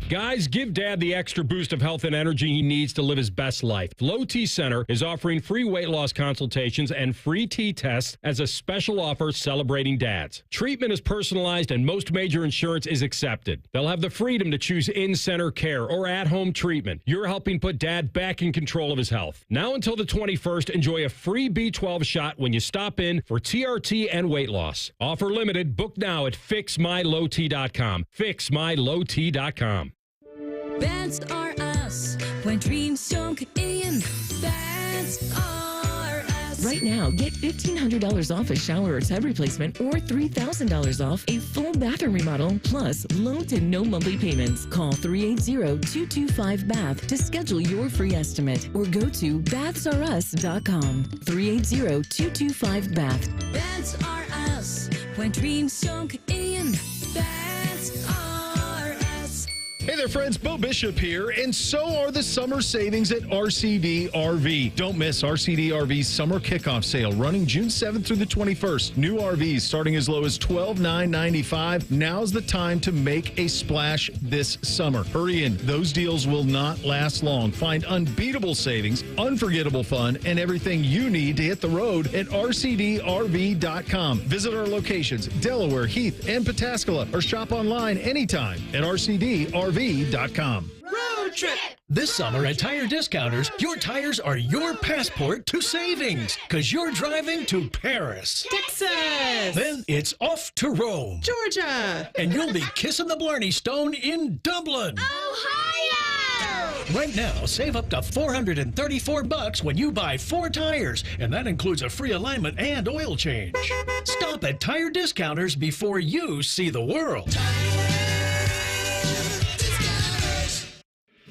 Guys, give Dad the extra boost of health and energy he needs to live his best life. Flow T Center is offering free weight loss consultations and free T tests as a special offer celebrating dads. Treatment is personalized and most major insurance is accepted. They'll have the freedom to choose in-center care or at-home treatment. You're helping put Dad back in control of his health. Now until the 21st, enjoy a free B12 shot when you stop in for TRT and weight loss. Offer limited. Book now at fixmylowt.com. Fixmylowt.com. That's are us. When dreams don't get in, that's are us. Right now, get $1,500 off a shower or tub replacement or $3,000 off a full bathroom remodel, plus low to no monthly payments. Call 380-225-BATH to schedule your free estimate or go to bathsareus.com. 380-225-BATH. That's are us. When dreams don't get in, that's are us. Hey there, friends. Bo Bishop here, and so are the summer savings at RCD RV. Don't miss RCD RV's summer kickoff sale running June 7th through the 21st. New RVs starting as low as $12,995. Now's the time to make a splash this summer. Hurry in. Those deals will not last long. Find unbeatable savings, unforgettable fun, and everything you need to hit the road at RCDRV.com. Visit our locations, Delaware, Heath, and Pataskala, or shop online anytime at RCDRV.com. Road trip! This summer at Tire Discounters, your tires are your passport to savings, because you're driving to Paris, Texas, then it's off to Rome, Georgia, and you'll be kissing the Blarney Stone in Dublin, Ohio! Right now, save up to $434 when you buy 4 tires, and that includes a free alignment and oil change. Stop at Tire Discounters before you see the world.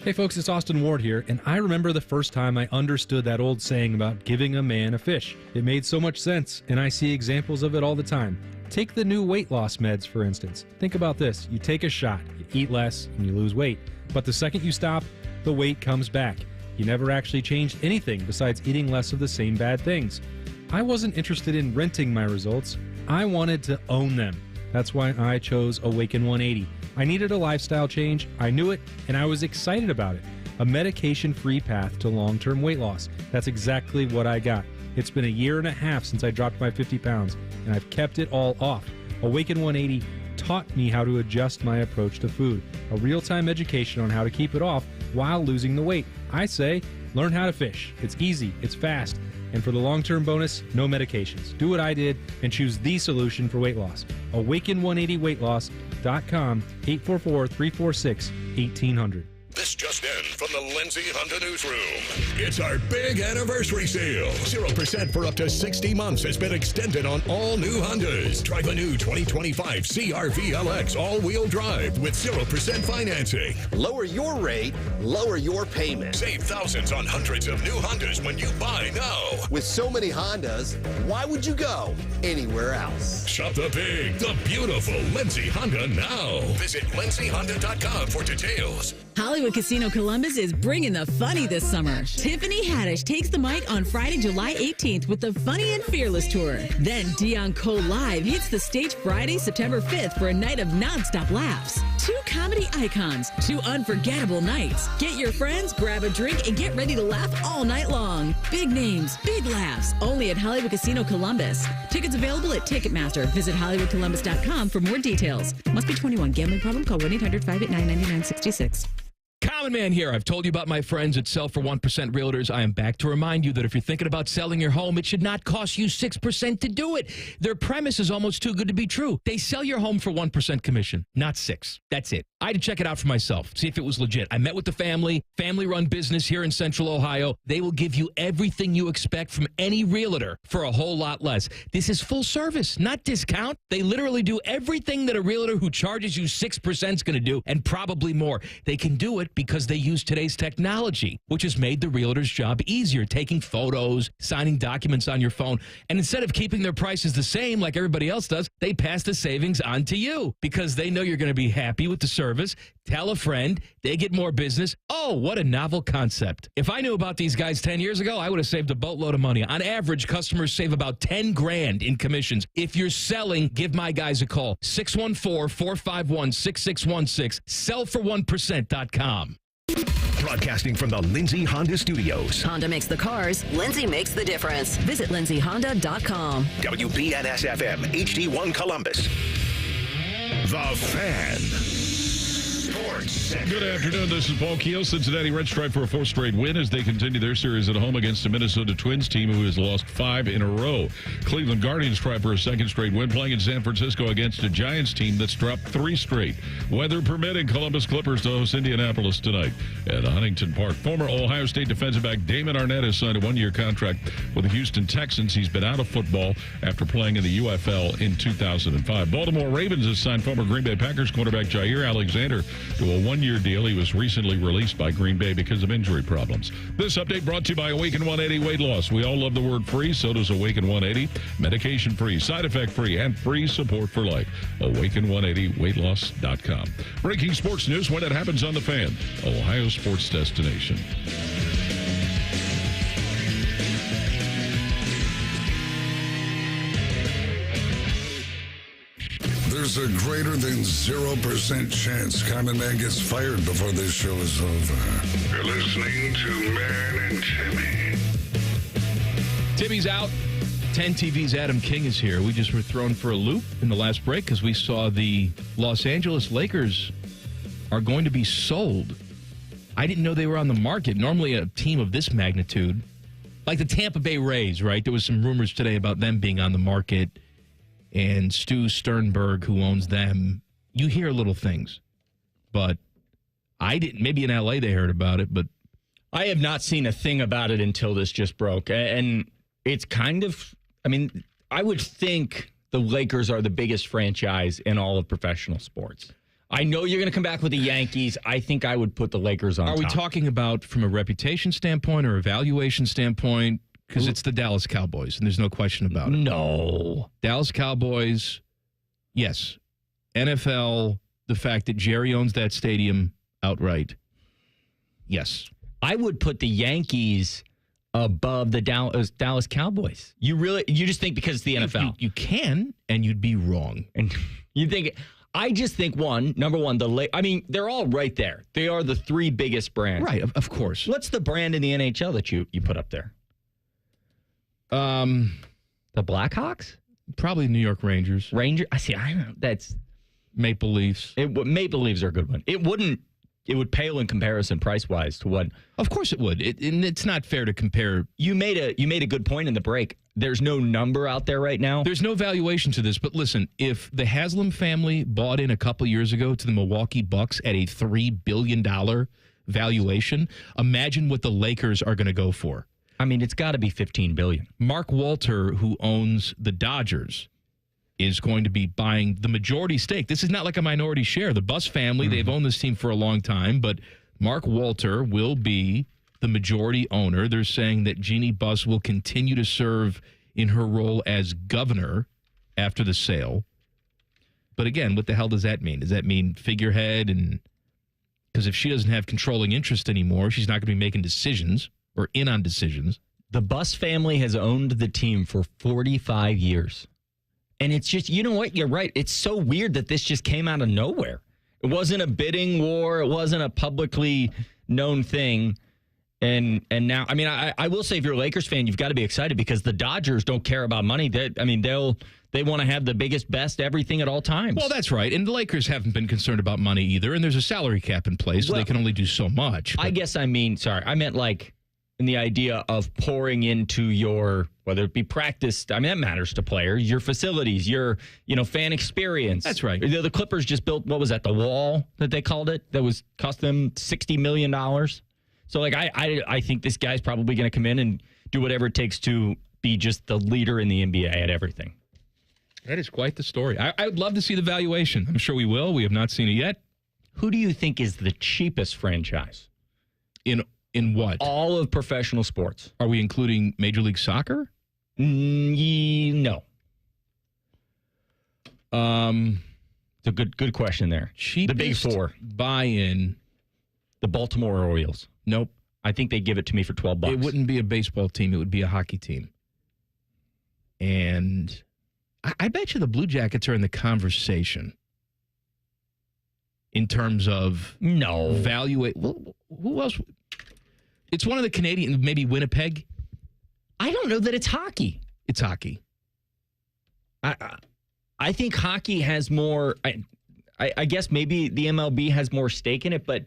Hey folks, it's Austin Ward here, and I remember the first time I understood that old saying about giving a man a fish. It made so much sense, and I see examples of it all the time. Take the new weight loss meds, for instance. Think about this. You take a shot, you eat less, and you lose weight. But the second you stop, the weight comes back. You never actually changed anything besides eating less of the same bad things. I wasn't interested in renting my results. I wanted to own them. That's why I chose Awaken 180. I needed a lifestyle change, I knew it, and I was excited about it. A medication-free path to long-term weight loss. That's exactly what I got. It's been 1.5 years since I dropped my 50 pounds, and I've kept it all off. Awaken 180 taught me how to adjust my approach to food. A real-time education on how to keep it off while losing the weight. I say, learn how to fish. It's easy, it's fast, and for the long-term bonus, no medications. Do what I did and choose the solution for weight loss. Awaken180weightloss.com, 844-346-1800. This just in. from the Lindsay Honda Newsroom. It's our big anniversary sale. 0% for up to 60 months has been extended on all new Hondas. Try the new 2025 CR-V LX all-wheel drive with 0% financing. Lower your rate, lower your payment. Save thousands on hundreds of new Hondas when you buy now. With so many Hondas, why would you go anywhere else? Shop the big, the beautiful Lindsay Honda now. Visit lindsayhonda.com for details. Hollywood Casino Columbus is bringing the funny this summer. Tiffany Haddish takes the mic on Friday, July 18th with the Funny and Fearless Tour. Then Dion Cole Live hits the stage Friday, September 5th for a night of nonstop laughs. 2 comedy icons, 2 unforgettable nights. Get your friends, grab a drink, and get ready to laugh all night long. Big names, big laughs, only at Hollywood Casino Columbus. Tickets available at Ticketmaster. Visit HollywoodColumbus.com for more details. Must be 21. Gambling problem? Call 1-800-589-9966. Common Man here. I've told you about my friends at Sell for 1% Realtors. I am back to remind you that if you're thinking about selling your home, it should not cost you 6% to do it. Their premise is almost too good to be true. They sell your home for 1% commission, not 6. That's it. I had to check it out for myself, see if it was legit. I met with the family-run business here in Central Ohio. They will give you everything you expect from any realtor for a whole lot less. This is full service, not discount. They literally do everything that a realtor who charges you 6% is going to do, and probably more. They can do it because they use today's technology, which has made the realtor's job easier, taking photos, signing documents on your phone. And instead of keeping their prices the same like everybody else does, they pass the savings on to you because they know you're going to be happy with the service. Tell a friend, they get more business. Oh, what a novel concept. If I knew about these guys 10 years ago, I would have saved a boatload of money. On average, customers save about 10 grand in commissions. If you're selling, give my guys a call. 614-451-6616. Sellfor1%.com. Broadcasting from the Lindsay Honda Studios. Honda makes the cars. Lindsay makes the difference. Visit lindsayhonda.com. WBNS-FM, HD1 Columbus. The Fan. Good afternoon. This is Paul Keel. Cincinnati Reds strive for a 4th straight win as they continue their series at home against the Minnesota Twins team, who has lost 5 in a row. Cleveland Guardians strive for a 2nd straight win, playing in San Francisco against a Giants team that's dropped 3 straight. Weather permitting, Columbus Clippers to host Indianapolis tonight at Huntington Park. Former Ohio State defensive back Damon Arnett has signed a 1-year contract with the Houston Texans. He's been out of football after playing in the UFL in 2005. Baltimore Ravens has signed former Green Bay Packers quarterback Jair Alexander to a 1-year deal. He was recently released by Green Bay because of injury problems. This update brought to you by Awaken 180 Weight Loss. We all love the word free, so does Awaken 180. Medication-free, side-effect-free, and free support for life. Awaken180weightloss.com. Breaking sports news when it happens on The Fan, Ohio sports destination. There's a greater than 0% chance Common Man gets fired before this show is over. You're listening to Man and Timmy. Timmy's out. 10 TV's Adam King is here. We just were thrown for a loop in the last break because we saw the Los Angeles Lakers are going to be sold. I didn't know they were on the market. Normally a team of this magnitude, like the Tampa Bay Rays, right? There was some rumors today about them being on the market. And Stu Sternberg, who owns them, you hear little things. But I didn't. Maybe in L.A. they heard about it, but I have not seen a thing about it until this just broke. And it's kind of, I mean, I would think the Lakers are the biggest franchise in all of professional sports. I know you're going to come back with the Yankees. I think I would put the Lakers on top. Are we talking about from a reputation standpoint or a valuation standpoint? Because it's the Dallas Cowboys, and there's no question about it. No. Dallas Cowboys, yes. NFL, the fact that Jerry owns that stadium outright, yes. I would put the Yankees above the Dallas Cowboys. You just think because it's the NFL? You can, and you'd be wrong. And you think... I just think number one, they're all right there. They are the 3 biggest brands. Right, of course. What's the brand in the NHL that you put up there? The Blackhawks? Probably New York Rangers. I don't know. That's Maple Leafs. Maple Leafs are a good one. It would pale in comparison price-wise to what... Of course it would. And it's not fair to compare. You made a good point in the break. There's no number out there right now. There's no valuation to this. But listen, if the Haslam family bought in a couple years ago to the Milwaukee Bucks at a $3 billion valuation. Imagine what the Lakers are going to go for. I mean, it's got to be $15 billion. Mark Walter, who owns the Dodgers, is going to be buying the majority stake. This is not like a minority share. The Buss family, they've owned this team for a long time, but Mark Walter will be the majority owner. They're saying that Jeannie Buss will continue to serve in her role as governor after the sale. But again, what the hell does that mean? Does that mean figurehead? And because if she doesn't have controlling interest anymore, she's not going to be making decisions or in on decisions. The Buss family has owned the team for 45 years. And it's just, you know what? You're right. It's so weird that this just came out of nowhere. It wasn't a bidding war. It wasn't a publicly known thing. And now, I mean, I will say if you're a Lakers fan, you've got to be excited because the Dodgers don't care about money. They want to have the biggest, best everything at all times. Well, that's right. And the Lakers haven't been concerned about money either. And there's a salary cap in place, so they can only do so much. I guess I meant like in the idea of pouring into your, whether it be practice, I mean, that matters to players, your facilities, your, fan experience. That's right. The Clippers just built, what was that, the wall that they called it? That was cost them $60 million. So, like, I think this guy's probably going to come in and do whatever it takes to be just the leader in the NBA at everything. That is quite the story. I would love to see the valuation. I'm sure we will. We have not seen it yet. Who do you think is the cheapest franchise? In what? All of professional sports. Are we including Major League Soccer? No. It's a good question there. Cheapest the Big Four. Buy-in. The Baltimore Orioles. Nope. I think they give it to me for $12. It wouldn't be a baseball team. It would be a hockey team. And I bet you the Blue Jackets are in the conversation in terms of evaluate. Well, who else? It's one of the Canadian, maybe Winnipeg. I don't know that it's hockey. It's hockey. I think hockey has more. I guess maybe the MLB has more stake in it, but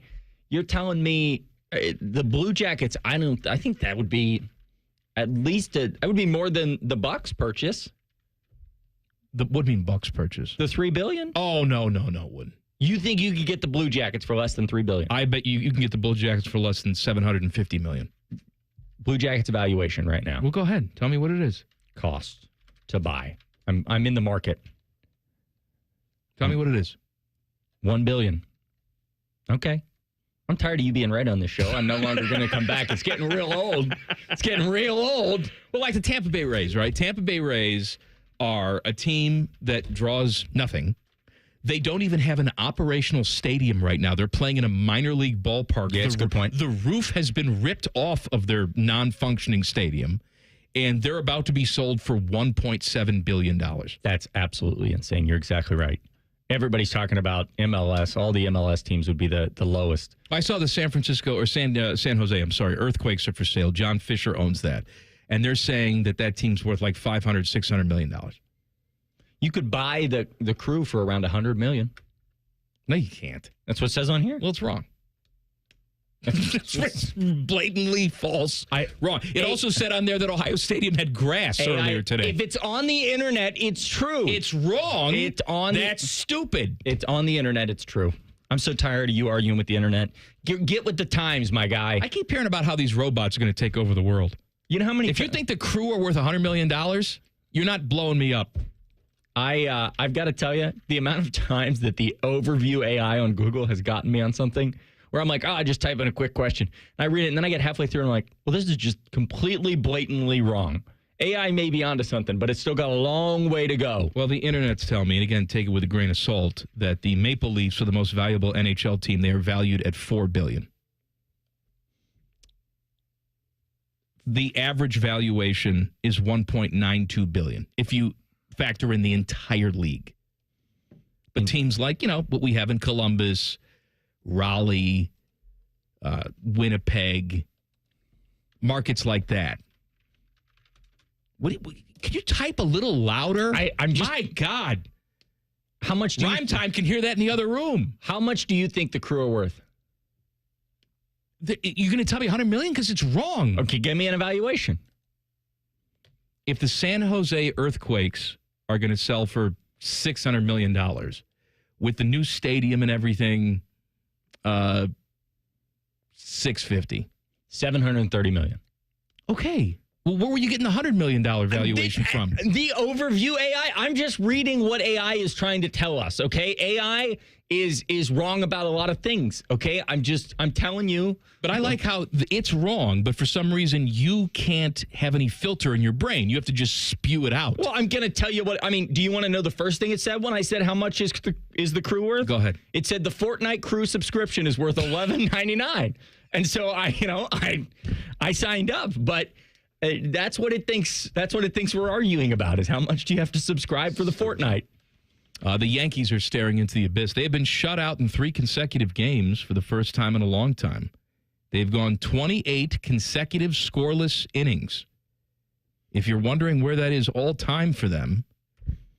you're telling me the Blue Jackets. I think that would be at least that would be more than the Bucks purchase. What do you mean Bucks purchase? The $3 billion? Oh no, it wouldn't. You think you could get the Blue Jackets for less than $3 billion? I bet you can get the Blue Jackets for less than $750 million. Blue Jackets evaluation right now. Well, go ahead. Tell me what it is. Cost to buy. I'm in the market. Tell me what it is. $1 billion. Okay. I'm tired of you being right on this show. I'm no longer going to come back. It's getting real old. Well, like the Tampa Bay Rays, right? Tampa Bay Rays are a team that draws nothing. They don't even have an operational stadium right now. They're playing in a minor league ballpark. Yeah, that's a good point. The roof has been ripped off of their non-functioning stadium, and they're about to be sold for $1.7 billion. That's absolutely insane. You're exactly right. Everybody's talking about MLS. All the MLS teams would be the lowest. I saw the San Jose, Earthquakes are for sale. John Fisher owns that. And they're saying that team's worth like $500, $600 million. You could buy the Crew for around $100 million. No, you can't. That's what it says on here. Well, it's wrong. It's blatantly false. Wrong. It also said on there that Ohio Stadium had grass earlier today. If it's on the internet, it's true. It's wrong. That's stupid. It's on the internet. It's true. I'm so tired of you arguing with the internet. Get with the times, my guy. I keep hearing about how these robots are going to take over the world. You know how many? If you think the Crew are worth $100 million, you're not blowing me up. I've got to tell you, the amount of times that the overview AI on Google has gotten me on something where I'm like, I just type in a quick question. And I read it, and then I get halfway through, and I'm like, well, this is just completely, blatantly wrong. AI may be onto something, but it's still got a long way to go. Well, the internet's telling me, and again, take it with a grain of salt, that the Maple Leafs are the most valuable NHL team. They are valued at $4 billion. The average valuation is $1.92 billion if you factor in the entire league. But teams like, what we have in Columbus, Raleigh, Winnipeg, markets like that. Can you type a little louder? My God. How much do Rhymetime can hear that in the other room. How much do you think the Crew are worth? You're going to tell me $100 million because it's wrong. Okay, give me an evaluation. If the San Jose Earthquakes are going to sell for $600 million with the new stadium and everything, $650. $730 million. Okay. Well, where were you getting the $100 million valuation from? The overview AI. I'm just reading what AI is trying to tell us. Okay, AI is wrong about a lot of things. Okay, I'm telling you. But I like how it's wrong, but for some reason you can't have any filter in your brain. You have to just spew it out. Well, I'm gonna tell you what. I mean, do you want to know the first thing it said when I said how much is the crew worth? Go ahead. It said the Fortnite crew subscription is worth $11.99, and so I signed up, but. That's what it thinks. That's what it thinks we're arguing about is how much do you have to subscribe for the Fortnite? The Yankees are staring into the abyss. They have been shut out in 3 consecutive games for the first time in a long time. They've gone 28 consecutive scoreless innings. If you're wondering where that is all time for them,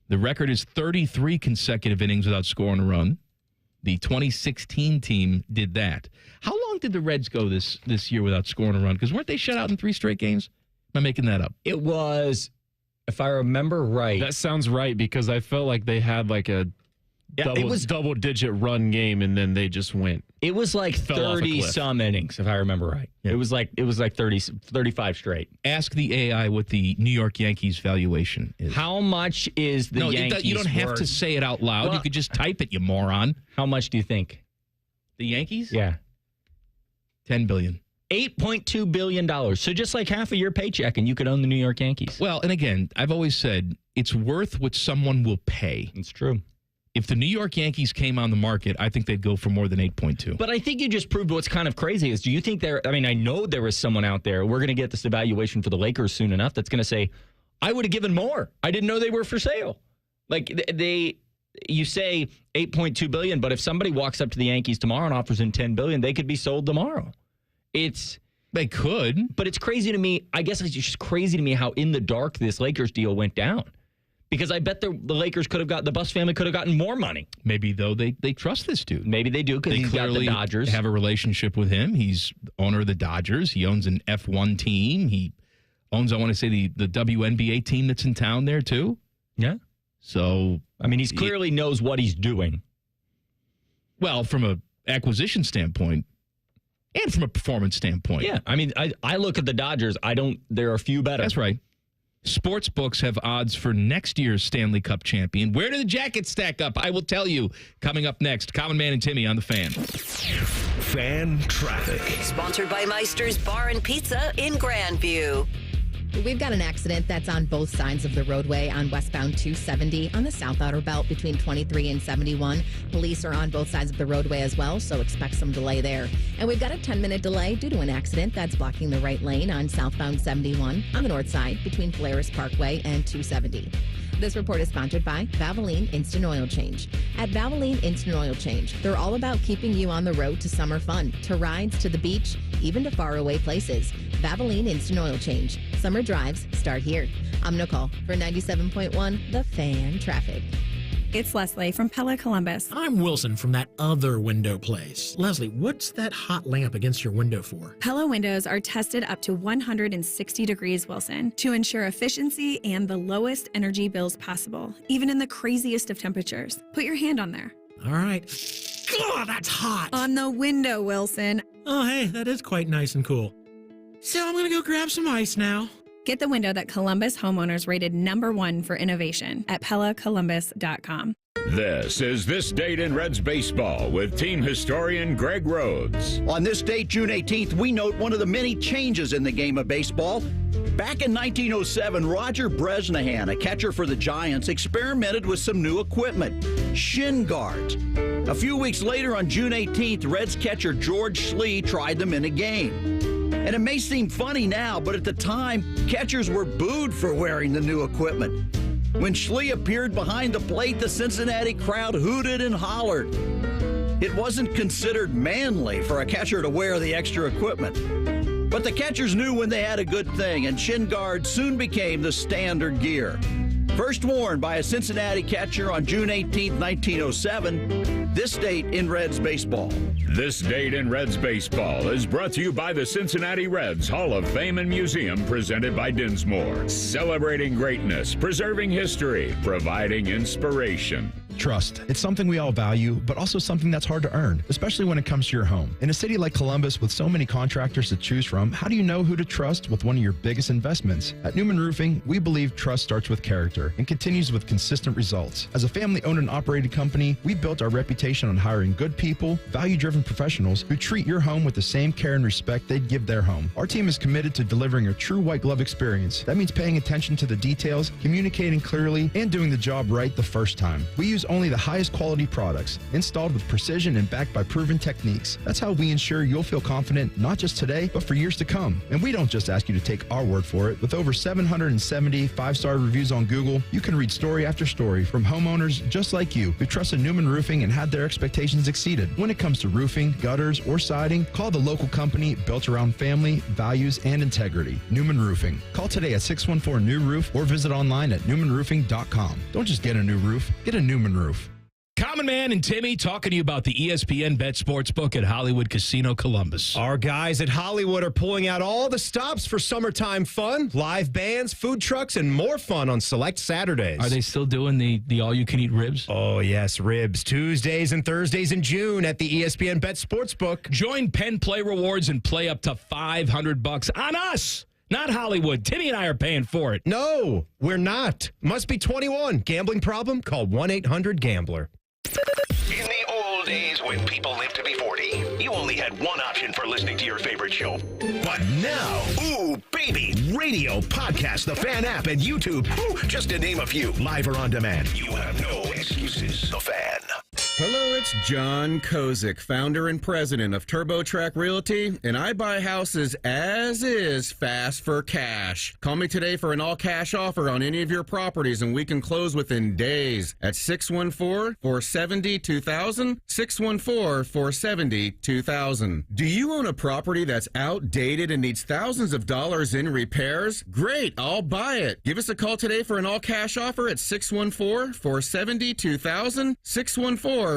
the record is 33 consecutive innings without scoring a run. The 2016 team did that. How long did the Reds go this year without scoring a run? Because weren't they shut out in 3 straight games? Am I making that up? It was, if I remember right. That sounds right because I felt like they had like a double-digit run game and then they just went. It was like 30 some innings, if I remember right. Yeah. It was like 35 straight. Ask the AI what the New York Yankees valuation is. How much is the Yankees you don't have to say it out loud. Well, you could just type it, you moron. How much do you think? The Yankees? Yeah. $10 billion. $8.2 billion. So just like half of your paycheck and you could own the New York Yankees. Well, and again, I've always said it's worth what someone will pay. It's true. If the New York Yankees came on the market, I think they'd go for more than 8.2. But I think you just proved what's kind of crazy is, do you think I know there is someone out there, we're going to get this evaluation for the Lakers soon enough, that's going to say, I would have given more. I didn't know they were for sale. Like you say $8.2 billion, but if somebody walks up to the Yankees tomorrow and offers them $10 billion, they could be sold tomorrow. They could. But it's crazy to me. I guess it's just crazy to me how in the dark this Lakers deal went down. Because I bet the Lakers could have the Buss family could have gotten more money. Maybe, though, they trust this dude. Maybe they do because he's got the Dodgers. Have a relationship with him. He's owner of the Dodgers. He owns an F1 team. He owns, I want to say, the WNBA team that's in town there, too. Yeah. So, I mean, he clearly knows what he's doing. Well, from an acquisition standpoint and from a performance standpoint. Yeah. I mean, I look at the Dodgers. There are a few better. That's right. Sports books have odds for next year's Stanley Cup champion. Where do the Jackets stack up? I will tell you. Coming up next, Common Man and Timmy on the Fan. Fan Traffic. Sponsored by Meister's Bar and Pizza in Grandview. We've got an accident that's on both sides of the roadway on westbound 270 on the south outer belt between 23 and 71. Police are on both sides of the roadway as well, so expect some delay there. And we've got a 10-minute delay due to an accident that's blocking the right lane on southbound 71 on the north side between Polaris Parkway and 270. This report is sponsored by Valvoline Instant Oil Change. At Valvoline Instant Oil Change, they're all about keeping you on the road to summer fun, to rides, to the beach, even to faraway places. Valvoline Instant Oil Change. Summer drives start here. I'm Nicole for 97.1 The Fan Traffic. It's Leslie from Pella Columbus. I'm Wilson from that other window place. Leslie, what's that hot lamp against your window for? Pella windows are tested up to 160 degrees, Wilson, to ensure efficiency and the lowest energy bills possible, even in the craziest of temperatures. Put your hand on there. All right. God, that's hot. On the window, Wilson. Oh, hey, that is quite nice and cool. So I'm going to go grab some ice now. Get the window that Columbus homeowners rated #1 for innovation at PellaColumbus.com. This is This Date in Reds Baseball with team historian Greg Rhodes. On this date, June 18th, we note one of the many changes in the game of baseball. Back in 1907, Roger Bresnahan, a catcher for the Giants, experimented with some new equipment, shin guards. A few weeks later, on June 18th, Reds catcher George Schlee tried them in a game. And it may seem funny now, but at the time, catchers were booed for wearing the new equipment. When Schlee appeared behind the plate, the Cincinnati crowd hooted and hollered. It wasn't considered manly for a catcher to wear the extra equipment. But the catchers knew when they had a good thing, and shin guards soon became the standard gear. First worn by a Cincinnati catcher on June 18, 1907, this date in Reds baseball. This Date in Reds Baseball is brought to you by the Cincinnati Reds Hall of Fame and Museum, presented by Dinsmore. Celebrating greatness, preserving history, providing inspiration. Trust. It's something we all value, but also something that's hard to earn, especially when it comes to your home. In a city like Columbus with so many contractors to choose from, how do you know who to trust with one of your biggest investments? At Newman Roofing, we believe trust starts with character and continues with consistent results. As a family-owned and operated company, we built our reputation on hiring good people, value-driven professionals who treat your home with the same care and respect they'd give their home. Our team is committed to delivering a true white glove experience. That means paying attention to the details, communicating clearly, and doing the job right the first time. We use only the highest quality products, installed with precision and backed by proven techniques. That's how we ensure you'll feel confident not just today, but for years to come. And we don't just ask you to take our word for it. With over 770 five-star reviews on Google, you can read story after story from homeowners just like you who trusted Newman Roofing and had their expectations exceeded. When it comes to roofing, gutters, or siding, call the local company built around family, values, and integrity. Newman Roofing. Call today at 614-NEW-ROOF or visit online at newmanroofing.com. Don't just get a new roof, get a Newman roof. Common Man and Timmy talking to you about the ESPN Bet Sportsbook at Hollywood Casino Columbus. Our guys at Hollywood are pulling out all the stops for summertime fun, live bands, food trucks, and more fun on select Saturdays. Are they still doing the all-you-can-eat ribs? Oh, yes, ribs. Tuesdays and Thursdays in June at the ESPN Bet Sportsbook. Join Penn Play Rewards and play up to $500 on us. Not Hollywood. Timmy and I are paying for it. No, we're not. Must be 21. Gambling problem? Call 1-800-GAMBLER. In the old days when people lived to be 40, you only had one option for listening to your favorite show. But now, ooh, baby, radio, podcast, the Fan app, and YouTube, ooh, just to name a few, live or on demand. You have no excuses. The Fan. Hello, it's John Kozik, founder and president of TurboTrack Realty, and I buy houses as is, fast for cash. Call me today for an all-cash offer on any of your properties, and we can close within days at 614-470-2000, 614-470-2000. Do you own a property that's outdated and needs thousands of dollars in repairs? Great, I'll buy it. Give us a call today for an all-cash offer at 614-470-2000, 614-470-2000.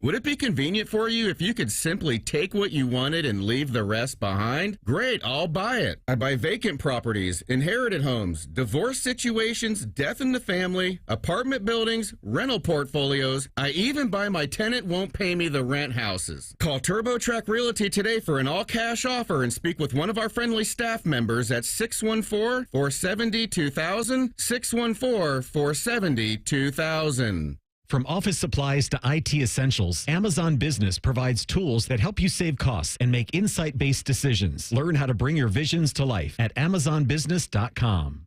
Would it be convenient for you if you could simply take what you wanted and leave the rest behind? Great, I'll buy it. I buy vacant properties, inherited homes, divorce situations, death in the family, apartment buildings, rental portfolios. I even buy my tenant won't pay me the rent houses. Call TurboTrack Realty today for an all-cash offer and speak with one of our friendly staff members at 614-470-2000, 614-470-2000. From office supplies to IT essentials, Amazon Business provides tools that help you save costs and make insight-based decisions. Learn how to bring your visions to life at amazonbusiness.com.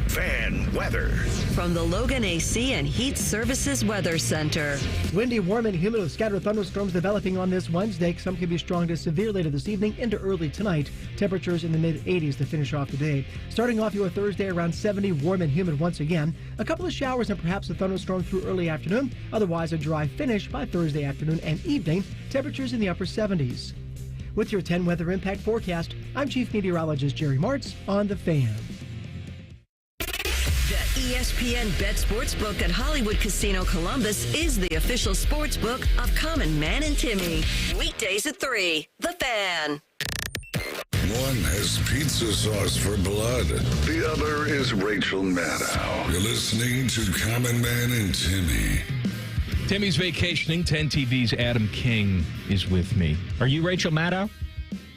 Fan weather. From the Logan AC and Heat Services Weather Center. Windy, warm, and humid with scattered thunderstorms developing on this Wednesday. Some can be strong to severe later this evening into early tonight. Temperatures in the mid-80s to finish off the day. Starting off your Thursday around 70, warm and humid once again. A couple of showers and perhaps a thunderstorm through early afternoon. Otherwise, a dry finish by Thursday afternoon and evening. Temperatures in the upper 70s. With your 10 weather impact forecast, I'm Chief Meteorologist Jerry Martz on The Fan. The ESPN Bet Sportsbook at Hollywood Casino Columbus is the official sportsbook of Common Man and Timmy. Weekdays at 3. The Fan. One has pizza sauce for blood. The other is Rachel Maddow. You're listening to Common Man and Timmy. Timmy's vacationing. 10 TV's Adam King is with me. Are you Rachel Maddow?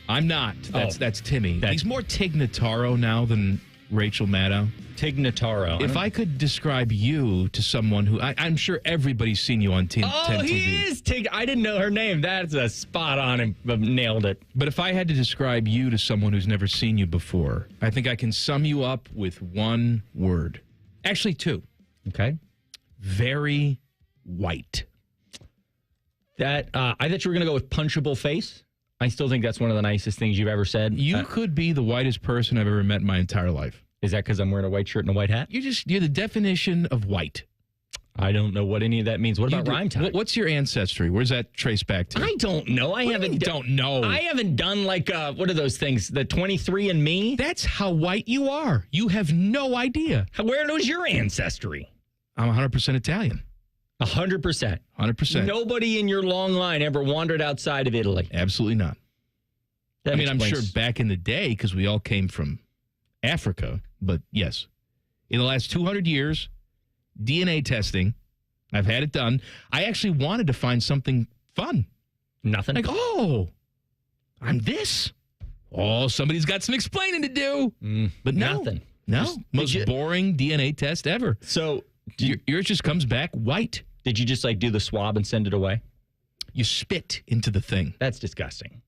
I'm not. That's Timmy. He's more Tig Notaro now than Rachel Maddow. Tig Notaro. If I could describe you to someone who I'm sure everybody's seen you on 10 TV. He is Tig. I didn't know her name. That's a spot on and nailed it. But if I had to describe you to someone who's never seen you before, I think I can sum you up with one word. Actually, two. Okay. Very white. I thought you were going to go with punchable face. I still think that's one of the nicest things you've ever said. You could be the whitest person I've ever met in my entire life. Is that because I'm wearing a white shirt and a white hat? You're the definition of white. I don't know what any of that means. What about rhyme time? What's your ancestry? Where's that trace back to? I don't know. I haven't done like what are those things? The 23andMe? That's how white you are. You have no idea. Where was your ancestry? I'm 100% Italian. 100%. 100%. Nobody in your long line ever wandered outside of Italy. Absolutely not. I'm sure back in the day, because we all came from Africa, but yes. In the last 200 years, DNA testing. I've had it done. I actually wanted to find something fun. Nothing. Like, oh, I'm this. Oh, somebody's got some explaining to do. But no. Nothing. No. Most boring DNA test ever. So yours just comes back white. Did you just do the swab and send it away? You spit into the thing. That's disgusting.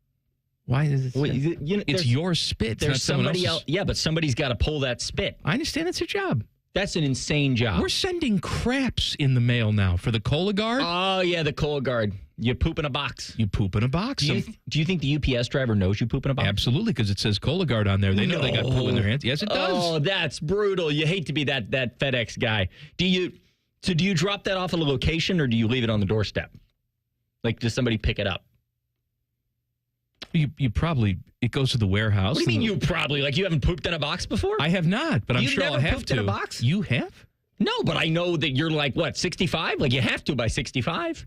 Why is it? Well, it's your spit. There's somebody else. Yeah, but somebody's got to pull that spit. I understand that's your job. That's an insane job. We're sending craps in the mail now for the Cologuard. Oh, yeah, the Cologuard. You poop in a box. You poop in a box. Do you think the UPS driver knows you poop in a box? Absolutely, because it says Cologuard on there. They know they got poo in their hands. Yes, it does. Oh, that's brutal. You hate to be that FedEx guy. Do you drop that off at a location or do you leave it on the doorstep? Does somebody pick it up? You probably, it goes to the warehouse. What do you mean you probably? You haven't pooped in a box before? I have not, but I'm sure I'll have to. You've never pooped in a box? You have? No, but I know that you're 65? You have to by 65.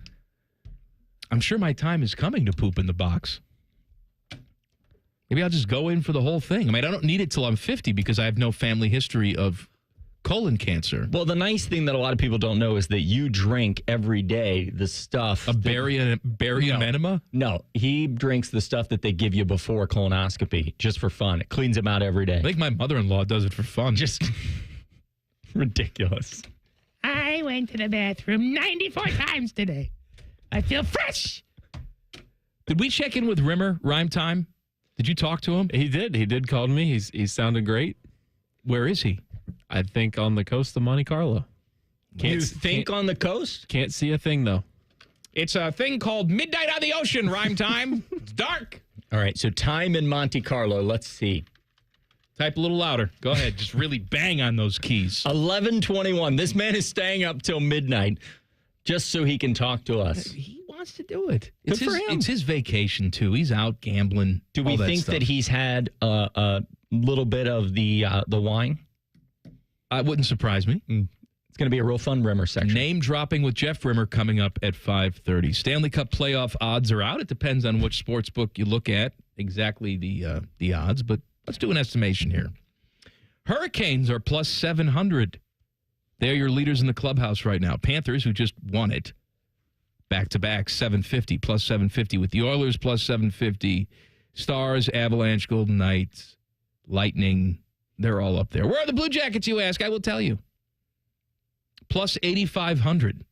I'm sure my time is coming to poop in the box. Maybe I'll just go in for the whole thing. I mean, I don't need it till I'm 50 because I have no family history of colon cancer. Well, the nice thing that a lot of people don't know is that you drink every day the stuff. Barium enema? No, he drinks the stuff that they give you before colonoscopy just for fun. It cleans him out every day. I think my mother-in-law does it for fun. Just ridiculous. I went to the bathroom 94 times today. I feel fresh. Did we check in with Rimmer, Rhymetime? Did you talk to him? He did. He did call me. He's sounding great. Where is he? I think on the coast of Monte Carlo. You think on the coast? Can't see a thing, though. It's a thing called Midnight on the Ocean, Rhymetime. It's dark. All right, so time in Monte Carlo. Let's see. Type a little louder. Go ahead. Just really bang on those keys. 11:21. This man is staying up till midnight just so he can talk to us. He wants to do it. Good for him. It's his vacation, too. He's out gambling. Do we think that he's had a little bit of the wine? It wouldn't surprise me. It's going to be a real fun Rimmer section. Name dropping with Jeff Rimmer coming up at 5:30. Stanley Cup playoff odds are out. It depends on which sports book you look at, exactly the odds, but let's do an estimation here. Hurricanes are plus 700. They're your leaders in the clubhouse right now. Panthers, who just won it, back-to-back, 750, plus 750 with the Oilers, plus 750. Stars, Avalanche, Golden Knights, Lightning, they're all up there. Where are the Blue Jackets, you ask? I will tell you. Plus 8,500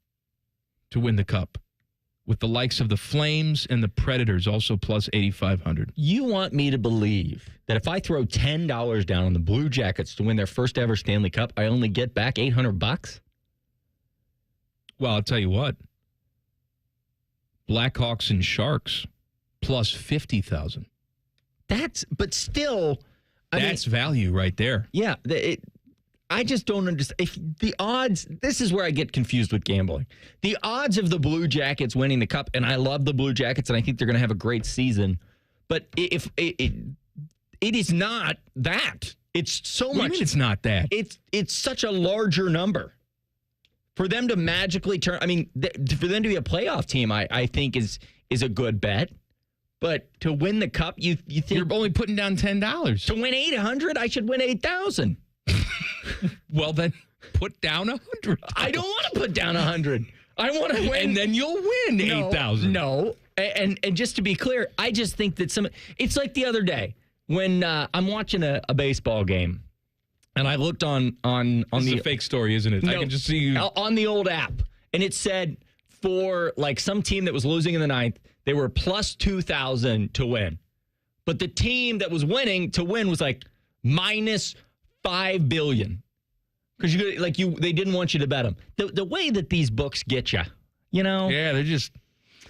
to win the Cup, with the likes of the Flames and the Predators also plus 8,500. You want me to believe that if I throw $10 down on the Blue Jackets to win their first ever Stanley Cup, I only get back $800? Well, I'll tell you what. Blackhawks and Sharks plus 50,000. But still, that's value right there. Yeah, I just don't understand. If the odds, this is where I get confused with gambling. The odds of the Blue Jackets winning the Cup, and I love the Blue Jackets, and I think they're going to have a great season. But if it is not that. It's so What much. do you mean it's not that? It's such a larger number. For them to magically turn, I mean, for them to be a playoff team, I think is a good bet. But to win the Cup, you think you're only putting down $10 to win 800. I should win 8,000. Well, then put down 100. I don't want to put down 100. I want to win, and then you'll win 8,000. No, and just to be clear, I just think that it's like the other day when I'm watching a baseball game, and I looked on this the is a fake story, isn't it? No, I can just see you on the old app, and it said for like some team that was losing in the ninth, they were plus 2,000 to win, but the team that was winning to win was like minus $5 billion because they didn't want you to bet them. The way that these books get you, yeah, they're just.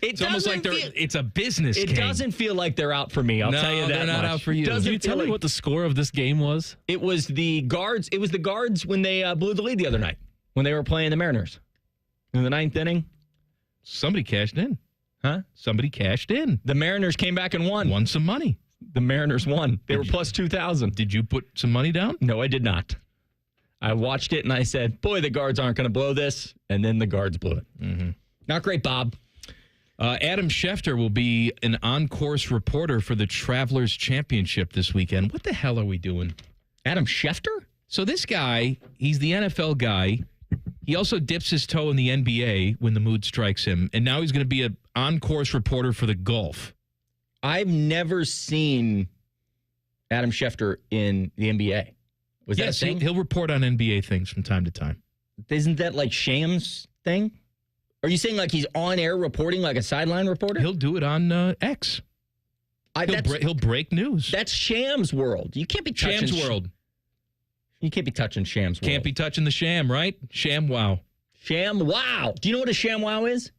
It's almost like it's a business game. It doesn't feel like they're out for me. I'll tell you that. They're not much. out for you. Can you tell me what the score of this game was? It was the Guards. It was the Guards when they blew the lead the other night when they were playing the Mariners in the ninth inning. Somebody cashed in, huh? Somebody cashed in. The Mariners came back and won some money. The Mariners won. They were plus 2,000. Did you put some money down? No, I did not. I watched it and I said, boy, the Guards aren't going to blow this. And then the Guards blew it. Mm-hmm. Not great, Bob. Adam Schefter will be an on-course reporter for the Travelers Championship this weekend. What the hell are we doing? Adam Schefter? So this guy, he's the NFL guy. He also dips his toe in the NBA when the mood strikes him, and now he's going to be an on-course reporter for the golf. I've never seen Adam Schefter in the NBA. Was that a thing? He'll report on NBA things from time to time. Isn't that like Shams' thing? Are you saying like he's on air reporting like a sideline reporter? He'll do it on X. He'll break news. That's Shams' world. You can't be touching Shams' world. You can't be touching Shams' world. Can't be touching the sham, right? Sham wow. Sham wow. Do you know what a sham wow is?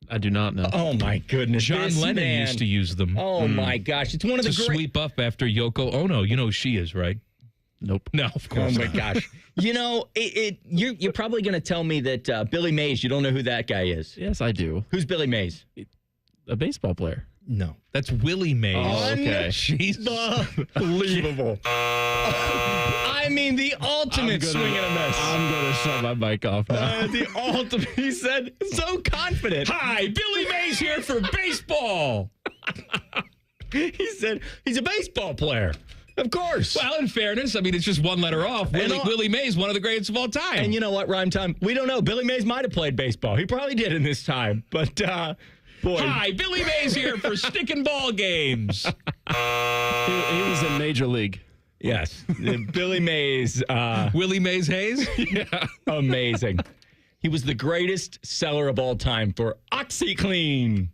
I do not know. Oh, my goodness. John Lennon used to use them. Oh, my gosh. It's one of the to sweep up after Yoko Ono. You know who she is, right? Nope. No, of course not. Oh, my gosh. You know, you're probably going to tell me that Billy Mays, you don't know who that guy is. Yes, I do. Who's Billy Mays? A baseball player. No, that's Willie Mays. Oh, okay. Unbelievable. I mean, the ultimate swing and a miss. I'm going to shut my mic off now. The ultimate. He said so confident. Hi, Billy Mays here for baseball. He said he's a baseball player. Of course. Well, in fairness, I mean, it's just one letter off. Willie Mays, one of the greatest of all time. And you know what, Rhymetime? We don't know. Billy Mays might have played baseball. He probably did in this time. But, boy. Hi, Billy Mays here for stick and ball games. He was in Major League. Yes. Billy Mays. Willie Mays Hayes? Yeah. Amazing. He was the greatest seller of all time for OxyClean.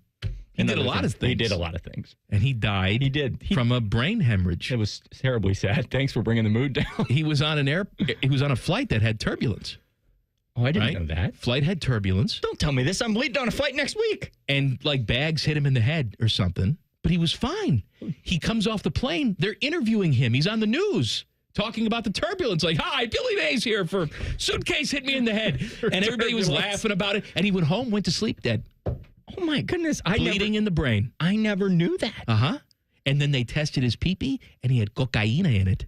He did a lot of things. He did a lot of things. And he died. He did. From a brain hemorrhage. It was terribly sad. Thanks for bringing the mood down. He was on a flight that had turbulence. Oh, I didn't know that. Flight had turbulence. Don't tell me this. I'm bleeding on a flight next week. And like bags hit him in the head or something. But he was fine. He comes off the plane. They're interviewing him. He's on the news talking about the turbulence. Like, hi, Billy Mays here for suitcase hit me in the head. And everybody was laughing about it. And he went home, went to sleep dead. Oh, my goodness. Bleeding in the brain. I never knew that. Uh-huh. And then they tested his pee-pee, and he had cocaine in it.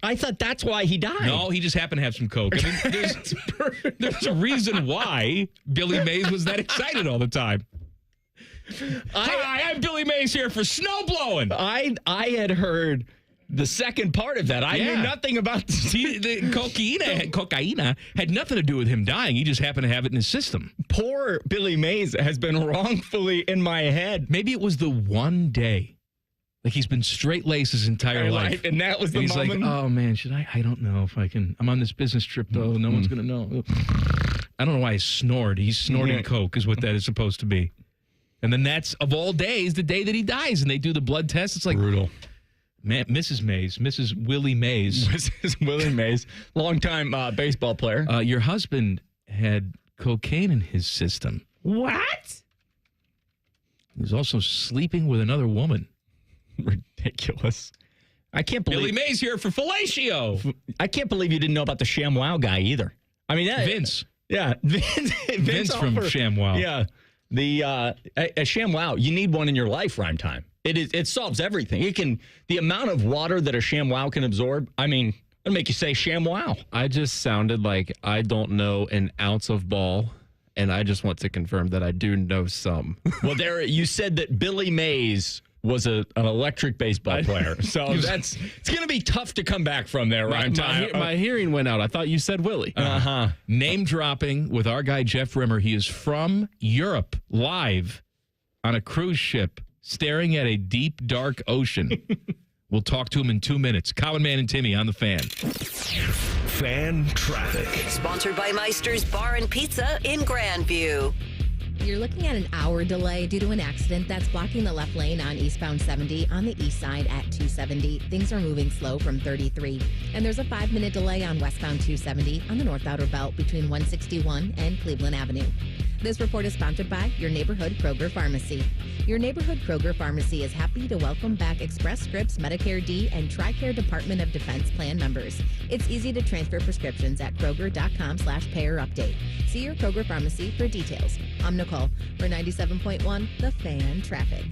I thought that's why he died. No, he just happened to have some coke. I mean, there's a reason why Billy Mays was that excited all the time. Hi, I'm Billy Mays here for snow blowing. I had heard the second part of that. I knew nothing about the cocaine had nothing to do with him dying. He just happened to have it in his system. Poor Billy Mays has been wrongfully in my head. Maybe it was the one day. Like he's been straight laced his entire life. And that was the moment. He's like, oh man, should I don't know if I can. I'm on this business trip though. No one's going to know. I don't know why he snored. He's snorting coke is what that is supposed to be. And then that's, of all days, the day that he dies. And they do the blood test. It's like brutal. Man, Mrs. Mays, Mrs. Willie Mays. Mrs. Willie Mays, longtime baseball player. Your husband had cocaine in his system. What? He was also sleeping with another woman. Ridiculous. I can't believe Billy Mays here for fellatio. I can't believe you didn't know about the ShamWow guy either. I mean, Vince. Yeah, Vince from ShamWow. Yeah, a ShamWow. You need one in your life. Rhymetime. It solves everything. The amount of water that a ShamWow can absorb. I mean, it'll make you say ShamWow. I just sounded like I don't know an ounce of ball. And I just want to confirm that I do know some. Well, you said that Billy Mays was an electric baseball player. So it's going to be tough to come back from there, right? My hearing went out. I thought you said Willie. Uh-huh. Name dropping with our guy, Jeff Rimmer. He is from Europe, live on a cruise ship, staring at a deep, dark ocean. We'll talk to him in 2 minutes. Common Man and Timmy on the Fan. Fan traffic. Sponsored by Meister's Bar and Pizza in Grandview. You're looking at an hour delay due to an accident that's blocking the left lane on eastbound 70 on the east side at 270. Things are moving slow from 33. And there's a 5-minute delay on westbound 270 on the north outer belt between 161 and Cleveland Avenue. This report is sponsored by your neighborhood Kroger Pharmacy. Your neighborhood Kroger Pharmacy is happy to welcome back Express Scripts, Medicare D, and TRICARE Department of Defense plan members. It's easy to transfer prescriptions at Kroger.com/payer update. See your Kroger Pharmacy for details. I'm Nicole for 97.1 The Fan Traffic.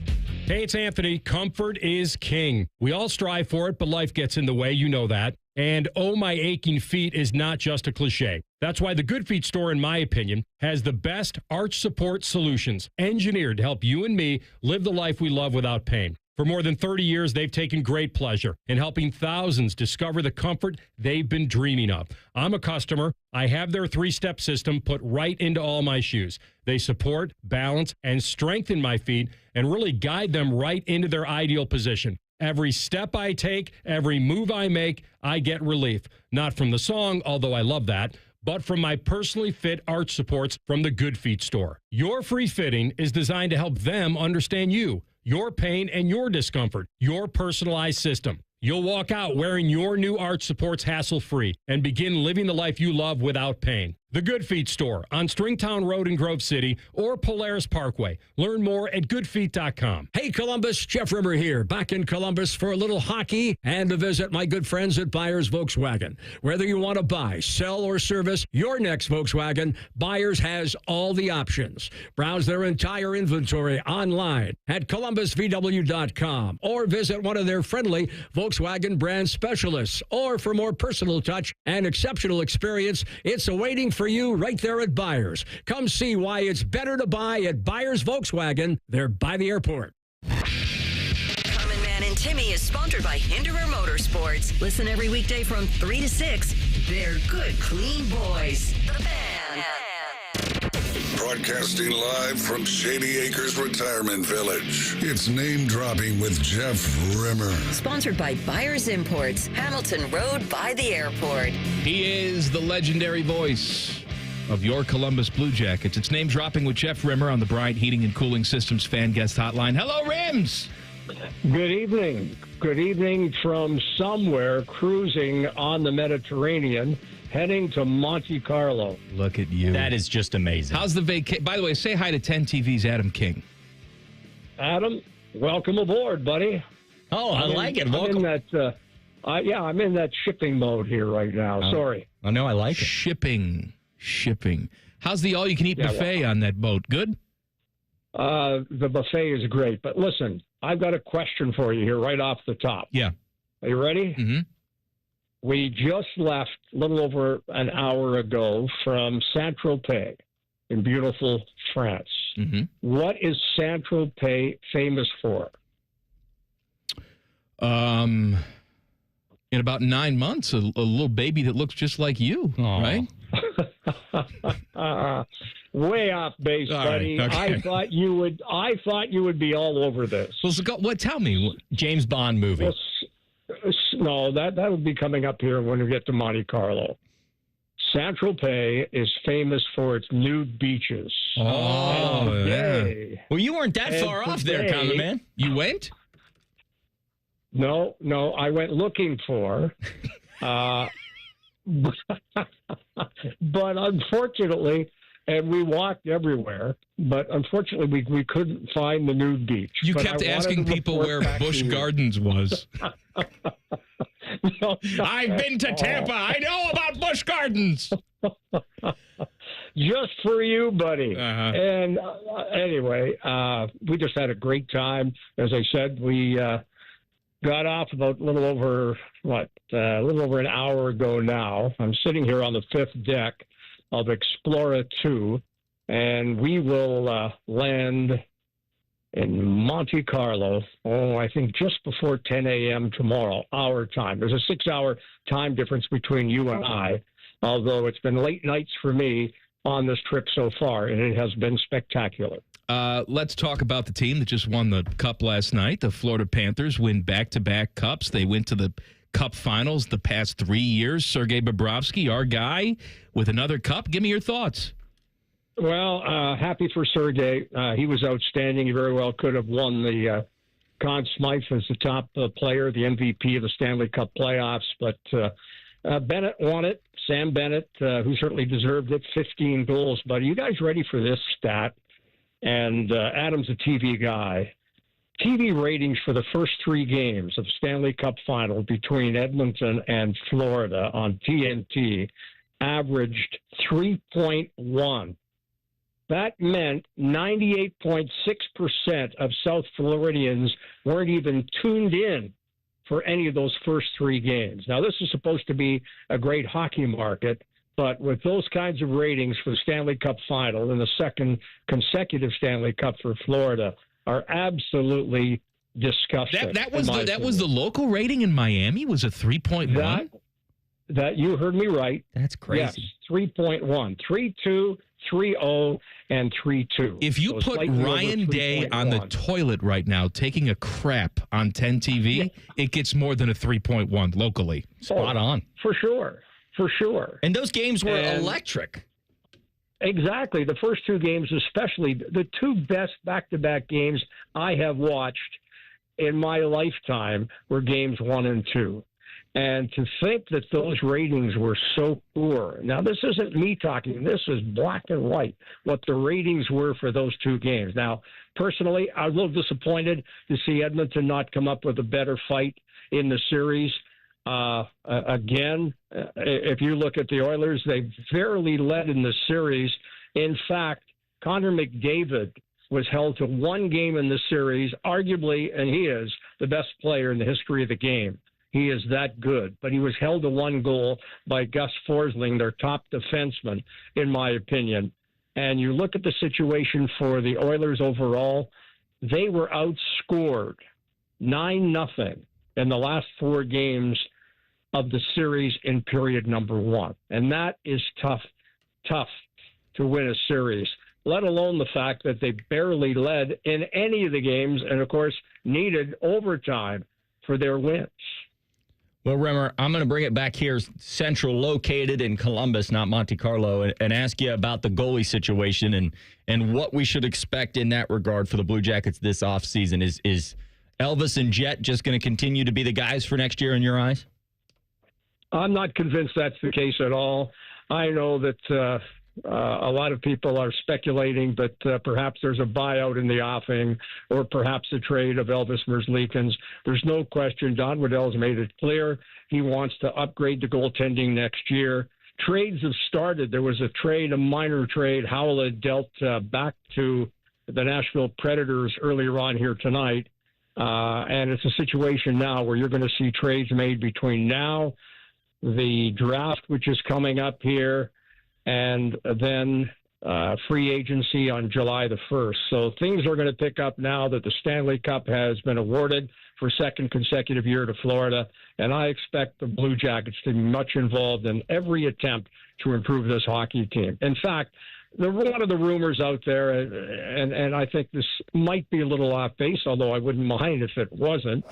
Hey, it's Anthony. Comfort is king. We all strive for it, but life gets in the way. You know that. And oh, my aching feet is not just a cliche. That's why the Good Feet store, in my opinion, has the best arch support solutions engineered to help you and me live the life we love without pain. For more than 30 years, they've taken great pleasure in helping thousands discover the comfort they've been dreaming of. I'm a customer. I have their 3-step system put right into all my shoes. They support, balance, and strengthen my feet and really guide them right into their ideal position. Every step I take, every move I make, I get relief. Not from the song, although I love that, but from my personally fit arch supports from the Good Feet store. Your free fitting is designed to help them understand you, your pain, and your discomfort, your personalized system. You'll walk out wearing your new arch supports hassle-free and begin living the life you love without pain. The Good Feet store on Stringtown Road in Grove City or Polaris Parkway. Learn more at goodfeet.com. Hey, Columbus, Jeff Rimmer here, back in Columbus for a little hockey and to visit my good friends at Buyers Volkswagen. Whether you want to buy, sell, or service your next Volkswagen, Buyers has all the options. Browse their entire inventory online at columbusvw.com or visit one of their friendly Volkswagen brand specialists. Or for more personal touch and exceptional experience, it's awaiting for you right there at Buyers. Come see why it's better to buy at Buyers Volkswagen. They're by the airport. Common Man and Timmy is sponsored by Hinderer Motorsports. Listen every weekday from 3 to 6. They're good, clean boys. The Fan. Broadcasting live from Shady Acres Retirement Village. It's Name Dropping with Jeff Rimmer. Sponsored by Buyers Imports, Hamilton Road by the airport. He is the legendary voice of your Columbus Blue Jackets. It's Name Dropping with Jeff Rimmer on the Bryant Heating and Cooling Systems Fan Guest Hotline. Hello, Rims! Good evening. Good evening from somewhere cruising on the Mediterranean, heading to Monte Carlo. Look at you. That is just amazing. How's the vacation? By the way, say hi to 10 TV's Adam King. Adam, welcome aboard, buddy. Oh, I like it. Welcome. I'm in that shipping mode here right now. Sorry. Oh, no, I like it. Shipping. How's the all-you-can-eat buffet on that boat? Good? The buffet is great. But listen, I've got a question for you here right off the top. Yeah. Are you ready? Mm-hmm. We just left a little over an hour ago from Saint-Tropez in beautiful France. Mm-hmm. What is Saint-Tropez famous for? In about 9 months, a little baby that looks just like you, right? Way off base, All buddy. right, okay. I thought you would be all over this. Tell me. James Bond movie. Well, no, that would be coming up here when we get to Monte Carlo. Saint-Tropez is famous for its nude beaches. Oh, yeah. Well, you weren't that far off there, Common Man. You went? No, I went looking for. But unfortunately, and we walked everywhere, but unfortunately we couldn't find the nude beach. You But kept I wanted asking to people report where back Busch to you. Gardens was. No, I've been to Tampa. I know about Busch Gardens. Just for you, buddy. Uh-huh. And anyway, we just had a great time. As I said, we got off about a little over an hour ago now. I'm sitting here on the 5th deck of Explorer 2, and we will land in Monte Carlo, I think just before 10 a.m. tomorrow, our time. There's a 6-hour time difference between you and I, although it's been late nights for me on this trip so far, and it has been spectacular. Let's talk about the team that just won the Cup last night. The Florida Panthers win back-to-back Cups. They went to the Cup finals the past 3 years. Sergei Bobrovsky, our guy, with another Cup. Give me your thoughts. Well, happy for Sergei. He was outstanding. He very well could have won the Conn Smythe as the top player, the MVP of the Stanley Cup playoffs. But Bennett won it. Sam Bennett, who certainly deserved it, 15 goals. But are you guys ready for this stat? And Adam's a TV guy. TV ratings for the first 3 games of Stanley Cup final between Edmonton and Florida on TNT averaged 3.1. That meant 98.6% of South Floridians weren't even tuned in for any of those first 3 games. Now, this is supposed to be a great hockey market, but with those kinds of ratings for the Stanley Cup final and the second consecutive Stanley Cup for Florida are absolutely disgusting. That was the local rating in Miami was a 3.1. That you heard me right. That's crazy. Yes, 3.1, 3.2, 3.0, and 3.2. If you put Ryan Day on the toilet right now taking a crap on 10 TV, it gets more than a 3.1 locally. Spot on. For sure. And those games were electric. Exactly. The first two games, especially the two best back-to-back games I have watched in my lifetime, were games 1 and 2. And to think that those ratings were so poor. Now, this isn't me talking. This is black and white, what the ratings were for those two games. Now, personally, I was a little disappointed to see Edmonton not come up with a better fight in the series. Again, if you look at the Oilers, they fairly led in the series. In fact, Connor McDavid was held to one game in the series, arguably, and he is the best player in the history of the game. He is that good. But he was held to one goal by Gus Forsling, their top defenseman, in my opinion. And you look at the situation for the Oilers overall, they were outscored 9-0 in the last 4 games of the series in period number 1. And that is tough to win a series, let alone the fact that they barely led in any of the games and, of course, needed overtime for their wins. Well, Rimmer, I'm going to bring it back here, central located in Columbus, not Monte Carlo, and ask you about the goalie situation and what we should expect in that regard for the Blue Jackets this offseason. Is Elvis and Jet just going to continue to be the guys for next year in your eyes? I'm not convinced that's the case at all. I know that a lot of people are speculating that perhaps there's a buyout in the offing or perhaps a trade of Elvis Merzlikins. There's no question. Don Waddell's made it clear he wants to upgrade the goaltending next year. Trades have started. There was a minor trade. Howell had dealt back to the Nashville Predators earlier on here tonight. And it's a situation now where you're going to see trades made between now, the draft, which is coming up here, and then free agency on July the 1st. So things are going to pick up now that the Stanley Cup has been awarded for second consecutive year to Florida, and I expect the Blue Jackets to be much involved in every attempt to improve this hockey team. In fact, one of the rumors out there, and I think this might be a little off base, although I wouldn't mind if it wasn't,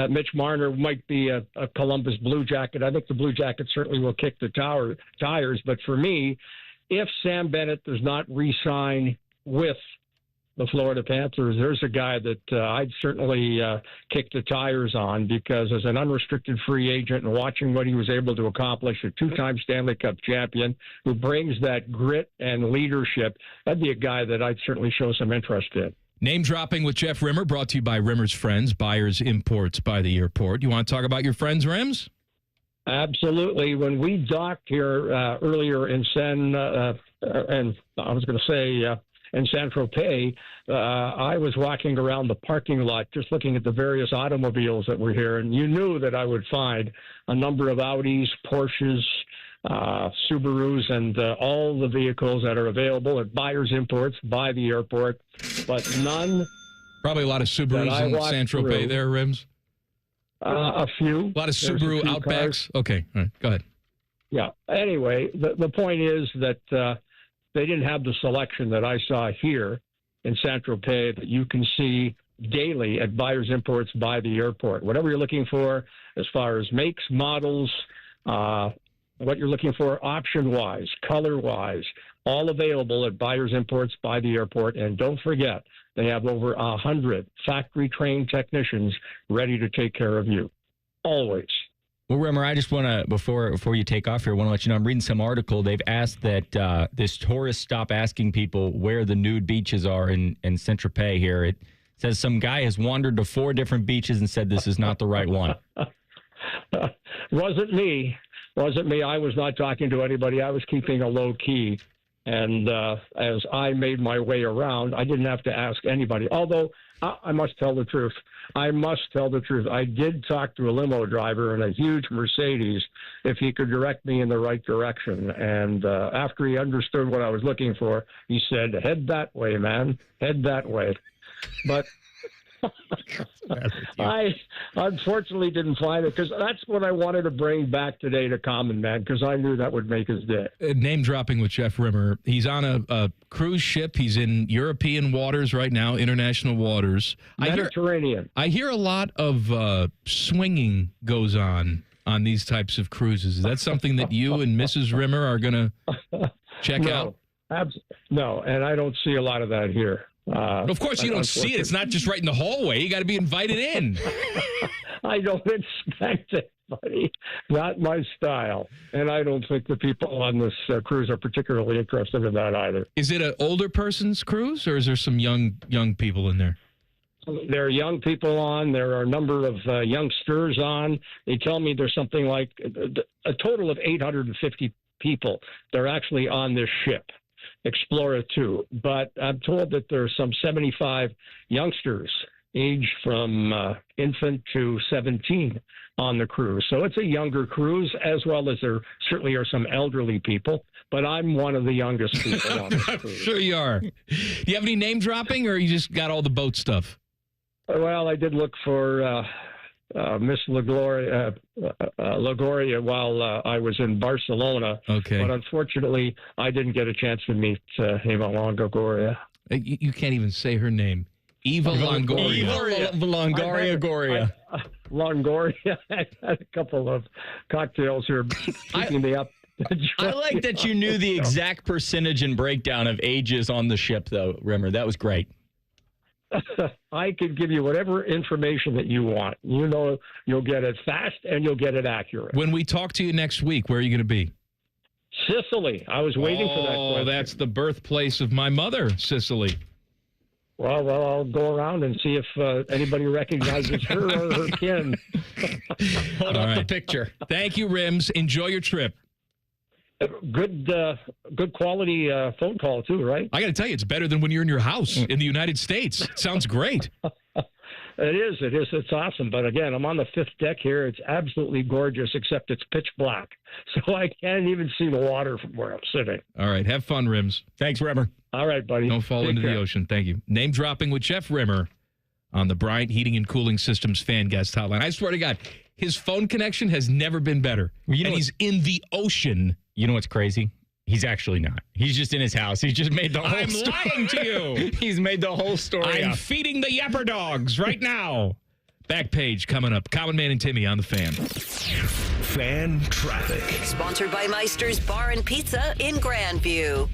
Mitch Marner might be a Columbus Blue Jacket. I think the Blue Jackets certainly will kick the tires. But for me, if Sam Bennett does not re-sign with the Florida Panthers, there's a guy that I'd certainly kick the tires on, because as an unrestricted free agent and watching what he was able to accomplish, a 2-time Stanley Cup champion who brings that grit and leadership, that'd be a guy that I'd certainly show some interest in. Name dropping with Jeff Rimmer, brought to you by Rimmer's Friends, buyers imports by the airport. You want to talk about your friends, Rims? Absolutely. When we docked here earlier in in Saint-Tropez, I was walking around the parking lot just looking at the various automobiles that were here, and you knew that I would find a number of Audis, Porsches, Subarus, and all the vehicles that are available at Buyers Imports by the airport, but none. Probably a lot of Subarus in Saint-Tropez there, Rims? A few. A lot of Subaru Outbacks? Okay, all right, go ahead. Yeah. Anyway, the point is that they didn't have the selection that I saw here in Saint-Tropez that you can see daily at Buyers Imports by the airport. Whatever you're looking for as far as makes, models, what you're looking for option-wise, color-wise, all available at Buyers Imports by the airport. And don't forget, they have over 100 factory-trained technicians ready to take care of you. Always. Well, Rimmer, I just want to, before you take off here, I want to let you know I'm reading some article. They've asked that this tourists stop asking people where the nude beaches are in Saint-Tropez here. It says some guy has wandered to 4 different beaches and said this is not the right one. Wasn't me. I was not talking to anybody. I was keeping a low key. And as I made my way around, I didn't have to ask anybody. Although, I must tell the truth. I did talk to a limo driver in a huge Mercedes if he could direct me in the right direction. And after he understood what I was looking for, he said, "Head that way, man. Head that way." But I unfortunately didn't find it because that's what I wanted to bring back today to Common Man because I knew that would make his day. Name dropping with Jeff Rimmer. He's on a cruise ship. He's in European waters right now, international waters. Mediterranean. I hear a lot of swinging goes on these types of cruises. Is that something that you and Mrs. Rimmer are going to check out? No, and I don't see a lot of that here. Of course you don't see it. It's not just right in the hallway. You got to be invited in. I don't expect it, buddy. Not my style. And I don't think the people on this cruise are particularly interested in that either. Is it an older person's cruise, or is there some young people in there? There are young people on. There are a number of youngsters on. They tell me there's something like a total of 850 people. They're actually on this ship. Explorer 2, but I'm told that there are some 75 youngsters aged from infant to 17 on the cruise. So it's a younger cruise, as well as there certainly are some elderly people, but I'm one of the youngest people on the cruise. I'm sure you are. Do you have any name dropping, or you just got all the boat stuff? Well, I did look for Miss LaGloria while I was in Barcelona. Okay. But unfortunately, I didn't get a chance to meet Eva Longoria. You can't even say her name. Eva Longoria. Longoria. Longoria. I had a couple of cocktails here keeping me up. I like that you knew the exact percentage and breakdown of ages on the ship, though, Rimmer. That was great. I could give you whatever information that you want. You know, you'll get it fast and you'll get it accurate. When we talk to you next week, where are you going to be? Sicily. I was waiting for that question. Oh, that's the birthplace of my mother, Sicily. Well, I'll go around and see if anybody recognizes her or her kin. Hold up the picture. Thank you, Rims. Enjoy your trip. Good quality phone call too, right? I got to tell you, it's better than when you're in your house in the United States. It sounds great. It is. It's awesome. But again, I'm on the fifth deck here. It's absolutely gorgeous, except it's pitch black, so I can't even see the water from where I'm sitting. All right, have fun, Rims. Thanks, Rimmer. All right, buddy. Don't fall into the ocean. Thank you. Name dropping with Jeff Rimmer on the Bryant Heating and Cooling Systems fan guest hotline. I swear to God, his phone connection has never been better. And he's in the ocean. You know what's crazy? He's actually not. He's just in his house. He's just made the whole story. I'm lying to you. He's made the whole story I'm up. feeding the yapper dogs right now. Back page coming up. Common Man and Timmy on the Fan. Fan traffic. Sponsored by Meister's Bar and Pizza in Grandview.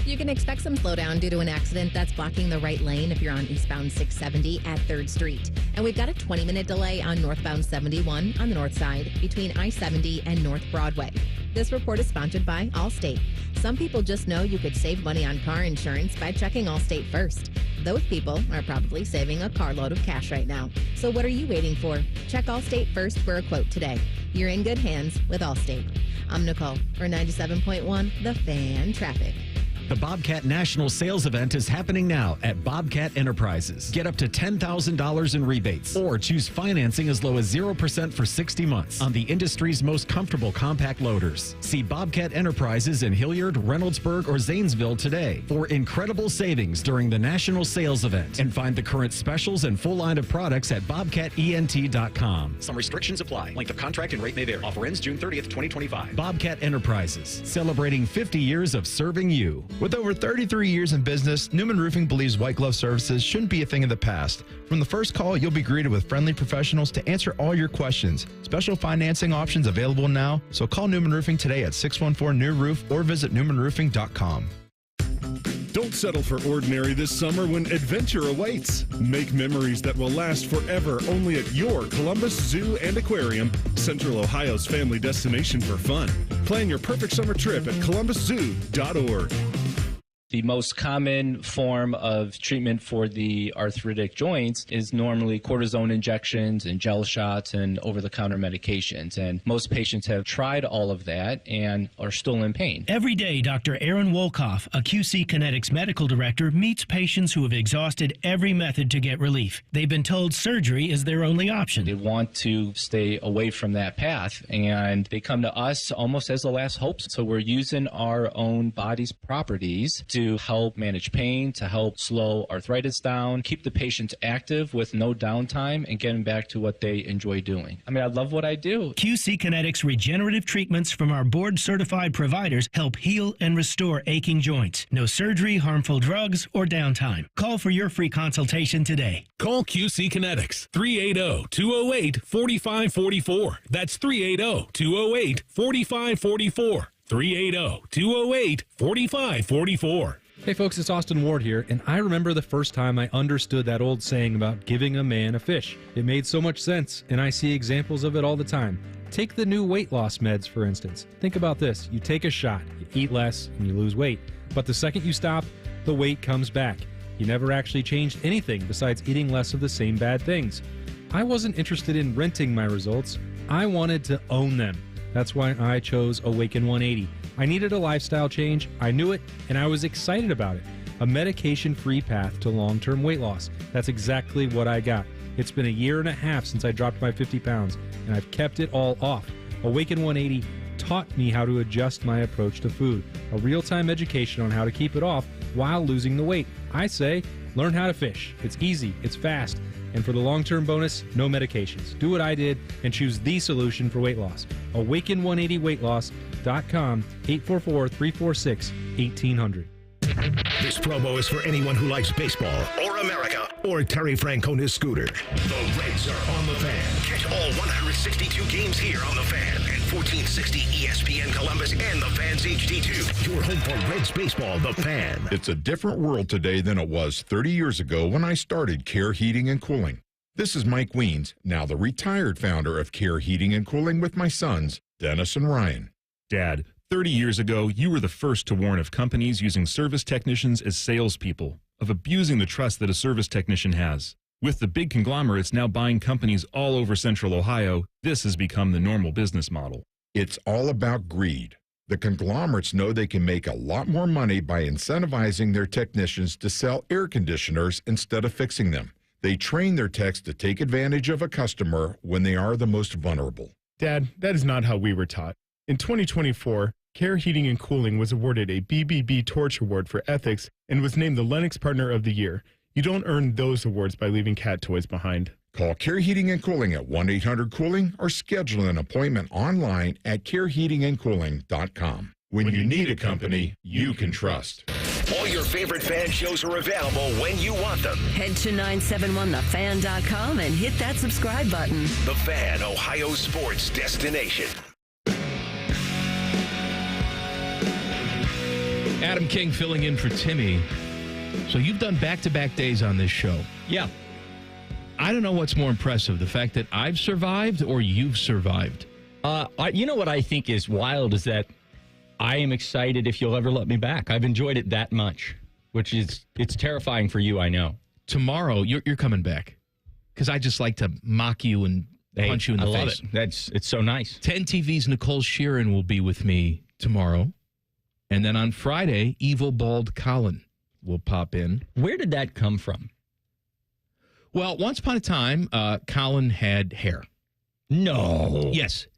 You can expect some slowdown due to an accident that's blocking the right lane if you're on eastbound 670 at 3rd Street. And we've got a 20-minute delay on northbound 71 on the north side between I-70 and North Broadway. This report is sponsored by Allstate. Some people just know you could save money on car insurance by checking Allstate first. Those people are probably saving a carload of cash right now. So what are you waiting for? Check Allstate first for a quote today. You're in good hands with Allstate. I'm Nicole for 97.1 The Fan Traffic. The Bobcat National Sales Event is happening now at Bobcat Enterprises. Get up to $10,000 in rebates or choose financing as low as 0% for 60 months on the industry's most comfortable compact loaders. See Bobcat Enterprises in Hilliard, Reynoldsburg, or Zanesville today for incredible savings during the National Sales Event, and find the current specials and full line of products at bobcatent.com. Some restrictions apply. Length of contract and rate may vary. Offer ends June 30th, 2025. Bobcat Enterprises, celebrating 50 years of serving you. With over 33 years in business, Newman Roofing believes white glove services shouldn't be a thing of the past. From the first call, you'll be greeted with friendly professionals to answer all your questions. Special financing options available now, so call Newman Roofing today at 614-NEW-ROOF or visit newmanroofing.com. Don't settle for ordinary this summer when adventure awaits. Make memories that will last forever only at your Columbus Zoo and Aquarium, Central Ohio's family destination for fun. Plan your perfect summer trip at columbuszoo.org. The most common form of treatment for the arthritic joints is normally cortisone injections and gel shots and over-the-counter medications. And most patients have tried all of that and are still in pain. Every day, Dr. Aaron Wolkoff, a QC Kinetics medical director, meets patients who have exhausted every method to get relief. They've been told surgery is their only option. They want to stay away from that path, and they come to us almost as the last hope. So we're using our own body's properties to to help manage pain, to help slow arthritis down, keep the patient active with no downtime, and get them back to what they enjoy doing. I mean, I love what I do. QC Kinetics regenerative treatments from our board-certified providers help heal and restore aching joints. No surgery, harmful drugs, or downtime. Call for your free consultation today. Call QC Kinetics, 380-208-4544. That's 380-208-4544. 380-208-4544. Hey folks, it's Austin Ward here, and I remember the first time I understood that old saying about giving a man a fish. It made so much sense, and I see examples of it all the time. Take the new weight loss meds, for instance. Think about this. You take a shot, you eat less, and you lose weight. But the second you stop, the weight comes back. You never actually changed anything besides eating less of the same bad things. I wasn't interested in renting my results. I wanted to own them. That's why I chose Awaken 180. I needed a lifestyle change, I knew it, and I was excited about it. A medication-free path to long-term weight loss. That's exactly what I got. It's been a year and a half since I dropped my 50 pounds, and I've kept it all off. Awaken 180 taught me how to adjust my approach to food. A real-time education on how to keep it off while losing the weight. I say, learn how to fish. It's easy, it's fast, and for the long-term bonus, no medications. Do what I did and choose the solution for weight loss. Awaken180weightloss.com, 844-346-1800. This promo is for anyone who likes baseball or America or Terry Francona's scooter. The Reds are on the Fan. Catch all 162 games here on the Fan and 1460 ESPN Columbus and the Fan's HD2. Your home for Reds baseball, the Fan. It's a different world today than it was 30 years ago when I started Care Heating and Cooling. This is Mike Weens, now the retired founder of Care Heating and Cooling with my sons, Dennis and Ryan. Dad, 30 years ago, you were the first to warn of companies using service technicians as salespeople, of abusing the trust that a service technician has. With the big conglomerates now buying companies all over Central Ohio, this has become the normal business model. It's all about greed. The conglomerates know they can make a lot more money by incentivizing their technicians to sell air conditioners instead of fixing them. They train their techs to take advantage of a customer when they are the most vulnerable. Dad, that is not how we were taught. In 2024, Care Heating and Cooling was awarded a BBB Torch Award for ethics and was named the Lennox Partner of the Year. You don't earn those awards by leaving cat toys behind. Call Care Heating and Cooling at 1-800-COOLING or schedule an appointment online at careheatingandcooling.com. When you need a company you can trust. All your favorite fan shows are available when you want them. Head to 971thefan.com and hit that subscribe button. The Fan, Ohio sports destination. Adam King filling in for Timmy. So you've done back-to-back days on this show. Yeah. I don't know what's more impressive, the fact that I've survived or you've survived. You know what I think is wild is that I am excited if you'll ever let me back. I've enjoyed it that much, which is, it's terrifying for you, I know. Tomorrow, you're coming back because I just like to mock you and punch you in the face. I love it. It's so nice. 10 TV's Nicole Shearin will be with me tomorrow. And then on Friday, Evil Bald Colin will pop in. Where did that come from? Well, once upon a time, Colin had hair. No. Yes.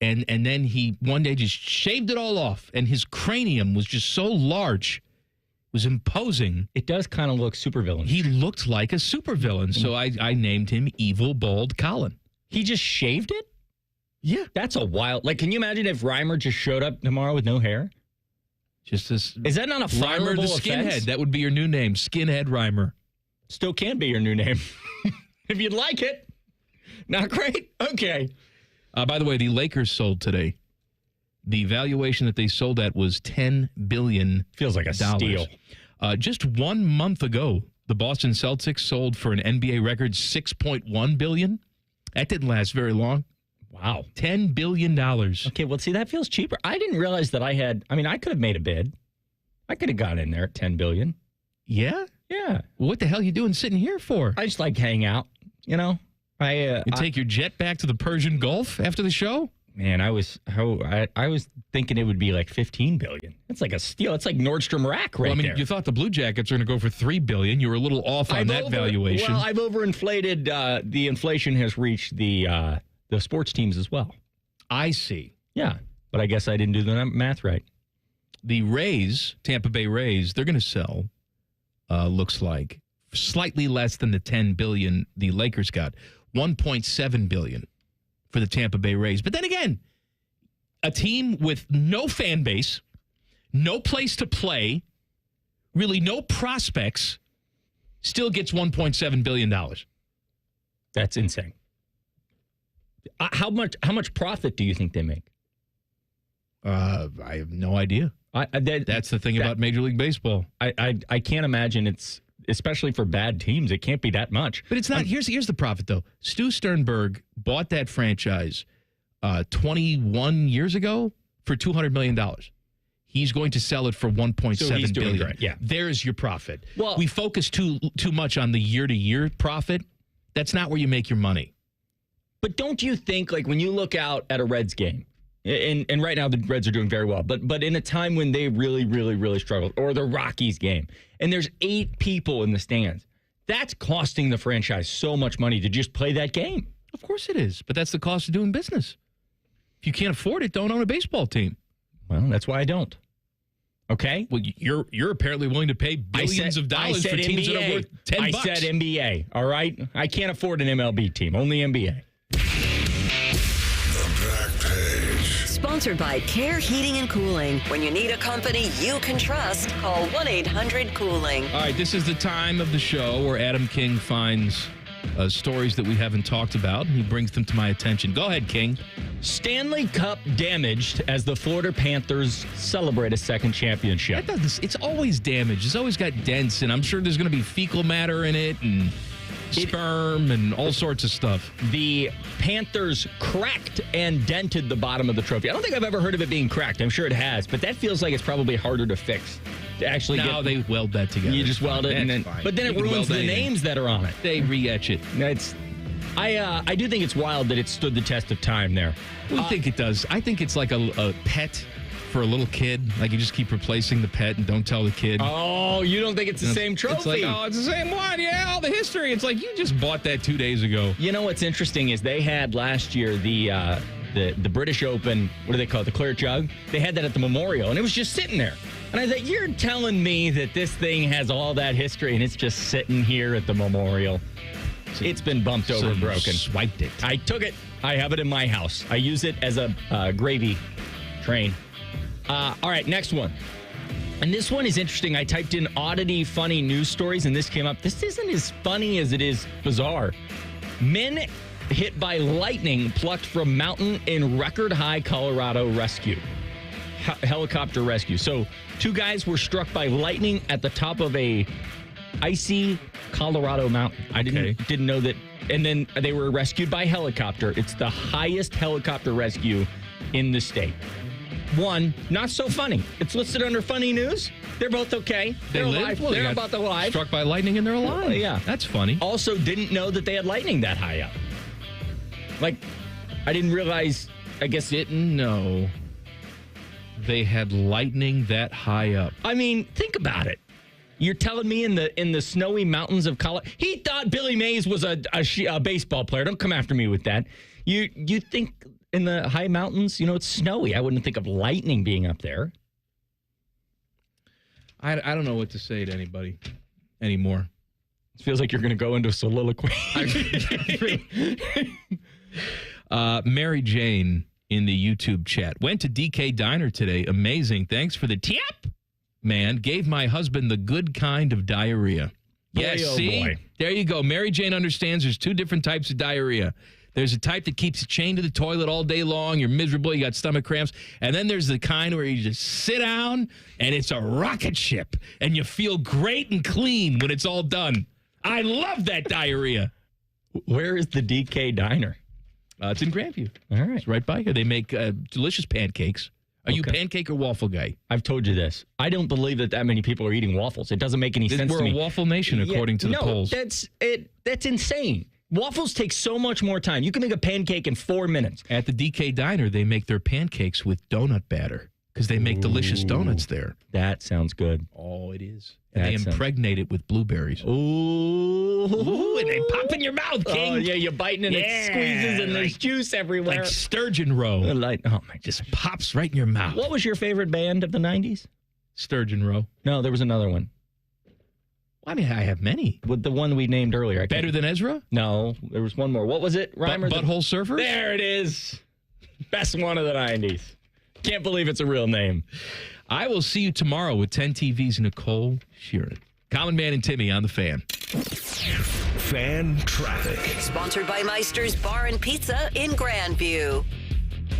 And then he one day just shaved it all off, and his cranium was just so large, it was imposing. It does kind of look supervillain. He looked like a supervillain, so I named him Evil Bald Colin. He just shaved it? Yeah. That's a wild... Like, can you imagine if Reimer just showed up tomorrow with no hair? Just as... Is that not a Reimer the Skinhead? Offense? That would be your new name, Skinhead Reimer. Still can be your new name. If you'd like it. Not great? Okay. By the way, the Lakers sold today. The valuation that they sold at was $10 billion. Feels like a steal. Just 1 month ago, the Boston Celtics sold for an NBA record $6.1 billion. That didn't last very long. Wow. $10 billion. Okay, well, see, that feels cheaper. I didn't realize that I could have made a bid. I could have got in there at $10 billion. Yeah? Yeah. Well, what the hell are you doing sitting here for? I just like hang out, you know? You take your jet back to the Persian Gulf after the show? Man, I was thinking it would be like $15 billion. That's like a steal. It's like Nordstrom Rack right there. You thought the Blue Jackets were going to go for $3 billion. You were a little off on that valuation. Well, I've overinflated. The inflation has reached the sports teams as well. I see. Yeah, but I guess I didn't do the math right. the Rays, Tampa Bay Rays, they're going to sell, looks like, slightly less than the $10 billion the Lakers got, $1.7 billion for the Tampa Bay Rays. But then again, a team with no fan base, no place to play, really no prospects, still gets $1.7 billion. That's insane. How much profit do you think they make? I have no idea. That's the thing about Major League Baseball. I can't imagine it's, especially for bad teams, it can't be that much. But it's not. Here's the profit, though. Stu Sternberg bought that franchise 21 years ago for $200 million. He's going to sell it for $1.7 billion. Great. Yeah. There's your profit. Well, we focus too much on the year-to-year profit. That's not where you make your money. But don't you think, like, when you look out at a Reds game, and right now the Reds are doing very well, but in a time when they really, really, really struggled, or the Rockies game, and there's 8 people in the stands, that's costing the franchise so much money to just play that game. Of course it is, but that's the cost of doing business. If you can't afford it, don't own a baseball team. Well, that's why I don't. Okay? Well, you're apparently willing to pay billions of dollars for teams that are worth $10. I said NBA, all right? I can't afford an MLB team, only NBA. Sponsored by Care Heating and Cooling. When you need a company you can trust, call 1-800-COOLING. All right, this is the time of the show where Adam King finds stories that we haven't talked about, and he brings them to my attention. Go ahead, King. Stanley Cup damaged as the Florida Panthers celebrate a second championship. It's always damaged. It's always got dents, and I'm sure there's going to be fecal matter in it and sperm and all sorts of stuff. The Panthers cracked and dented the bottom of the trophy. I don't think I've ever heard of it being cracked. I'm sure it has, but that feels like it's probably harder to fix. To actually they weld that together. You just weld it, but then it ruins the names that are on it. They re-etch it. I do think it's wild that it stood the test of time there. I think it does. I think it's like a pet for a little kid. Like, you just keep replacing the pet and don't tell the kid. Oh, you don't think it's the same trophy? It's like, oh, it's the same one. Yeah, all the history. It's like, you just bought that 2 days ago. You know what's interesting is they had last year the British Open, what do they call it, the clear jug? They had that at the Memorial, and it was just sitting there. And I thought, you're telling me that this thing has all that history, and it's just sitting here at the Memorial. So it's been bumped over and broken. Swiped it. I took it. I have it in my house. I use it as a gravy train. All right, next one. And this one is interesting. I typed in oddity funny news stories, and this came up. This isn't as funny as it is bizarre. Men hit by lightning plucked from mountain in record-high Colorado rescue. Helicopter rescue. So 2 guys were struck by lightning at the top of a icy Colorado mountain. I didn't know that. And then they were rescued by helicopter. It's the highest helicopter rescue in the state. One, not so funny. It's listed under funny news. They're both okay. They're alive. Well, they're about alive. Struck by lightning and they're alive. Well, yeah. That's funny. Also, didn't know that they had lightning that high up. Like, I didn't realize, I guess. Didn't know they had lightning that high up. I mean, think about it. You're telling me in the snowy mountains of Colorado, he thought Billy Mays was a baseball player. Don't come after me with that. You think in the high mountains, it's snowy. I wouldn't think of lightning being up there. I don't know what to say to anybody anymore. It feels like you're going to go into a soliloquy. Mary Jane in the YouTube chat went to DK Diner today. Amazing. Thanks for the tip. Man, gave my husband the good kind of diarrhea. Yes, see? Boy. There you go. Mary Jane understands there's 2 different types of diarrhea. There's a type that keeps you chained to the toilet all day long. You're miserable. You got stomach cramps. And then there's the kind where you just sit down and it's a rocket ship and you feel great and clean when it's all done. I love that diarrhea. Where is the DK Diner? It's in Grandview. All right. It's right by here. They make delicious pancakes. Are you pancake or waffle guy? I've told you this. I don't believe that many people are eating waffles. It doesn't make any sense to me. We're a waffle nation, according to the polls. That's insane. Waffles take so much more time. You can make a pancake in 4 minutes. At the DK Diner, they make their pancakes with donut batter. because they make delicious donuts there. That sounds good. Oh, it is. And they impregnate it with blueberries. Ooh. And they pop in your mouth, King. Oh, yeah, you're biting and it squeezes and there's juice everywhere. Like sturgeon roe. Just pops right in your mouth. What was your favorite band of the 90s? Sturgeon roe. No, there was another one. I mean, I have many. With the one we named earlier. Better Than Ezra? No, there was one more. What was it, Reimer? Butthole Surfers? There it is. Best one of the 90s. Can't believe it's a real name. I will see you tomorrow with 10 TV's Nicole Shearin. Common Man and Timmy on the Fan. Fan traffic. Sponsored by Meister's Bar and Pizza in Grandview.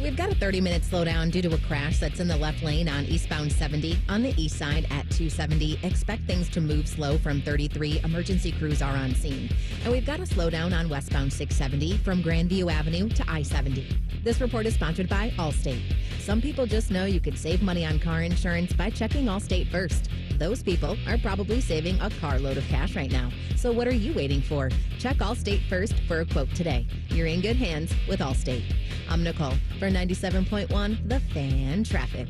We've got a 30-minute slowdown due to a crash that's in the left lane on eastbound 70. On the east side at 270, expect things to move slow from 33. Emergency crews are on scene. And we've got a slowdown on westbound 670 from Grandview Avenue to I-70. This report is sponsored by Allstate. Some people just know you could save money on car insurance by checking Allstate first. Those people are probably saving a carload of cash right now. So what are you waiting for? Check Allstate first for a quote today. You're in good hands with Allstate. I'm Nicole for 97.1 The Fan Traffic.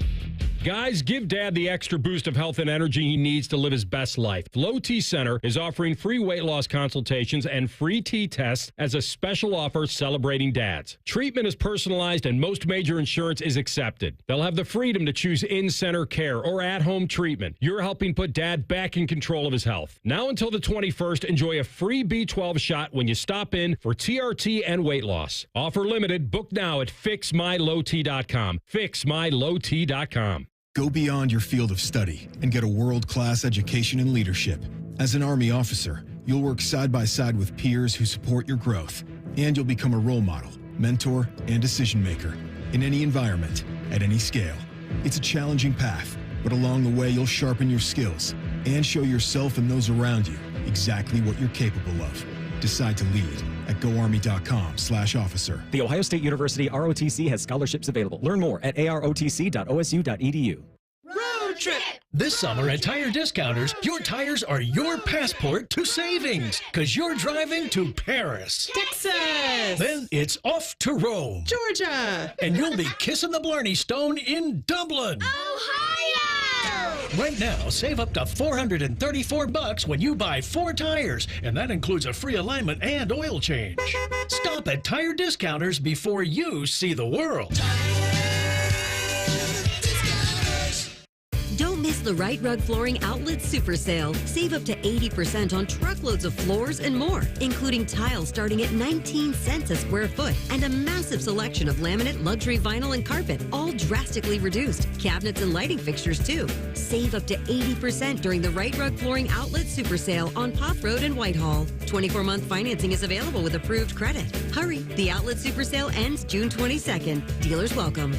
Guys, give Dad the extra boost of health and energy he needs to live his best life. Low T Center is offering free weight loss consultations and free T tests as a special offer celebrating dads. Treatment is personalized and most major insurance is accepted. They'll have the freedom to choose in-center care or at-home treatment. You're helping put Dad back in control of his health. Now until the 21st, enjoy a free B12 shot when you stop in for TRT and weight loss. Offer limited. Book now at fixmylowt.com. Fixmylowt.com. Go beyond your field of study and get a world-class education in leadership. As an Army officer, you'll work side by side with peers who support your growth, and you'll become a role model, mentor, and decision maker in any environment, at any scale. It's a challenging path, but along the way, you'll sharpen your skills and show yourself and those around you exactly what you're capable of. Decide to lead at goarmy.com/officer. The Ohio State University ROTC has scholarships available. Learn more at arotc.osu.edu. Road trip! This summer at Tire Discounters, your tires are your passport to savings, because you're driving to Paris, Texas, then it's off to Rome, Georgia, and you'll be kissing the Blarney Stone in Dublin, Ohio! Right now, save up to $434 when you buy 4 tires, and that includes a free alignment and oil change. Stop at Tire Discounters before you see the world. Don't miss the Right Rug Flooring Outlet Super Sale. Save up to 80% on truckloads of floors and more, including tiles starting at 19 cents a square foot and a massive selection of laminate, luxury vinyl, and carpet, all drastically reduced. Cabinets and lighting fixtures, too. Save up to 80% during the Right Rug Flooring Outlet Super Sale on Pop Road in Whitehall. 24-month financing is available with approved credit. Hurry, the Outlet Super Sale ends June 22nd. Dealers welcome.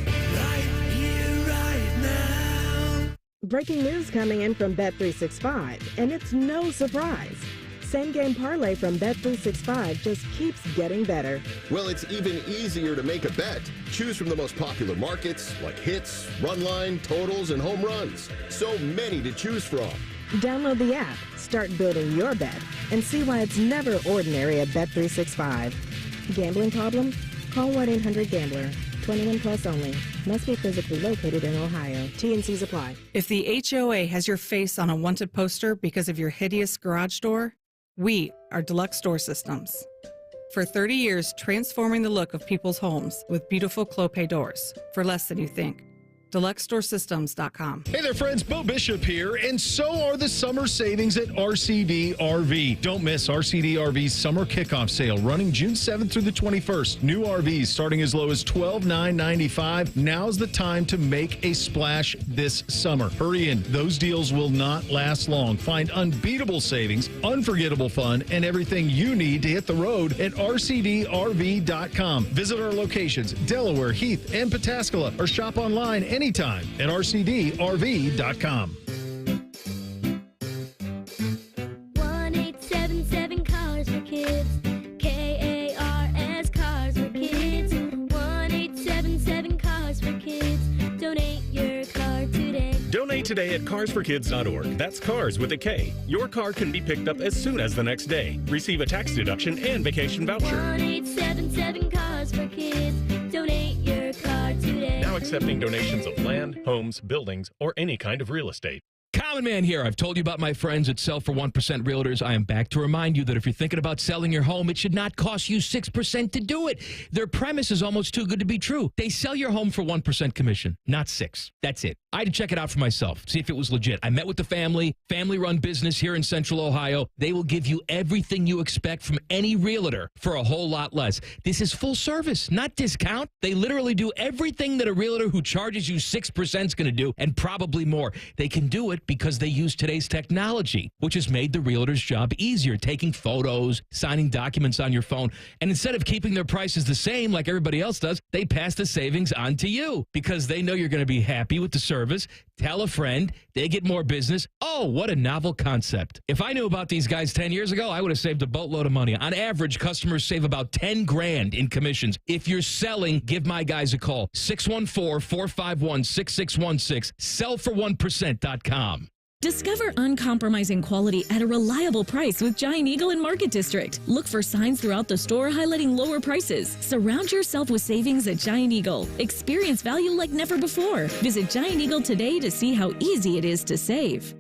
Breaking news coming in from Bet365, and it's no surprise. Same game parlay from Bet365 just keeps getting better. Well, it's even easier to make a bet. Choose from the most popular markets like hits, run line, totals, and home runs. So many to choose from. Download the app, start building your bet, and see why it's never ordinary at Bet365. Gambling problem? Call 1-800-GAMBLER. 21 plus only. Must be physically located in Ohio. T&Cs apply. If the HOA has your face on a wanted poster because of your hideous garage door, we are Deluxe Door Systems. For 30 years, transforming the look of people's homes with beautiful Clopay doors for less than you think. DeluxeDoorSystems.com. Hey there, friends. Bo Bishop here, and so are the summer savings at RCD RV. Don't miss RCD RV's summer kickoff sale running June 7th through the 21st. New RVs starting as low as $12,995. Now's the time to make a splash this summer. Hurry in. Those deals will not last long. Find unbeatable savings, unforgettable fun, and everything you need to hit the road at RCDRV.com. Visit our locations, Delaware, Heath, and Pataskala, or shop online anytime at RCDRV.com. 1877 Cars for Kids. KARS Cars for Kids. 1877 Cars for Kids. Donate your car today. Donate today at carsforkids.org. That's cars with a K. Your car can be picked up as soon as the next day. Receive a tax deduction and vacation voucher. 1877 Cars for Kids. Donate your car today. Now accept accepting donations of land, homes, buildings, or any kind of real estate. Common Man here. I've told you about my friends at Sell for 1% Realtors. I am back to remind you that if you're thinking about selling your home, it should not cost you 6% to do it. Their premise is almost too good to be true. They sell your home for 1% commission, not 6. That's it. I had to check it out for myself, see if it was legit. I met with the family-run business here in Central Ohio. They will give you everything you expect from any realtor for a whole lot less. This is full service, not discount. They literally do everything that a realtor who charges you 6% is going to do, and probably more. They can do it because they use today's technology, which has made the realtor's job easier, taking photos, signing documents on your phone. And instead of keeping their prices the same like everybody else does, they pass the savings on to you because they know you're going to be happy with the service. Tell a friend, they get more business. Oh, what a novel concept. If I knew about these guys 10 years ago, I would have saved a boatload of money. On average, customers save about 10 grand in commissions. If you're selling, give my guys a call. 614-451-6616. Sellfor1%.com. Discover uncompromising quality at a reliable price with Giant Eagle in Market District. Look for signs throughout the store highlighting lower prices. Surround yourself with savings at Giant Eagle. Experience value like never before. Visit Giant Eagle today to see how easy it is to save.